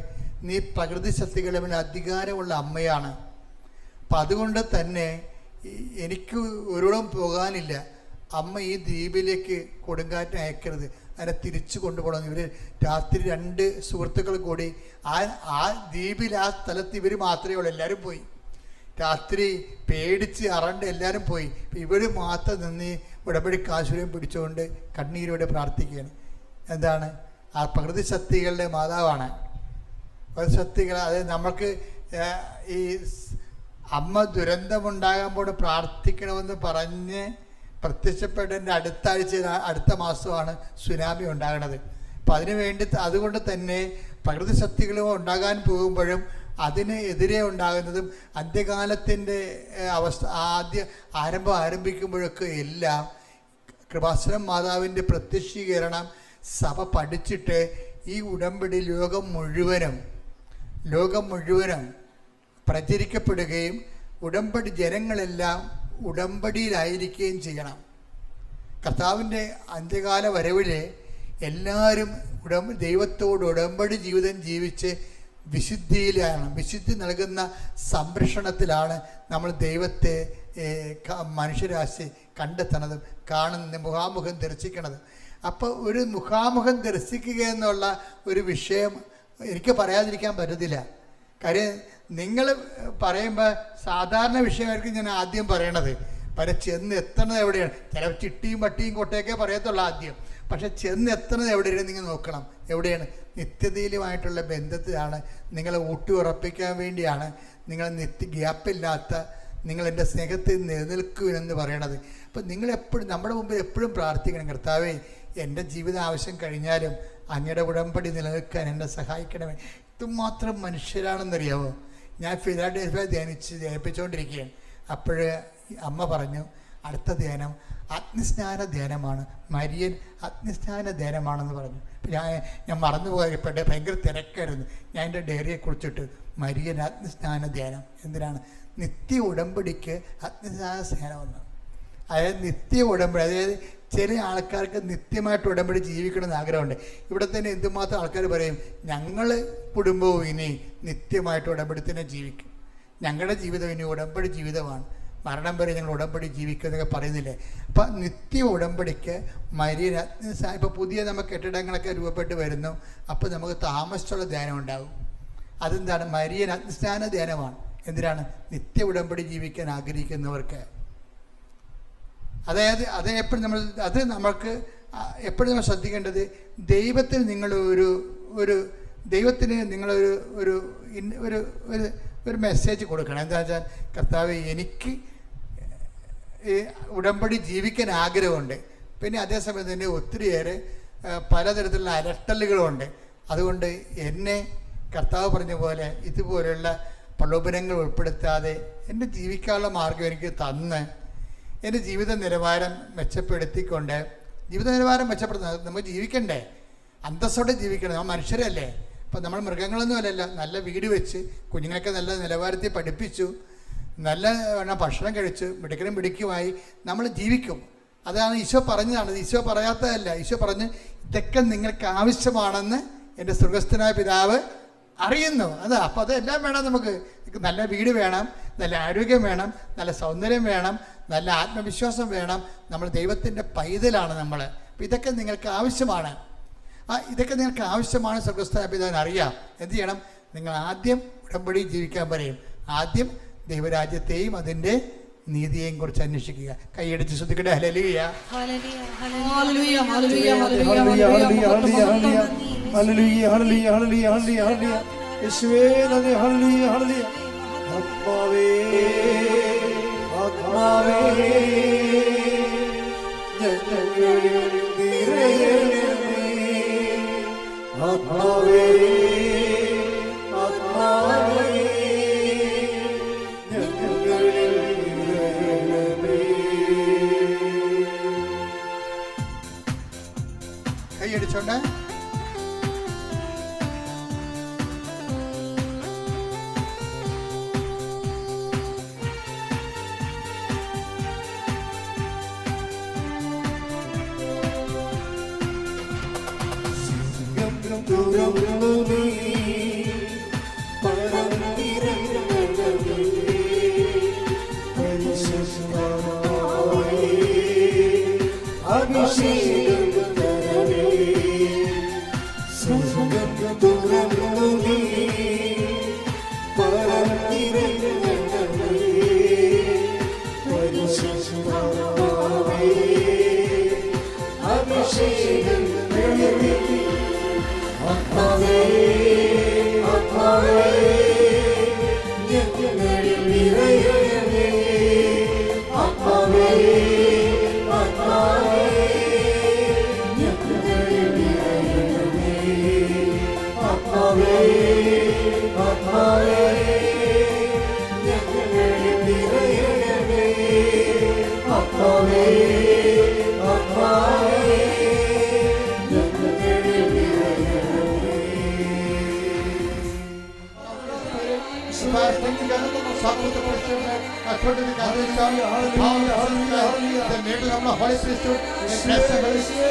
Speaker 1: നീ പ്രകൃതി ശക്തികളുടെ മേലെ അധികാരമുള്ള അമ്മയാണ്. അപ്പം അതുകൊണ്ട് തന്നെ എനിക്ക് ഒരിടം പോകാനില്ല, അമ്മ ഈ ദ്വീപിലേക്ക് കൊടുങ്കാറ്റ് അയക്കരുത്, അതിനെ തിരിച്ചു കൊണ്ടുപോകണം. ഇവർ രാത്രി 2 സുഹൃത്തുക്കൾ കൂടി ആ ദ്വീപിൽ, ആ സ്ഥലത്ത് ഇവർ മാത്രമേ ഉള്ളൂ. എല്ലാവരും പോയി. രാത്രി പേടിച്ച് അറണ്ട് എല്ലാവരും പോയി. ഇവർ മാത്രം നിന്ന് ഉടമ്പടി കാശുരം പിടിച്ചുകൊണ്ട് കണ്ണീരോടെ പ്രാർത്ഥിക്കുകയാണ്. എന്താണ്? ആ പ്രകൃതി ശക്തികളുടെ മാതാവാണ്. പ്രകൃതി ശക്തികൾ, അതായത് നമ്മൾക്ക് ഈ അമ്മ ദുരന്തമുണ്ടാകുമ്പോൾ പ്രാർത്ഥിക്കണമെന്ന് പറഞ്ഞ് പ്രത്യക്ഷപ്പെട്ടതിൻ്റെ അടുത്ത മാസമാണ് സുനാമി ഉണ്ടാകുന്നത്. അപ്പം അതിനു വേണ്ടി അതുകൊണ്ട് തന്നെ പ്രകൃതി ശക്തികളും ഉണ്ടാകാൻ പോകുമ്പോഴും അതിന് എതിരെ ഉണ്ടാകുന്നതും അന്ത്യകാലത്തിൻ്റെ അവസ്ഥ ആരംഭിക്കുമ്പോഴൊക്കെ എല്ലാം കൃപാസനം മാതാവിൻ്റെ പ്രത്യക്ഷീകരണം സഭ പഠിച്ചിട്ട് ഈ ഉടമ്പടി ലോകം മുഴുവനും പ്രചരിക്കപ്പെടുകയും ഉടമ്പടി ജനങ്ങളെല്ലാം ഉടമ്പടിയിലായിരിക്കുകയും ചെയ്യണം. കർത്താവിൻ്റെ അന്ത്യകാല വരവിൽ എല്ലാവരും ദൈവത്തോട് ഉടമ്പടി ജീവിതം ജീവിച്ച് വിശുദ്ധി നൽകുന്ന സംരക്ഷണത്തിലാണ് നമ്മൾ ദൈവത്തെ മനുഷ്യരാശി കണ്ടെത്തണതും മുഖാമുഖം ദർശിക്കണതും. അപ്പോൾ ഒരു മുഖാമുഖം ദർശിക്കുക എന്നുള്ള ഒരു വിഷയം എനിക്ക് പറയാതിരിക്കാൻ പറ്റത്തില്ല. കാര്യം നിങ്ങൾ പറയുമ്പോൾ സാധാരണ വിഷയമായിരിക്കും ഞാൻ ആദ്യം പറയണത്. ചെന്ന് എത്തണത് എവിടെയാണ്? ചില ചിട്ടിയും പട്ടിയും കൊട്ടയൊക്കെ പറയത്തുള്ളൂ ആദ്യം. പക്ഷെ ചെന്ന് എത്തണത് എവിടെയാണ് നിങ്ങൾ നോക്കണം. എവിടെയാണ്? നിത്യതയിലുമായിട്ടുള്ള ബന്ധത്തിലാണ്. നിങ്ങളെ ഊട്ടി ഉറപ്പിക്കാൻ വേണ്ടിയാണ് നിങ്ങൾ ഗ്യാപ്പില്ലാത്ത നിങ്ങൾ എൻ്റെ സ്നേഹത്തിൽ നിലനിൽക്കുമെന്ന് പറയണത്. അപ്പം നിങ്ങളെപ്പോഴും നമ്മുടെ മുമ്പിൽ എപ്പോഴും പ്രാർത്ഥിക്കണം, കർത്താവേ എൻ്റെ ജീവിത ആവശ്യം കഴിഞ്ഞാലും അങ്ങയുടെ ഉടമ്പടി നിലനിൽക്കാൻ എന്നെ സഹായിക്കണമേ. ഇതുമാത്രം മനുഷ്യരാണെന്നറിയാമോ? ഞാൻ ഫിലാഡൽഫിയ ധ്യാനിപ്പിച്ചുകൊണ്ടിരിക്കുകയാണ്. അപ്പോഴേ അമ്മ പറഞ്ഞു, അടുത്ത ധ്യാനം അഗ്നിസ്നാന ധ്യാനമാണ്, മരിയൻ അഗ്നിസ്നാന ധ്യാനമാണെന്ന് പറഞ്ഞു. ഞാൻ മറന്നുപോയപ്പോഴേ ഭയങ്കര തിരക്കായിരുന്നു. ഞാൻ എൻ്റെ ഡയറിയെക്കുറിച്ചിട്ട് മരിയൻ അഗ്നിസ്നാന ധ്യാനം എന്തിനാണ്? നിത്യ ഉടമ്പടിക്ക് അഗ്നിസ്നാന സ്നാനമെന്ന്. അതായത് നിത്യ ഉടമ്പടി, അതായത് ചില ആൾക്കാർക്ക് നിത്യമായിട്ട് ഉടമ്പടി ജീവിക്കണമെന്ന് ആഗ്രഹമുണ്ട്. ഇവിടെ തന്നെ എന്തുമാത്രം ആൾക്കാർ പറയും, ഞങ്ങൾ കുടുംബവും ഇനി നിത്യമായിട്ട് ഉടമ്പടി തന്നെ ജീവിക്കും, ഞങ്ങളുടെ ജീവിതം ഇനി ഉടമ്പടി ജീവിതമാണ്, മരണം വരെ ഞങ്ങൾ ഉടമ്പടി ജീവിക്കുക എന്നൊക്കെ പറയുന്നില്ലേ. അപ്പം നിത്യ ഉടമ്പടിക്ക് മരിയൻ ഇപ്പോൾ പുതിയ നമുക്ക് കെട്ടിടങ്ങളൊക്കെ രൂപപ്പെട്ട് വരുന്നു. അപ്പോൾ നമുക്ക് താമസിച്ചുള്ള ധ്യാനം ഉണ്ടാകും. അതെന്താണ്? മരിയൻ അഗ്നിസ്നാന ധ്യാനമാണ്. എന്തിനാണ്? നിത്യ ഉടമ്പടി ജീവിക്കാൻ ആഗ്രഹിക്കുന്നവർക്ക്. അതായത് എപ്പോഴും നമ്മൾക്ക് എപ്പോഴും നമ്മൾ ശ്രദ്ധിക്കേണ്ടത്, ദൈവത്തിന് നിങ്ങളൊരു ഒരു മെസ്സേജ് കൊടുക്കണം. എന്താ വെച്ചാൽ, കർത്താവ് എനിക്ക് ഉടമ്പടി ജീവിക്കാൻ ആഗ്രഹമുണ്ട്, പിന്നെ അതേസമയത്ത് തന്നെ ഒത്തിരിയേറെ പലതരത്തിലുള്ള അലട്ടലുകളുണ്ട്. അതുകൊണ്ട് എന്നെ കർത്താവ് പറഞ്ഞ പോലെ ഇതുപോലെയുള്ള പ്രലോഭനങ്ങൾ ഉൾപ്പെടുത്താതെ എൻ്റെ ജീവിക്കാനുള്ള മാർഗം എനിക്ക് തന്ന് എൻ്റെ ജീവിത നിലവാരം മെച്ചപ്പെടുത്തിക്കൊണ്ട്, ജീവിത നിലവാരം മെച്ചപ്പെടുത്തുന്നത് നമ്മൾ ജീവിക്കണ്ടേ, അന്തസ്സോടെ ജീവിക്കണം. നമ്മൾ മനുഷ്യരല്ലേ. അപ്പം നമ്മൾ മൃഗങ്ങളൊന്നും അല്ലല്ലോ. നല്ല വീട് വെച്ച് കുഞ്ഞുങ്ങളൊക്കെ നല്ല നിലവാരത്തിൽ പഠിപ്പിച്ചു, നല്ല ഭക്ഷണം കഴിച്ചു, മിടുക്കനും പിടിക്കുമായി നമ്മൾ ജീവിക്കും. അതാണ് ഈശോ പറഞ്ഞതാണ്, ഈശോ പറയാത്തതല്ല. ഈശോ പറഞ്ഞ് ഇതൊക്കെ നിങ്ങൾക്ക് ആവശ്യമാണെന്ന് എൻ്റെ സ്വർഗസ്ഥനായ പിതാവ് അറിയുന്നു. അപ്പോൾ അതെല്ലാം വേണം നമുക്ക്. നല്ല വീട് വേണം, നല്ല ആരോഗ്യം വേണം, നല്ല സൗന്ദര്യം വേണം, നല്ല ആത്മവിശ്വാസം വേണം. നമ്മൾ ദൈവത്തിൻ്റെ പൈതലാണ് നമ്മൾ. അപ്പം ഇതൊക്കെ നിങ്ങൾക്ക് ആവശ്യമാണ്. ഇതൊക്കെ നിങ്ങൾക്ക് ആവശ്യമാണ്. സ്വർഗസ്ഥനായ പിതാവിന് അറിയാം. എന്ത് ചെയ്യണം? നിങ്ങൾ ആദ്യം ഉടമ്പടി ജീവിക്കാൻ പറയും. ആദ്യം ദൈവരാജ്യത്തെയും അതിൻ്റെ നീതിയെയും കുറിച്ച് അന്വേഷിക്കുക. കൈയടിച്ച് ശ്രദ്ധിക്കട്ടെ. ഹല്ലേലൂയ,
Speaker 3: ഹല്ലേലൂയ, ഹല്ലേലൂയ, ഹല്ലേലൂയ, ഹല്ലേലൂയ, ഹല്ലേലൂയ. യേശുവേ നന്ദി. ഹല്ലേലൂയ, ഹല്ലേലൂയ. ആത്മാവേ, ആത്മാവേ ഞങ്ങളിൽ നിറയണമേ. ആത്മാവേ, ആത്മാവേ ഞങ്ങളിൽ നിറയണമേ.
Speaker 1: കൈയടിച്ചോണ്ട്
Speaker 3: ആത്മാവേ ഞങ്ങളിൽ നിറയണമേ.
Speaker 1: according to the Catholic Church, the middle of the Holy Priesthood,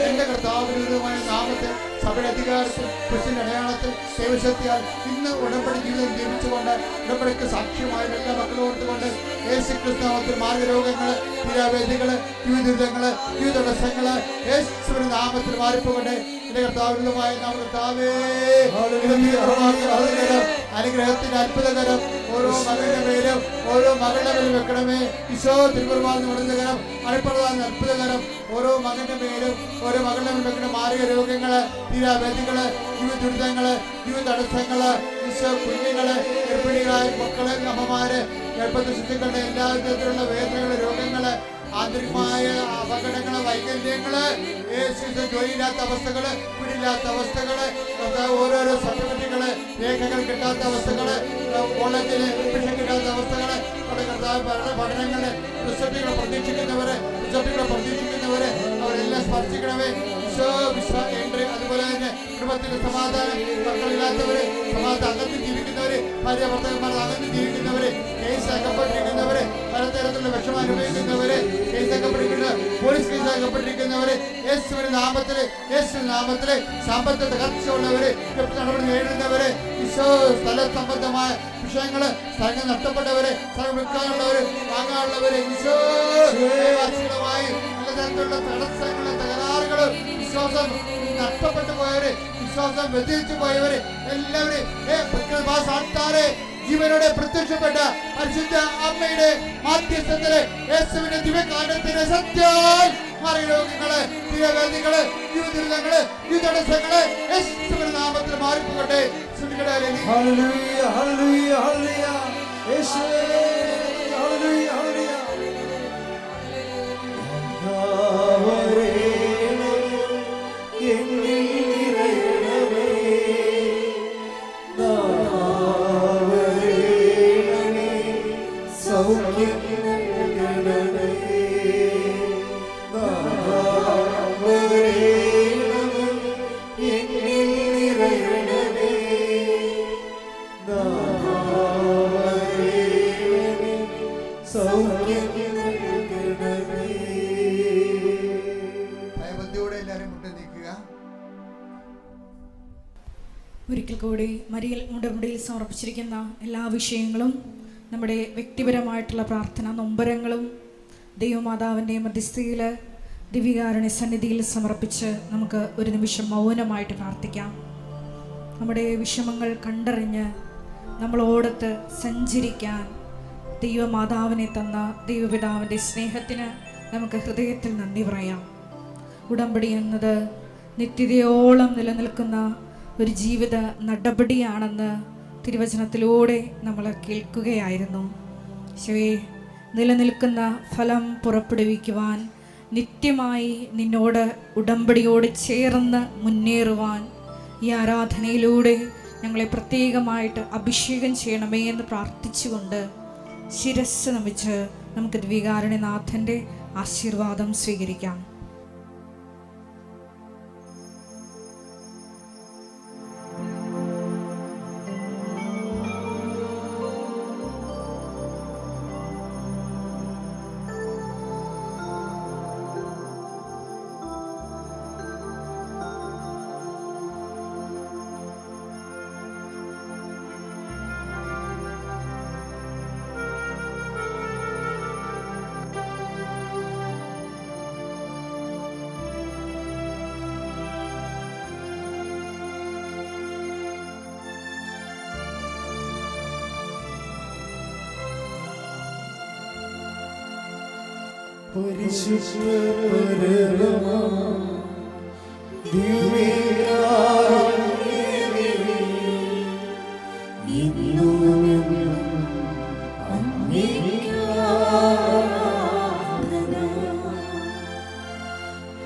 Speaker 1: എന്റെ കർത്താവിനുമായ നാമത്തിൽ സഭയുടെ അധികാരത്തിൽ ക്രിസ്ത്യന്റെ അടയാളത്തിൽ ദൈവശക്തിയാൽ ഇന്ന് ഉടമ്പടി ജീവിതം ജീവിച്ചുകൊണ്ട് ഉടമ്പടിക്ക് സാക്ഷ്യമായ എല്ലാ മക്കളും ഓർത്തുകൊണ്ട് യേശു ക്രിസ്തുനാമത്തിൽ മാർഗരോഗങ്ങള്, തീരാവേദികള്, ജീവിതങ്ങള്, ജീവിതടസ്സങ്ങള് യേശുവിന്റെ നാമത്തിൽ മാറിപ്പോകട്ടെ. എന്റെ കർത്താവിനുമായ കർത്താവേ, അനുഗ്രഹത്തിന്റെ അത്ഭുതകരം ഓരോ മകളുടെ മേലും ഓരോ മകളുടെ മേലും വെക്കണമേ. ഈശോ തിരുക്കുർബാന നടന്നുകരം അണിപ്പറതാൻ അത്ഭുതകരം ഓരോ മകന്റെ മേലും ഓരോ മകളുടെ മേലും വെക്കണം. മാറിയ രോഗങ്ങള്, തീരാവേദികള്, ജീവിത ദുരിതങ്ങള്, ജീവിത തടസ്സങ്ങള്, ഈശോ കുഞ്ഞുങ്ങള്, ഗർഭിണികളായ മക്കള്, അമ്മമാര്, ഗർഭത്തിൽ ശുദ്ധികളുടെ എല്ലാ വിധത്തിലുള്ള വേദനകള്, രോഗങ്ങള്, ആന്തരികമായ അപകടങ്ങള്, വൈകല്യങ്ങള്, ജോലിയില്ലാത്ത അവസ്ഥകള്, വീടില്ലാത്ത അവസ്ഥകള്, ഓരോരോ സർട്ടിഫിക്കറ്റുകള്, രേഖകൾ കിട്ടാത്ത അവസ്ഥകള്, കോളേജില് അഡ്മിഷൻ കിട്ടാത്ത അവസ്ഥകള്, പഠനങ്ങള്, റിസൾട്ടുകൾ പ്രതീക്ഷിക്കുന്നവര് അവരെല്ലാം സ്പർശിക്കണമേ. അതുപോലെ തന്നെ കുടുംബത്തിന്റെ സമാധാനം, മക്കളില്ലാത്തവര്, സമാധാനം അകത്ത് ജീവിക്കുന്നവര്, ഭാര്യ ഭർത്താക്കന്മാർ അകത്ത് ജീവിക്കുന്നവര്, കേസ് അകപ്പെട്ടിരിക്കുന്നവര്, പലതരത്തിലുള്ള വിഷമം അനുഭവിക്കുന്നവര്, കേസ് അകപ്പെട്ടിരിക്കുന്ന പോലീസ് കേസ് അകപ്പെട്ടിരിക്കുന്നവര് യേശുവിന്റെ നാമത്തില് സാമ്പത്തിക തകർച്ചയുള്ളവര്, നടപടി നേരിടുന്നവര്, ഈശോ സ്ഥല സംബന്ധമായ വിഷയങ്ങള്, സ്ഥലങ്ങൾ നഷ്ടപ്പെട്ടവര്, സ്ഥലം വിൽക്കാനുള്ളവര്, വാങ്ങാനുള്ളവര്, ഈശോവാസികളുമായി പലതരത്തിലുള്ള തടസ്സങ്ങളും തകരാറുകളും വിശ്വാസം നഷ്ടപ്പെട്ടു പോയവര്, വിശ്വാസം വ്യതിരിച്ചു പോയവര് എല്ലാവരും ജീവനോടെ പ്രത്യക്ഷപ്പെട്ട പരിശുദ്ധ അമ്മയുടെ മാധ്യസ്ഥത്തില് യേശുവിന്റെ ദിവ്യകാരണത്തിന്റെ സത്യം മറിരോഗങ്ങള്, തീരവേദികള്, ജീവിതങ്ങള്, ജീവിതങ്ങള് യേശുവിന്റെ നാമത്തിൽ മാറിപ്പോകട്ടെ.
Speaker 2: ഒരിക്കൽ കൂടി മരിയൽ ഉടമ്പടിയിൽ സമർപ്പിച്ചിരിക്കുന്ന എല്ലാ വിഷയങ്ങളും, നമ്മുടെ വ്യക്തിപരമായിട്ടുള്ള പ്രാർത്ഥന നൊമ്പരങ്ങളും ദൈവമാതാവിൻ്റെ മധ്യസ്ഥയിൽ ദിവ്യകാരുണ്യ സന്നിധിയിൽ സമർപ്പിച്ച് നമുക്ക് ഒരു നിമിഷം മൗനമായിട്ട് പ്രാർത്ഥിക്കാം. നമ്മുടെ വിഷമങ്ങൾ കണ്ടറിഞ്ഞ് നമ്മളോടൊത്ത് സഞ്ചരിക്കാൻ ദൈവമാതാവിനെ തന്ന ദൈവപിതാവിൻ്റെ സ്നേഹത്തിന് നമുക്ക് ഹൃദയത്തിൽ നന്ദി പറയാം. ഉടമ്പടി എന്നത് നിത്യതയോളം നിലനിൽക്കുന്ന ഒരു ജീവിത നടപടിയാണെന്ന് തിരുവചനത്തിലൂടെ നമ്മൾ കേൾക്കുകയായിരുന്നു. ശിവേ, നിലനിൽക്കുന്ന ഫലം പുറപ്പെടുവിക്കുവാൻ, നിത്യമായി നിന്നോട് ഉടമ്പടിയോട് ചേർന്ന് മുന്നേറുവാൻ ഈ ആരാധനയിലൂടെ ഞങ്ങളെ പ്രത്യേകമായിട്ട് അഭിഷേകം ചെയ്യണമേ എന്ന് പ്രാർത്ഥിച്ചുകൊണ്ട് ശിരസ്സ് നമിച്ച് നമുക്ക് ദിവ്യകാരുണ്യനാഥൻ്റെ ആശീർവാദം സ്വീകരിക്കാം.
Speaker 3: പരിശുദ്ധ പരമാ ദിവ്യകാരുണ്യമേ, ഇന്നുമെന്നും അങ്ങേക്ക് ആരാധന.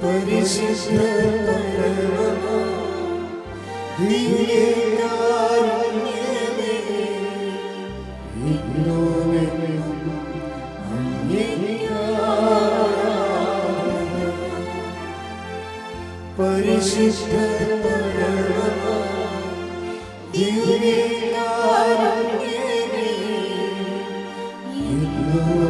Speaker 3: പരിശുദ്ധ പരമാ ദിവ്യകാരുണ്യമേ, ഇന്നുമെന്നും പരിശുദ്ധ പരമാ ദിവ്യകാരുണ്യമേ, ഇന്നും